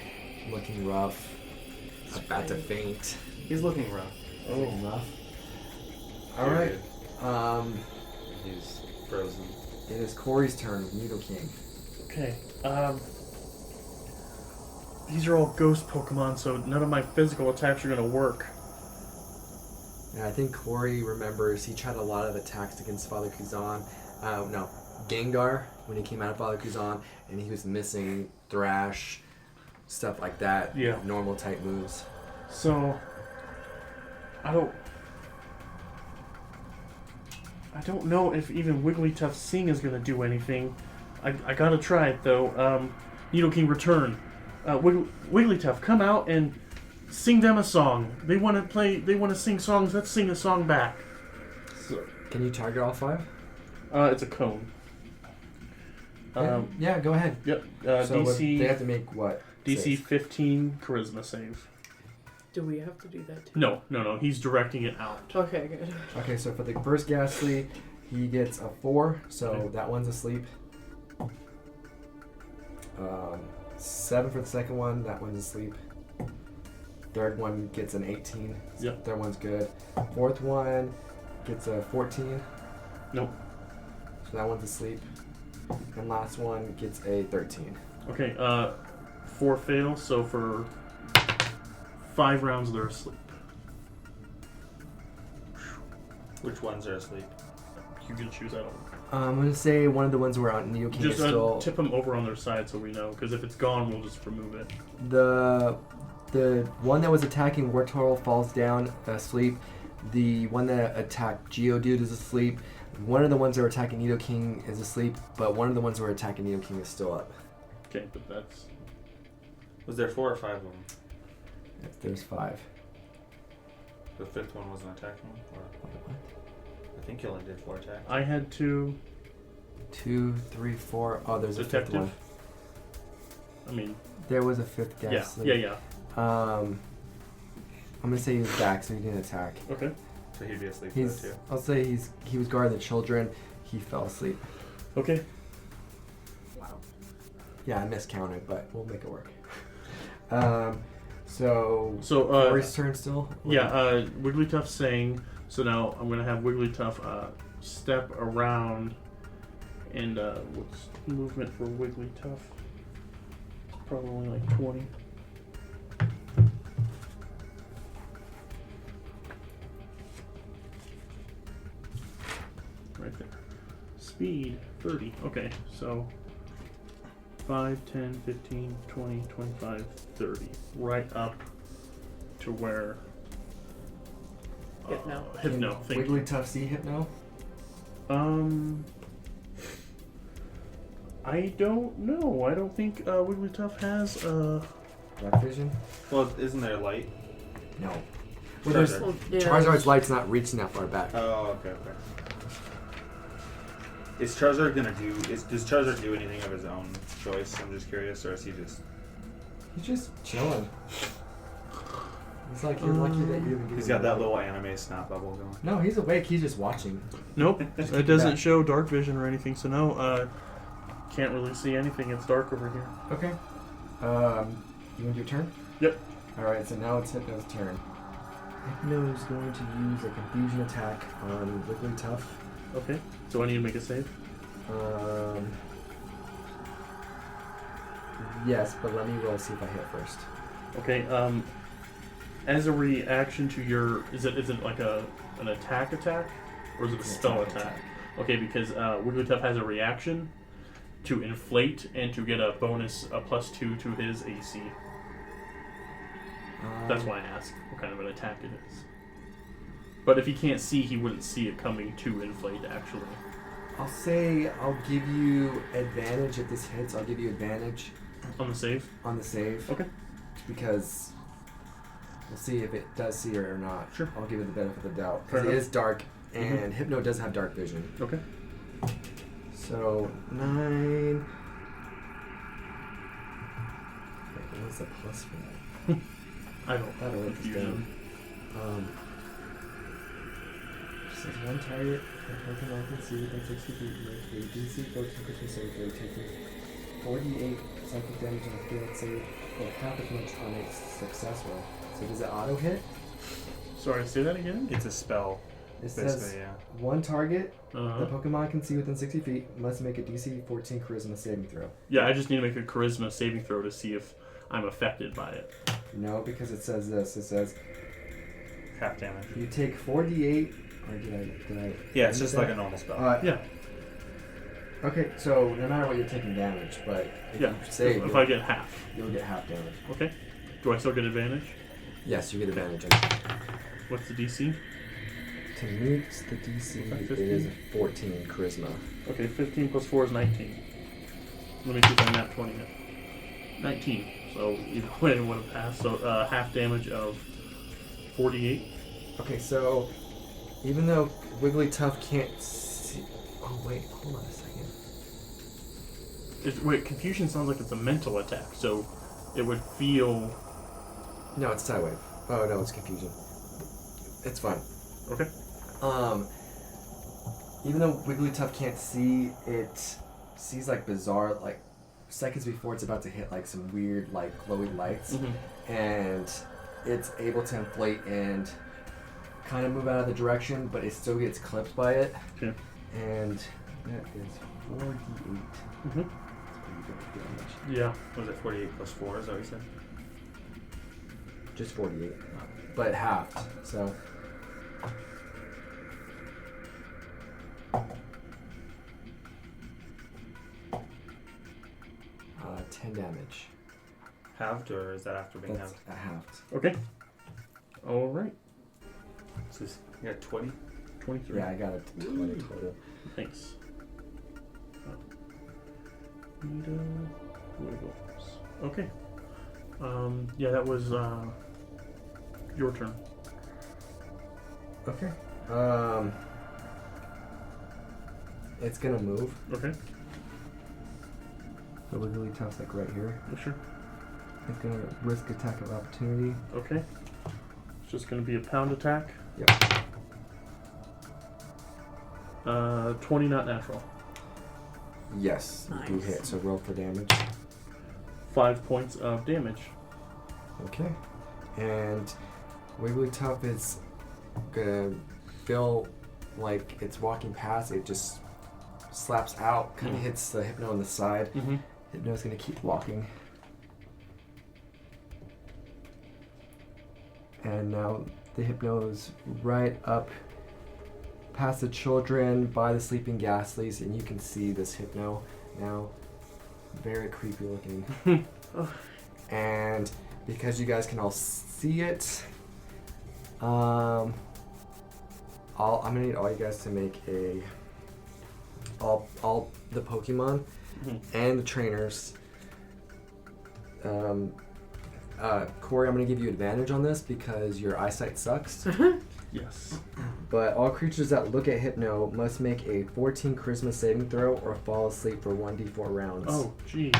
looking rough, about to faint. He's looking rough. Oh, rough. Alright. He's frozen. It is Kory's turn with Nidoking. Okay. These are all ghost Pokemon, so none of my physical attacks are gonna work. And I think Kory remembers he tried a lot of attacks against Father Kuzan. Gengar when he came out of Father Kuzan, and he was missing Thrash, stuff like that. Yeah. Normal type moves. So I don't know if even Wigglytuff Sing is gonna do anything. I gotta try it though. Nidoking return. Wigglytuff, come out and sing them a song. They want to sing songs. Let's sing a song back. So, Can you target all 5? it's a cone. Yeah, go ahead. Yep. So DC. they have to make what? DC Save? 15 Charisma save. Do we have to do that too? No. He's directing it out. Okay, good. Okay, so for the first Ghastly, he gets a 4, so Okay. that one's asleep. 7 for the second one, that one's asleep. Third one gets an 18. Yep. Third one's good. Fourth one gets a 14. Nope. So that one's asleep. And last one gets a 13. Okay. 4 fail. So for 5 rounds, they're asleep. Which ones are asleep? You can choose out of them. I'm going to say one of the ones where Nidoking is Just still... tip them over on their side so we know. Because if it's gone, we'll just remove it. The one that was attacking Wartortle falls down asleep. The one that attacked Geodude is asleep. One of the ones that were attacking Nidoking is asleep, but one of the ones that were attacking Nidoking is still up. Okay, but that's... Was there 4 or 5 of them? If there's 5. The 5th one wasn't attacking? Or What? I think you only did 4 attacks. I had to... 2, 3, 4. Oh, there's a 5th Detective? one. I mean... There was a 5th Ghastly. Yeah. I'm gonna say he was back, so he didn't attack. Okay. So he'd be asleep though too. I'll say he was guarding the children. He fell asleep. Okay. Wow. Yeah, I miscounted, but we'll make it work. So Kory's turn still. Yeah. Wigglytuff sang. So now I'm gonna have Wigglytuff step around, and what's movement for Wigglytuff? Probably only like 20. Right there. Speed 30. Okay, so 5, 10, 15, 20, 25, 30. Right up to where... Hypno. Hypno, thank you. Wigglytuff see Hypno? I don't know. I don't think Wigglytuff has Dark vision? Well, isn't there light? No. Well, there's Charizard. Charizard's light's not reaching that far back. Oh, okay. Is Charizard gonna do? Does Charizard do anything of his own choice? I'm just curious, or is he just? He's just chilling. He's like, you're lucky that you even. He's got that little anime snot bubble going. No, he's awake. He's just watching. Nope. Just It keep doesn't that. show dark vision or anything, so no. Can't really see anything. It's dark over here. Okay. You want your turn? Yep. All right. So now it's Hypno's turn. Hypno is going to use a confusion attack on Wigglytuff. Okay. So I need to make a save. Yes, but let me roll see if I hit first. Okay. As a reaction to your, is it like an attack, or is it a spell attack? Okay, because Wigglytuff has a reaction to inflate and to get a bonus, a +2 to his AC. That's why I ask what kind of an attack it is. But if he can't see, he wouldn't see it coming to inflate, actually. I'll say I'll give you advantage if this hits. I'll give you advantage On the save? on the save. Okay. Because we'll see if it does see her or not. Sure. I'll give it the benefit of the doubt. Fair Because it enough. is dark, and Hypno does have dark vision. Okay. So, 9... Wait, what was the plus for that? I don't That'll know. write this Confusion. down. Says one target, a Pokemon can see within 60 feet with a DC 14 Christian save throw, taking 48 psychic damage on a failed save, or half as much on a success roll. So does it auto hit? Sorry, say that again? It's a spell. It Basically, says yeah. one target Uh-huh. the Pokemon can see within 60 feet must make a DC 14 Charisma saving throw. Yeah, I just need to make a charisma saving throw to see if I'm affected by it. No, because it says this. It says Half damage. you take 48. Or did I? Yeah, it's just like a that? normal spell. Yeah. Okay, so no matter what, you're taking damage, but if Yeah. you save, If I get half. you'll get half damage. Okay. Do I still get advantage? Yes, you get advantage. What's the DC? To meet the DC, it is 14 Charisma. Okay, 15 plus 4 is 19. Let me see if I'm at 20 yet. 19. So either way, it would have passed. So half damage of 48. Okay, so even though Wigglytuff can't see... Oh, wait, hold on a second. Wait, confusion sounds like it's a mental attack, so it would feel... No, it's Tidewave. Oh, no, it's confusion. It's fine. Okay. Even though Wigglytuff can't see, it sees like bizarre, like seconds before it's about to hit like some weird, like glowing lights, and it's able to inflate and kind of move out of the direction, but it still gets clipped by it. Okay. And that is 4d8. Mm-hmm. That's pretty good damage. Yeah. Was it 48 plus 4? Is that what you said? Just 48, but halved. So. 10 damage. Halved, or is that after being That's halved? a halved. Okay. All right. So you got 20? 23. Yeah, I got a 20 total. Thanks. Wiggles. Okay. Yeah, that was your turn. Okay. It's gonna move. Okay. The Wigglytuff's like right here. Sure. It's gonna risk attack of opportunity. Okay. It's just going to be a pound attack. Yep. 20 not natural. Yes, you do Nice. hit. So roll for damage. 5 points of damage. Okay. And Wigglytuff is gonna feel like it's walking past. It just slaps out, kind of hits the Hypno on the side. Mm-hmm. Hypno's gonna keep walking. And now the Hypno's right up past the children by the sleeping Ghastlies, and you can see this Hypno now. Very creepy looking. And because you guys can all see it, I'm gonna need all you guys to make a all the Pokemon and the trainers. Kory, I'm going to give you advantage on this because your eyesight sucks. Yes. But all creatures that look at Hypno must make a 14 Charisma saving throw or fall asleep for 1d4 rounds. Oh, jeez.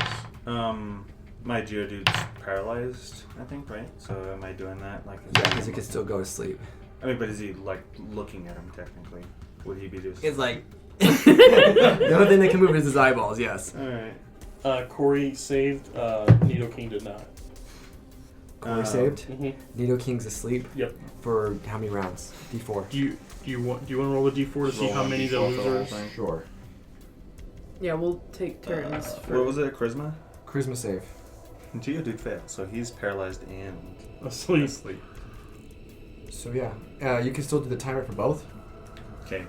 My Geodude's paralyzed, I think, right? So am I doing that? Like, Yeah, because he can still go to sleep. I mean, but is he like looking at him technically? Would he be just? It's like the only thing that can move is his eyeballs. Yes. All right. Kory saved. Nidoking did not. Kory saved. Mm-hmm. Nidoking's asleep. Yep. For how many rounds? D4. Do you want to roll a d4 to see how many the losers? Sure. Yeah, we'll take turns. What was it? Charisma? Charisma save. Geodude failed, so he's paralyzed and Asleep. So yeah, you can still do the timer for both. Okay.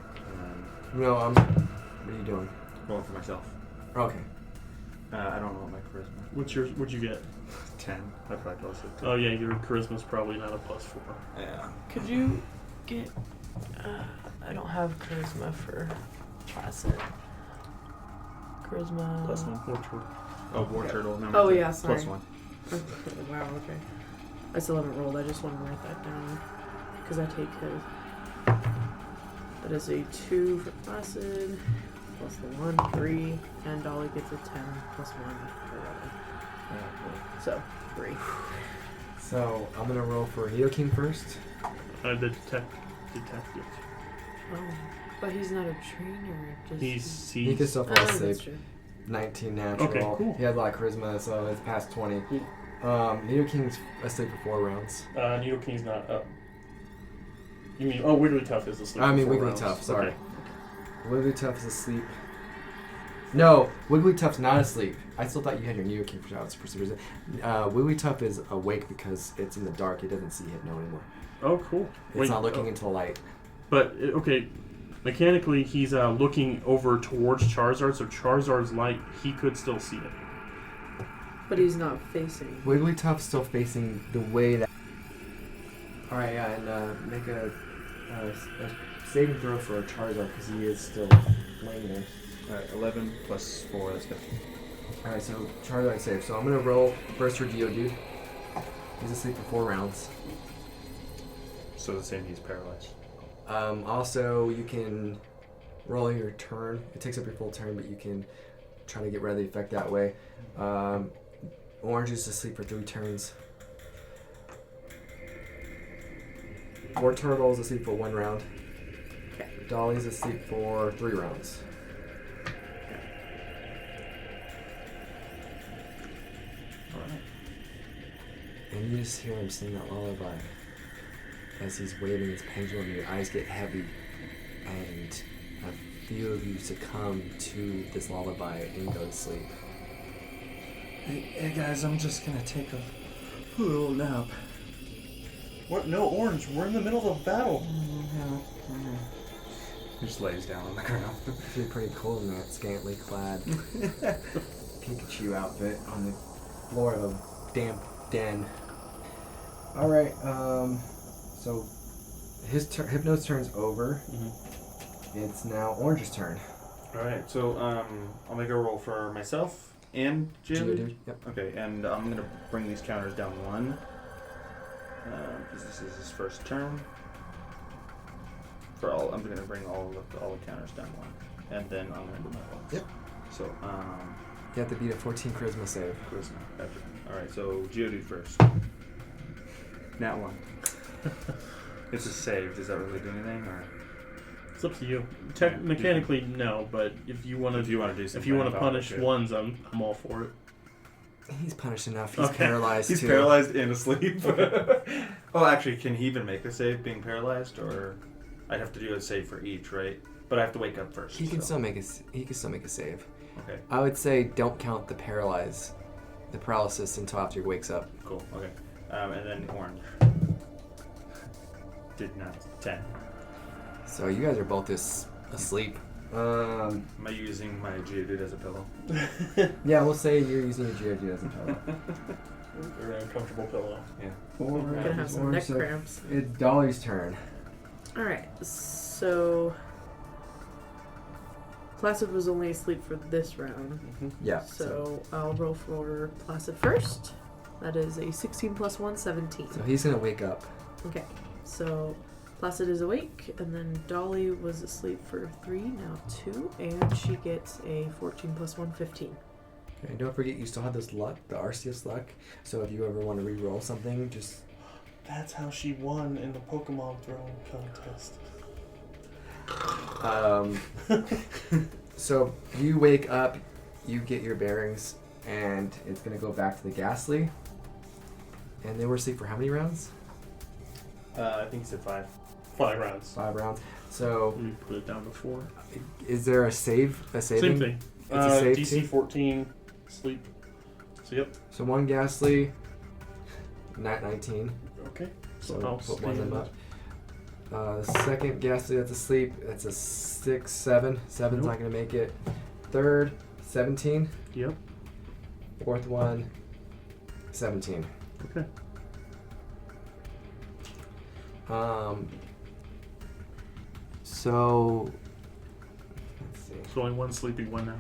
No, what are you doing? Rolling for myself. Okay. I don't know what my charisma. What'd you get? 10. I probably close it. Oh yeah, your charisma's probably not a +4. Yeah. Could you get? I don't have charisma for Placid. Charisma. +1. War turtle. Oh, War Turtle. No, Oh yeah, sorry. +1. Wow. Okay. I still haven't rolled. I just want to write that down because I take his. That is a 2 for Placid, plus the 1, 3, and Dolly gets a 10 plus 1 for 11. So 3. So I'm gonna roll for Nidoking first. The detective. Oh, but he's not a trainer. Just He can still fall that's asleep. true. 19 natural. Okay, cool. He had a lot of charisma, so it's past 20. Nidoking's asleep for 4 rounds. Nidoking's not up. You mean, Wigglytuff is asleep. I mean for 4 Wigglytuff, rounds. sorry. Okay. Wigglytuff is asleep. No, Wigglytuff's not asleep. I still thought you had your Nidoking for some reason. Wigglytuff is awake because it's in the dark. It doesn't see Hypno anymore. Oh, cool. It's not looking into the light. But, okay, mechanically, he's looking over towards Charizard, so Charizard's light, he could still see it. But he's not facing. Wigglytuff's still facing the way that... Alright, yeah, and make a saving throw for Charizard because he is still laying there. Alright, 11 plus 4, that's 15. Alright, so Charizard save. So I'm going to roll first for Geodude. He's asleep for 4 rounds. So the same, he's paralyzed. Also, you can roll your turn. It takes up your full turn, but you can try to get rid of the effect that way. Orange is asleep for 3 turns. War Turtle is asleep for 1 round. Dolly's asleep for 3 rounds. Alright. And you just hear him sing that lullaby as he's waving his pendulum. Your eyes get heavy, and a few of you succumb to this lullaby and go to sleep. Hey guys, I'm just gonna take a little nap. What? No, Orange, we're in the middle of a battle. He just lays down on the ground. It's feels pretty cold in that scantily clad Pikachu outfit on the floor of a damp den. Alright, so Hypno's turn's over. It's now Orange's turn. Alright, so I'll make a roll for myself and Geodude. Yep. Okay, and I'm gonna bring these counters down 1. Because this is his first turn. I'm gonna bring all the counters down 1, and then I'm gonna do my bonus. Yep. So You have to beat a 14 charisma save. charisma. All right, so Geodude first. Nat 1. It's a save. Does that really do anything, or? It's up to you. Mechanically, no, but if you want to do something, if you want to punish ones, I'm all for it. He's punished enough. He's paralyzed He's too. paralyzed and asleep. Oh, actually, can he even make a save being paralyzed, or I'd have to do a save for each, right? But I have to wake up first. He can still make a save. Okay. I would say don't count the paralysis until after he wakes up. Cool. Okay. And then Orange did not 10. So you guys are both just asleep. Am I using my Geodude as a pillow? Yeah, we'll say you're using your Geodude as a pillow. You're in a comfortable pillow. Yeah. We're gonna have some neck cramps. It's Dolly's turn. Alright, so Placid was only asleep for this round. Yeah. So I'll roll for Placid first. That is a 16 plus 1, 17. So he's gonna wake up. Okay, so Placid is awake, and then Dolly was asleep for 3, now 2, and she gets a 14 plus 1, 15. Okay, and don't forget you still have this luck, the Arceus luck. So if you ever want to re-roll something, just That's how she won in the Pokemon throwing contest. So you wake up, you get your bearings, and it's gonna go back to the Ghastly. And they were asleep for how many rounds? I think he said 5. 5 rounds. 5 rounds. So We put it down to 4. is there a saving? Same thing. It's a save DC too? 14, sleep. So yep. So one Ghastly, nat 19. Okay. So I'll put one of them stand. up. Second Ghastly that's asleep, that's a 6, 7. 7's Nope. not gonna make it. Third, 17. Yep. Fourth one, 17. Okay. So let's see. So only one sleeping one now.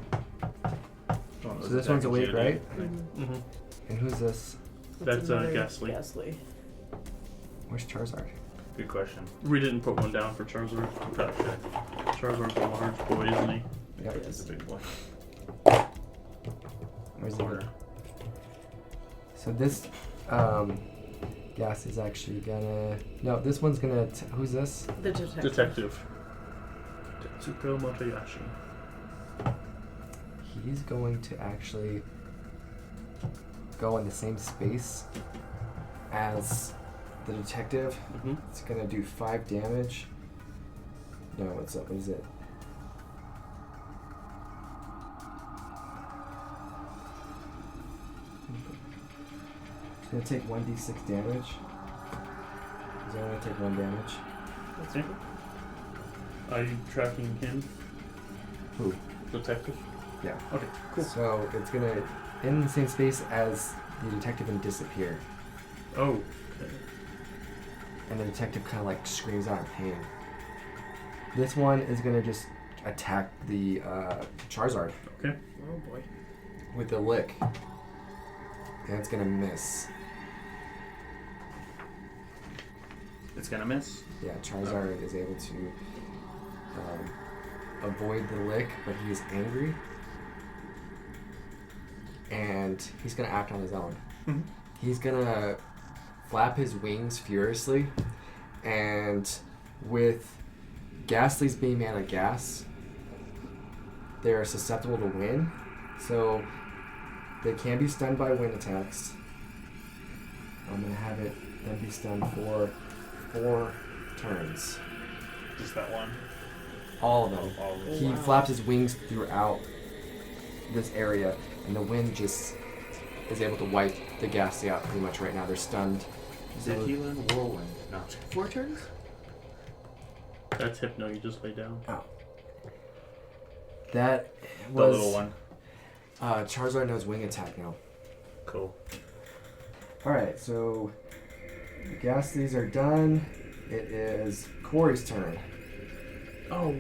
So this one's awake, right? Mm-hmm. And who's this? That's another Ghastly. Ghastly. Where's Charizard? Good question. We didn't put one down for Charizard. Charizard's a large boy, isn't he? Yep. It's a big boy. Where's Corner. the? So this gas is actually gonna. No, this one's gonna. Who's this? The detective. Detective. Tetsuko Motoyashi. He's going to actually go in the same space as the detective. Mm-hmm. It's gonna do 5 damage. No, what's up? What is it? It's gonna take 1d6 damage. He's only gonna take 1 damage. Okay. Are you tracking him? Who? Detective? Yeah. Okay, cool. So it's gonna in the same space as the detective and disappear. Oh, okay. And the detective kind of like screams out in pain. This one is gonna just attack the Charizard Okay. Oh boy. with the lick, and it's gonna miss. It's gonna miss. Yeah, Charizard is able to avoid the lick, but he is angry, and he's gonna act on his own. Mhm. He's gonna flap his wings furiously, and with Ghastly's being made of gas, they're susceptible to wind, so they can be stunned by wind attacks. I'm gonna have it then be stunned for 4 turns. Just that one. All of them. All of them. He flaps his wings throughout this area, and the wind just is able to wipe the Ghastly out pretty much right now. They're stunned. Did he learn whirlwind? No. 4 turns? That's Hypno, you just lay down. That The was little one. Charizard knows wing attack now. Cool. Alright, so the Ghastlies are done. It is Kory's turn. Oh,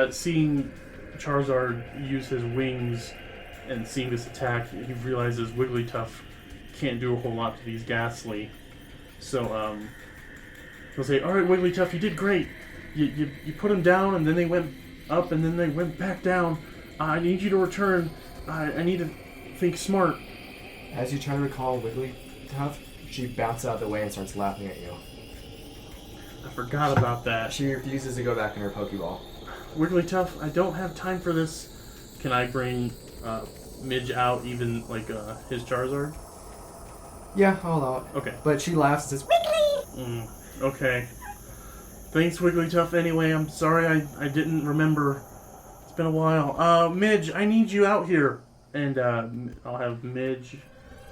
seeing Charizard use his wings and seeing this attack, he realizes Wigglytuff can't do a whole lot to these Ghastly. So, he'll say, "All right, Wigglytuff, you did great. You put them down, and then they went up, and then they went back down. I need you to return. I need to think smart." As you try to recall Wigglytuff, she bounces out of the way and starts laughing at you. I forgot about that. She refuses to go back in her Pokeball. Wigglytuff, I don't have time for this. Can I bring Midge out, even like his Charizard? Yeah, I'll allow it. Okay. But she laughs and says, Wiggly! Okay. Thanks, Wigglytuff. Anyway, I'm sorry I didn't remember. It's been a while. Midge, I need you out here. And I'll have Midge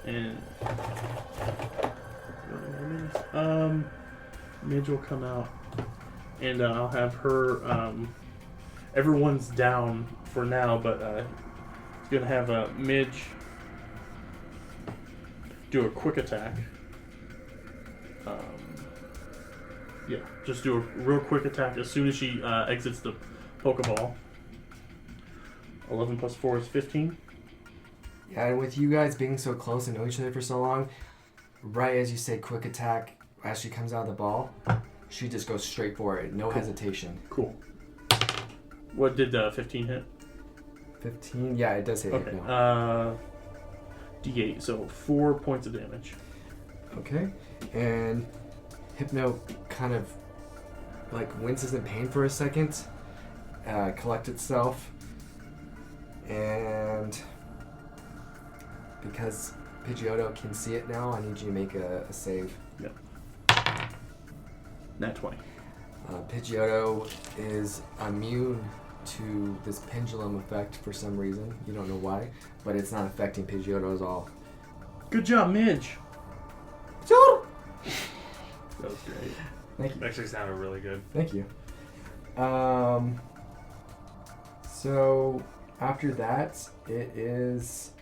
and Midge will come out, and I'll have her. Everyone's down for now, but it's gonna have Midge do a quick attack. Yeah, just do a real quick attack as soon as she exits the Pokeball. 11 plus 4 is 15. Yeah, and with you guys being so close and know each other for so long, right as you say quick attack, as she comes out of the ball, she just goes straight for it. No hesitation. Cool. What did 15 hit? 15? Yeah, it does hit. Okay. No. D8, so 4 points of damage. Okay. And Hypno kind of like winces in pain for a second, collect itself, and because Pidgeotto can see it now, I need you to make a save. Yep. Nat 20. Pidgeotto is immune to this pendulum effect for some reason. You don't know why, but it's not affecting Pidgeotto at all. Good job, Midge. That was great. Thank you. Actually sounded really good. Thank you. So after that, it is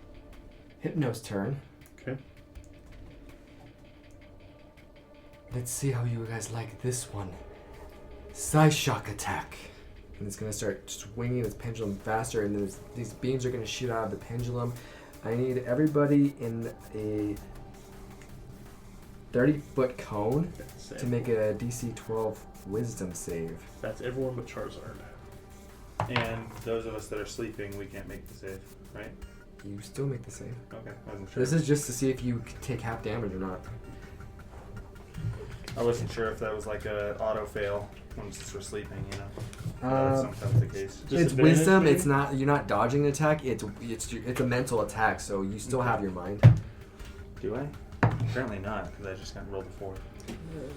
Hypno's turn. Okay. Let's see how you guys like this one. Psyshock attack. And it's going to start swinging its pendulum faster, and these beams are going to shoot out of the pendulum. I need everybody in a 30-foot cone to make a DC 12 wisdom save. That's everyone but Charizard. And those of us that are sleeping, we can't make the save, right? You still make the save. Okay, I wasn't sure. This is just to see if you can take half damage or not. I wasn't sure if that was like a auto fail once we're sleeping, you know. That's sometimes the case. It's wisdom. It's not. You're not dodging an attack. It's a mental attack. So you still have your mind. Do I? Apparently not, because I just got rolled a 4.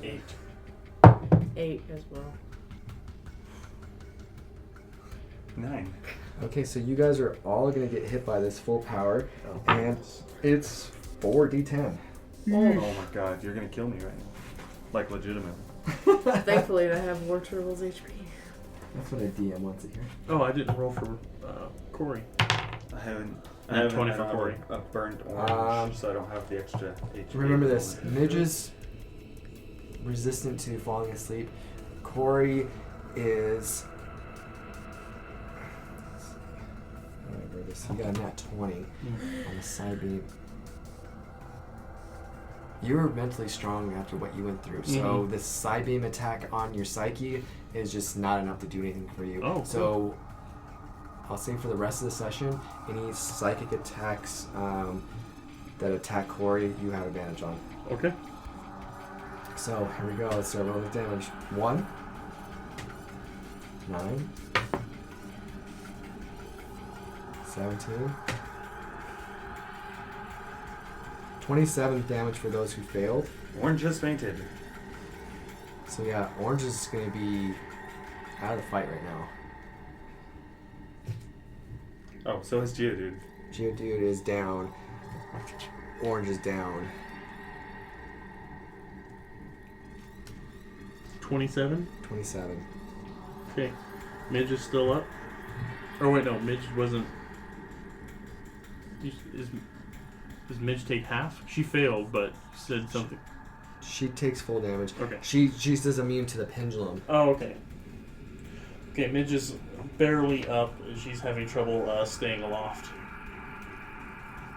8. 8 as well. 9. Okay, so you guys are all gonna get hit by this full power, and it's 4d10. Oh my god, you're gonna kill me right now. Like legitimately. Thankfully, I have War Turtle's HP. That's what a DM wants to hear. Oh, I didn't roll for Kory. I haven't 20 had for Kory. a burnt orange, so I don't have the extra HP. Remember this: Midge is resistant to falling asleep. Kory is. He got a nat 20 on the side beam. You were mentally strong after what you went through, so this side beam attack on your psyche is just not enough to do anything for you. Oh, so I'll say for the rest of the session, any psychic attacks that attack Kory, you have advantage on. Okay. So here we go. Let's start rolling the damage. 1, 9, 17. 27 damage for those who failed. Orange just fainted. So yeah, Orange is going to be out of the fight right now. Oh, so is Geodude. Geodude is down. Orange is down. 27. 27. Okay. Midge is still up. Oh wait, no, Midge wasn't. Does Midge take half? She failed, but said something. She takes full damage. Okay. She's just immune to the pendulum. Oh, okay. Okay, Midge is barely up. She's having trouble staying aloft.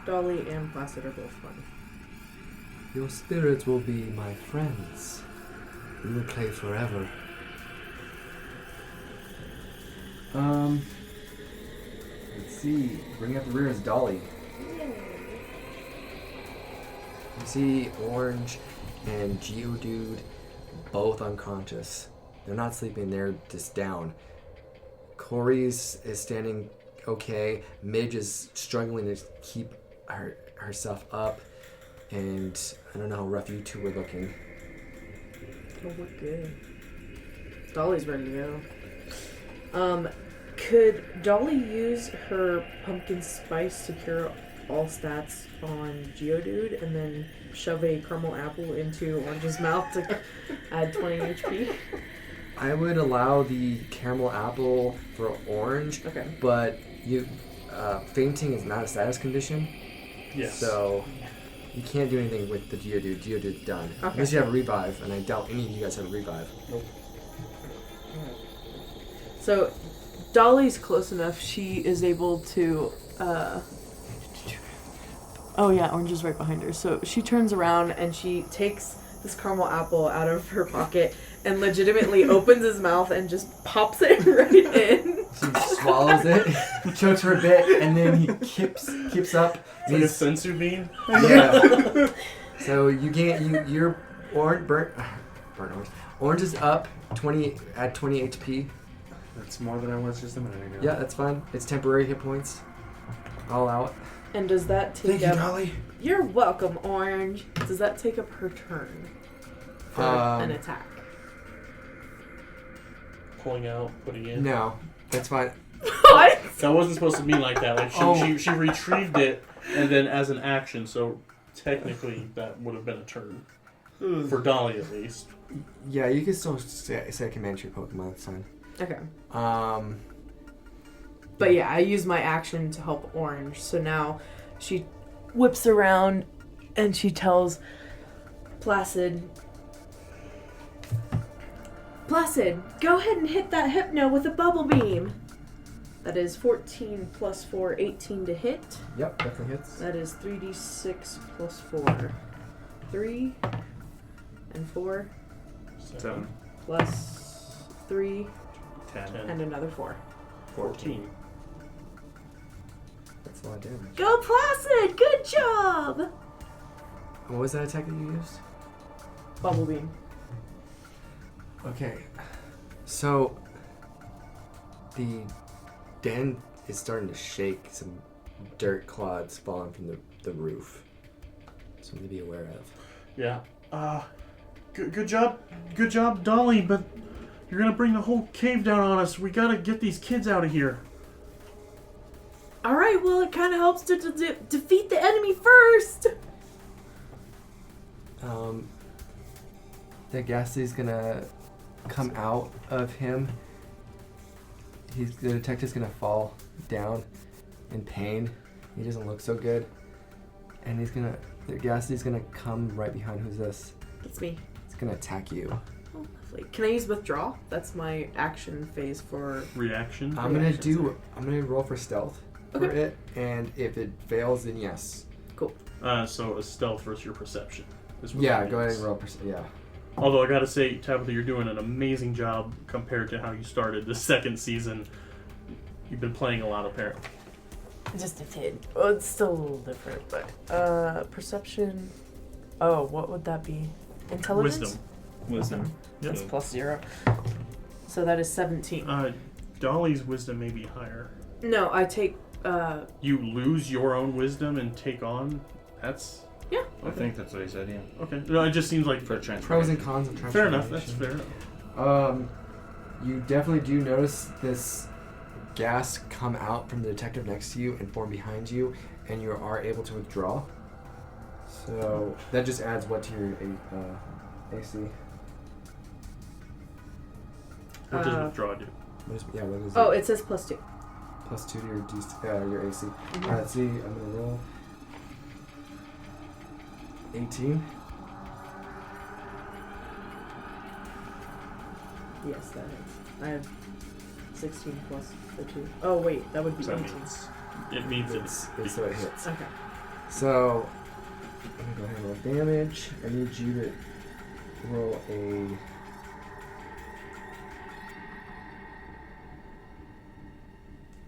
Dolly and Placid are both fun. Your spirits will be my friends. We will play forever. Let's see. Bring up the rear is Dolly. You see Orange and Geodude both unconscious. They're not sleeping, they're just down. Kory's is standing okay. Midge is struggling to keep herself up. And I don't know how rough you two were looking. Oh, we're good. Dolly's ready to go. Could Dolly use her pumpkin spice to cure all stats on Geodude and then shove a caramel apple into Orange's mouth to add 20 HP? I would allow the caramel apple for Orange, Okay. but fainting is not a status condition. Yes. So you can't do anything with the Geodude. Geodude's done. Okay. Unless you have a revive, and I doubt any of you guys have a revive. So Dolly's close enough. She is able to. Oh yeah, Orange is right behind her. So she turns around and she takes this caramel apple out of her pocket and legitimately opens his mouth and just pops it right in. She swallows it, chokes for a bit, and then he keeps up. It's like a sensu bean. Yeah. So your burnt orange. Orange is up 20 at 20 HP. That's more than I was just a minute ago. Yeah, that's fine. It's temporary hit points. All out. And does that take Thank you, up... Dolly. You're welcome, Orange. Does that take up her turn for an attack? Pulling out, putting in. No, that's fine. What? That wasn't supposed to be like that. Like she retrieved it and then as an action. So technically that would have been a turn for Dolly at least. Yeah, you can still say command to your Pokemon. It's fine. Okay. But yeah, I use my action to help Orange. So now she whips around and she tells Placid, go ahead and hit that Hypno with a Bubble Beam. That is 14 plus 4, 18 to hit. Yep, definitely hits. That is 3d6 plus 4. 3 and 4 7. plus 3 10. and another 4. 14. That's a lot of damage. Go Placid! Good job! What was that attack that you used? Bubble Beam. Okay. So the den is starting to shake. Some dirt clods falling from the roof. Something to be aware of. Yeah. Good job, Dolly. But you're gonna bring the whole cave down on us. We gotta get these kids out of here. Alright, well, it kind of helps to defeat the enemy first! The Ghastly's gonna come out of him. The detective's gonna fall down in pain. He doesn't look so good. And the Ghastly's gonna come right behind. Who's this? It's me. It's gonna attack you. Oh, lovely. Can I use Withdraw? That's my action phase for... Reaction. I'm gonna roll for stealth for it, and if it fails, then yes. Cool. So a stealth versus your perception. Is what Yeah, that go ahead means. and roll. Yeah. Although I gotta say, Tabitha, you're doing an amazing job compared to how you started the second season. You've been playing a lot, apparently. Just a tid. Well, it's still a little different, but... Perception... Oh, what would that be? Intelligence? Wisdom. That's Yep. plus 0. So that is 17. Dolly's wisdom may be higher. No, I take... You lose your own wisdom and take on... That's... Yeah. I think that's what he said, yeah. Okay. No, it just seems like... For a transfer. Pros and cons of Fair transformation. enough, that's fair enough. You definitely do notice this gas come out from the detective next to you and form behind you, and you are able to withdraw. So that just adds what to your AC? What does withdraw do? What is Oh, it? it says plus 2. Plus 2 to your AC. Mm-hmm. Alright, let's see. I'm gonna roll 18. Yes, that is. I have 16 plus the 2. Oh, wait, that would be So 18. it means So it hits. Okay. So I'm gonna go ahead and roll damage. I need you to roll a...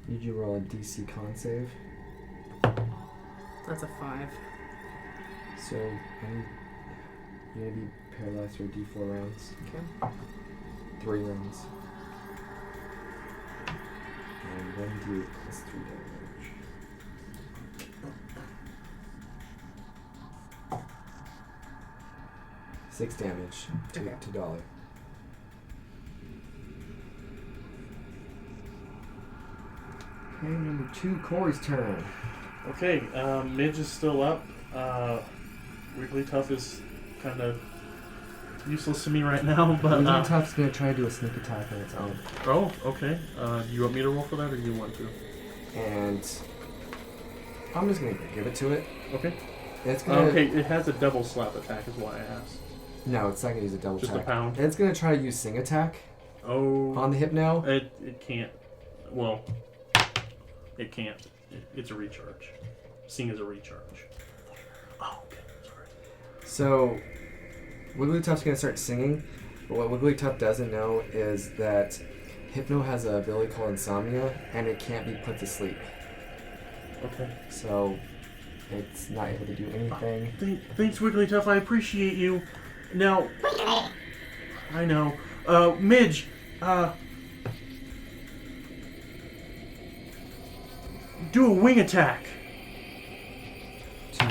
Need you to roll a DC con save. That's a 5. So you're gonna be paralyzed for D4 rounds. Okay. 3 rounds. And 1d8 plus 3 damage. Six damage to Dolly. Okay, number 2, Kory's turn. Okay, Midge is still up. Wigglytuff is kind of useless to me right now, but... Wigglytuff's gonna try to do a sneak attack on its own. Oh, okay. Do you want me to roll for that, or do you want to? And I'm just gonna give it to it. Okay. It's gonna... Okay, it has a double slap attack is why I asked. No, it's not gonna use a double Just attack. a pound? It's gonna try to use Sing Attack Oh. on the Hypno. It can't. Well, it can't. It's a recharge. Sing is a recharge. Oh, okay. Sorry. So, Wigglytuff's gonna start singing, but what Wigglytuff doesn't know is that Hypno has a ability called Insomnia, and it can't be put to sleep. Okay. So, it's not able to do anything. Thanks, Wigglytuff. I appreciate you. Now, I know. Midge, do a wing attack. To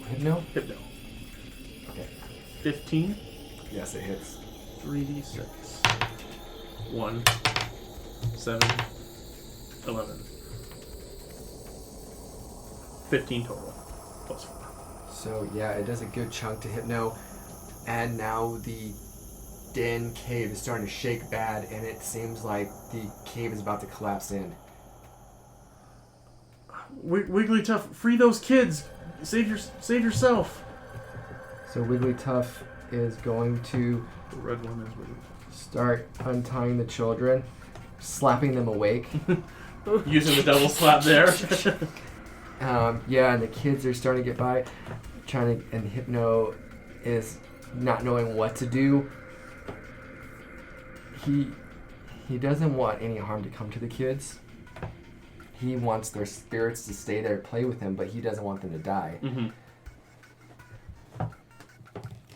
Hypno? Hypno. Okay. 15. Yes, it hits. 3d6. 1, 7, 11. 15 total. Plus 4. So, yeah, it does a good chunk to Hypno, and now the den cave is starting to shake bad, and it seems like the cave is about to collapse in. Wigglytuff, free those kids. Save yourself. So Wigglytuff is going to The red one is Wigglytuff. start untying the children, slapping them awake. Using the double slap there. Yeah, and the kids are starting to get by, and Hypno is not knowing what to do. He doesn't want any harm to come to the kids. He wants their spirits to stay there, play with him, but he doesn't want them to die.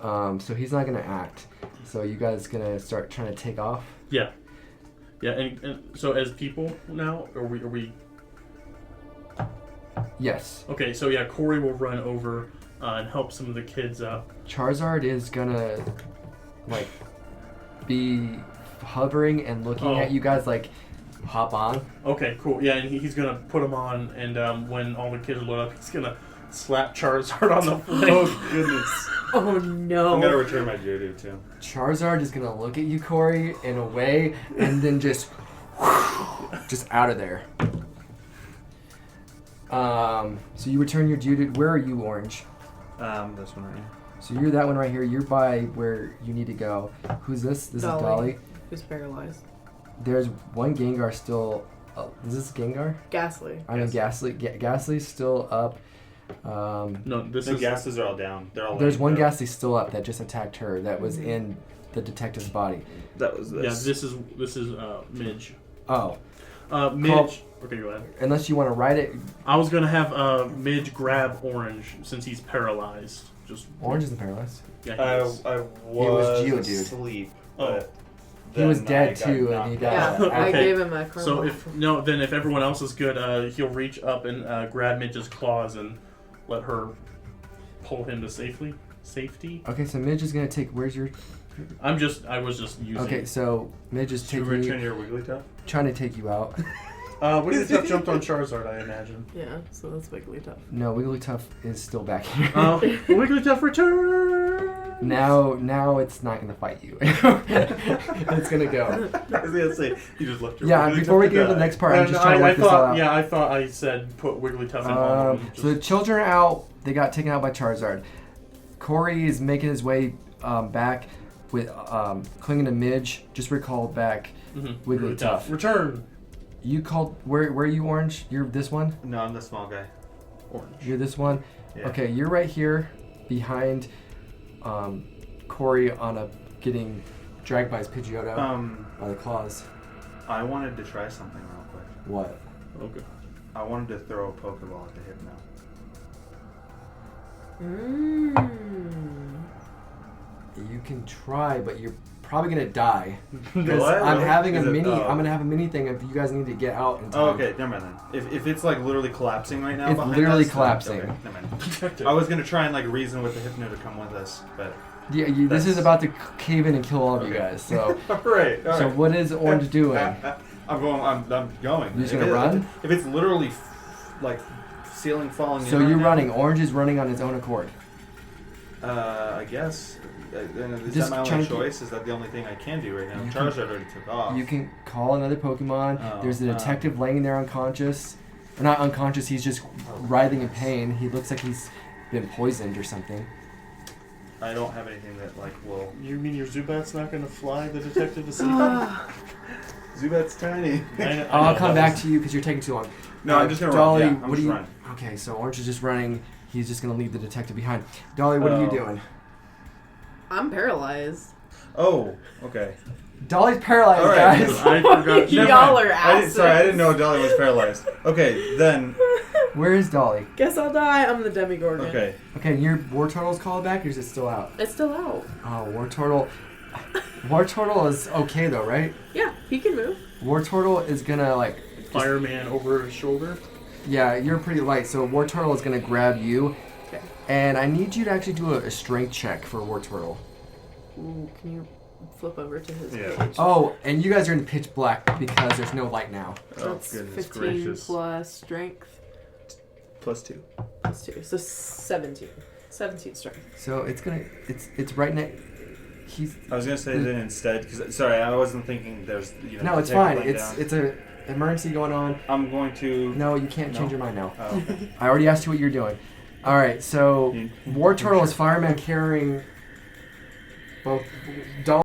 So he's not gonna act. So you guys gonna start trying to take off? Yeah. Yeah, and so as people now, are we? Yes. Okay, so yeah, Kory will run over and help some of the kids out. Charizard is gonna be hovering and looking at you guys hop on. Okay, cool. Yeah, and he's gonna put them on, and when all the kids load up, he's gonna slap Charizard on the flank. Oh goodness. Oh no. I'm gonna return my Geodude too. Charizard is gonna look at you, Kory, in a way, and then just out of there. So you return your Geodude. Where are you, Orange? This one right here. So you're that one right here. You're by where you need to go. Who's this? This Dolly. is Dolly. Who's paralyzed? There's one Gengar still. Is this Gengar? Ghastly. I mean, Ghastly. Ghastly's still up. No, this The is gases are all down. They're all. There's laying one down. Ghastly still up that just attacked her. That was in the detective's body. That was this. Yeah, this is Midge. Oh. Midge. Okay, go ahead. Unless you want to ride it. I was gonna have Midge grab Orange since he's paralyzed. Just Orange isn't paralyzed. Yeah, I was Geodude. asleep. Oh. But He was then dead I got too, and knocked he out. got Yeah, out. I Okay. gave him a chrome. So if everyone else is good, he'll reach up and grab Midge's claws and let her pull him to safety. Okay, so Midge is gonna take. Where's your? I was just using. Okay, so Midge is Should taking we you, return your Wigglytuff? trying to take you out. Wigglytuff jumped on Charizard, I imagine. Yeah, so that's Wigglytuff. No, Wigglytuff is still back here. Wigglytuff return. Now it's not gonna fight you. It's gonna go. I was gonna say you just left your. Yeah, Wigglytuff before we to get to the die. next part, I'm just trying to work this all out. Yeah, I thought I said put Wigglytuff in home. So the children are out. They got taken out by Charizard. Kory is making his way back with clinging to Midge. Just recalled back Wigglytuff. Return. You called. Where are you, Orange? You're this one. No, I'm the small guy. Orange. You're this one. Yeah. Okay, you're right here behind Kory getting dragged by his Pidgeotto by the claws. I wanted to try something real quick. What? Okay. I wanted to throw a Pokeball at the Hypno. You can try, but you're probably gonna die. Because What? I'm Really? having Is a it- mini. oh. I'm gonna have a mini thing if you guys need to get out in time. Oh, okay, never mind then. If it's like literally collapsing right now, It's behind literally us, then- collapsing. Okay, never mind. I was gonna try and reason with the Hypno to come with us, but. Yeah, this is about to cave in and kill all of you Okay. guys. So, all right. so what is Orange doing? I'm going. I'm going. You're just If gonna run? If it's literally ceiling falling. So in you're right running. Orange is running on his own accord. I guess. Is Just that my trying only to- choice? Is that the only thing I can do right now? You Charizard already took off. You can call another Pokemon. Oh, There's a detective laying there unconscious. Or not unconscious, he's just writhing in pain. He looks like he's been poisoned or something. I don't have anything that will. You mean your Zubat's not going to fly the detective to see? Zubat's tiny. I'll come back to you because you're taking too long. No, I'm just gonna Dolly, run. Yeah, I'm what just do you? running. Okay, so Orange is just running. He's just gonna leave the detective behind. Dolly, what are you doing? I'm paralyzed. Oh, okay. Dolly's paralyzed, All right, guys. I forgot. Y'all Never mind. are asses. Sorry, I didn't know Dolly was paralyzed. Okay, then. Where is Dolly? Guess I'll die. I'm the Demigorgon. Okay. Okay, your War Turtle's called back, or is it still out? It's still out. Oh, War Turtle. War Turtle is okay though, right? Yeah, he can move. War Turtle is gonna like. Fireman over his shoulder. Yeah, you're pretty light, so War Turtle is gonna grab you. Okay. And I need you to actually do a strength check for War Turtle. Ooh, can you flip over to his Yeah. page? Oh, and you guys are in pitch black because there's no light now. Oh, That's goodness 15 gracious. plus strength +2. plus 2. So 17. 17 strength. So it's right next. He's I was gonna say that instead, because sorry, I wasn't thinking there's no, it's detective fine. laying It's down. a emergency going on. I'm going to. No, you can't change No. your mind now. Oh, okay. I already asked you what you're doing. All right, so You- War Turtle is fireman carrying both Dolly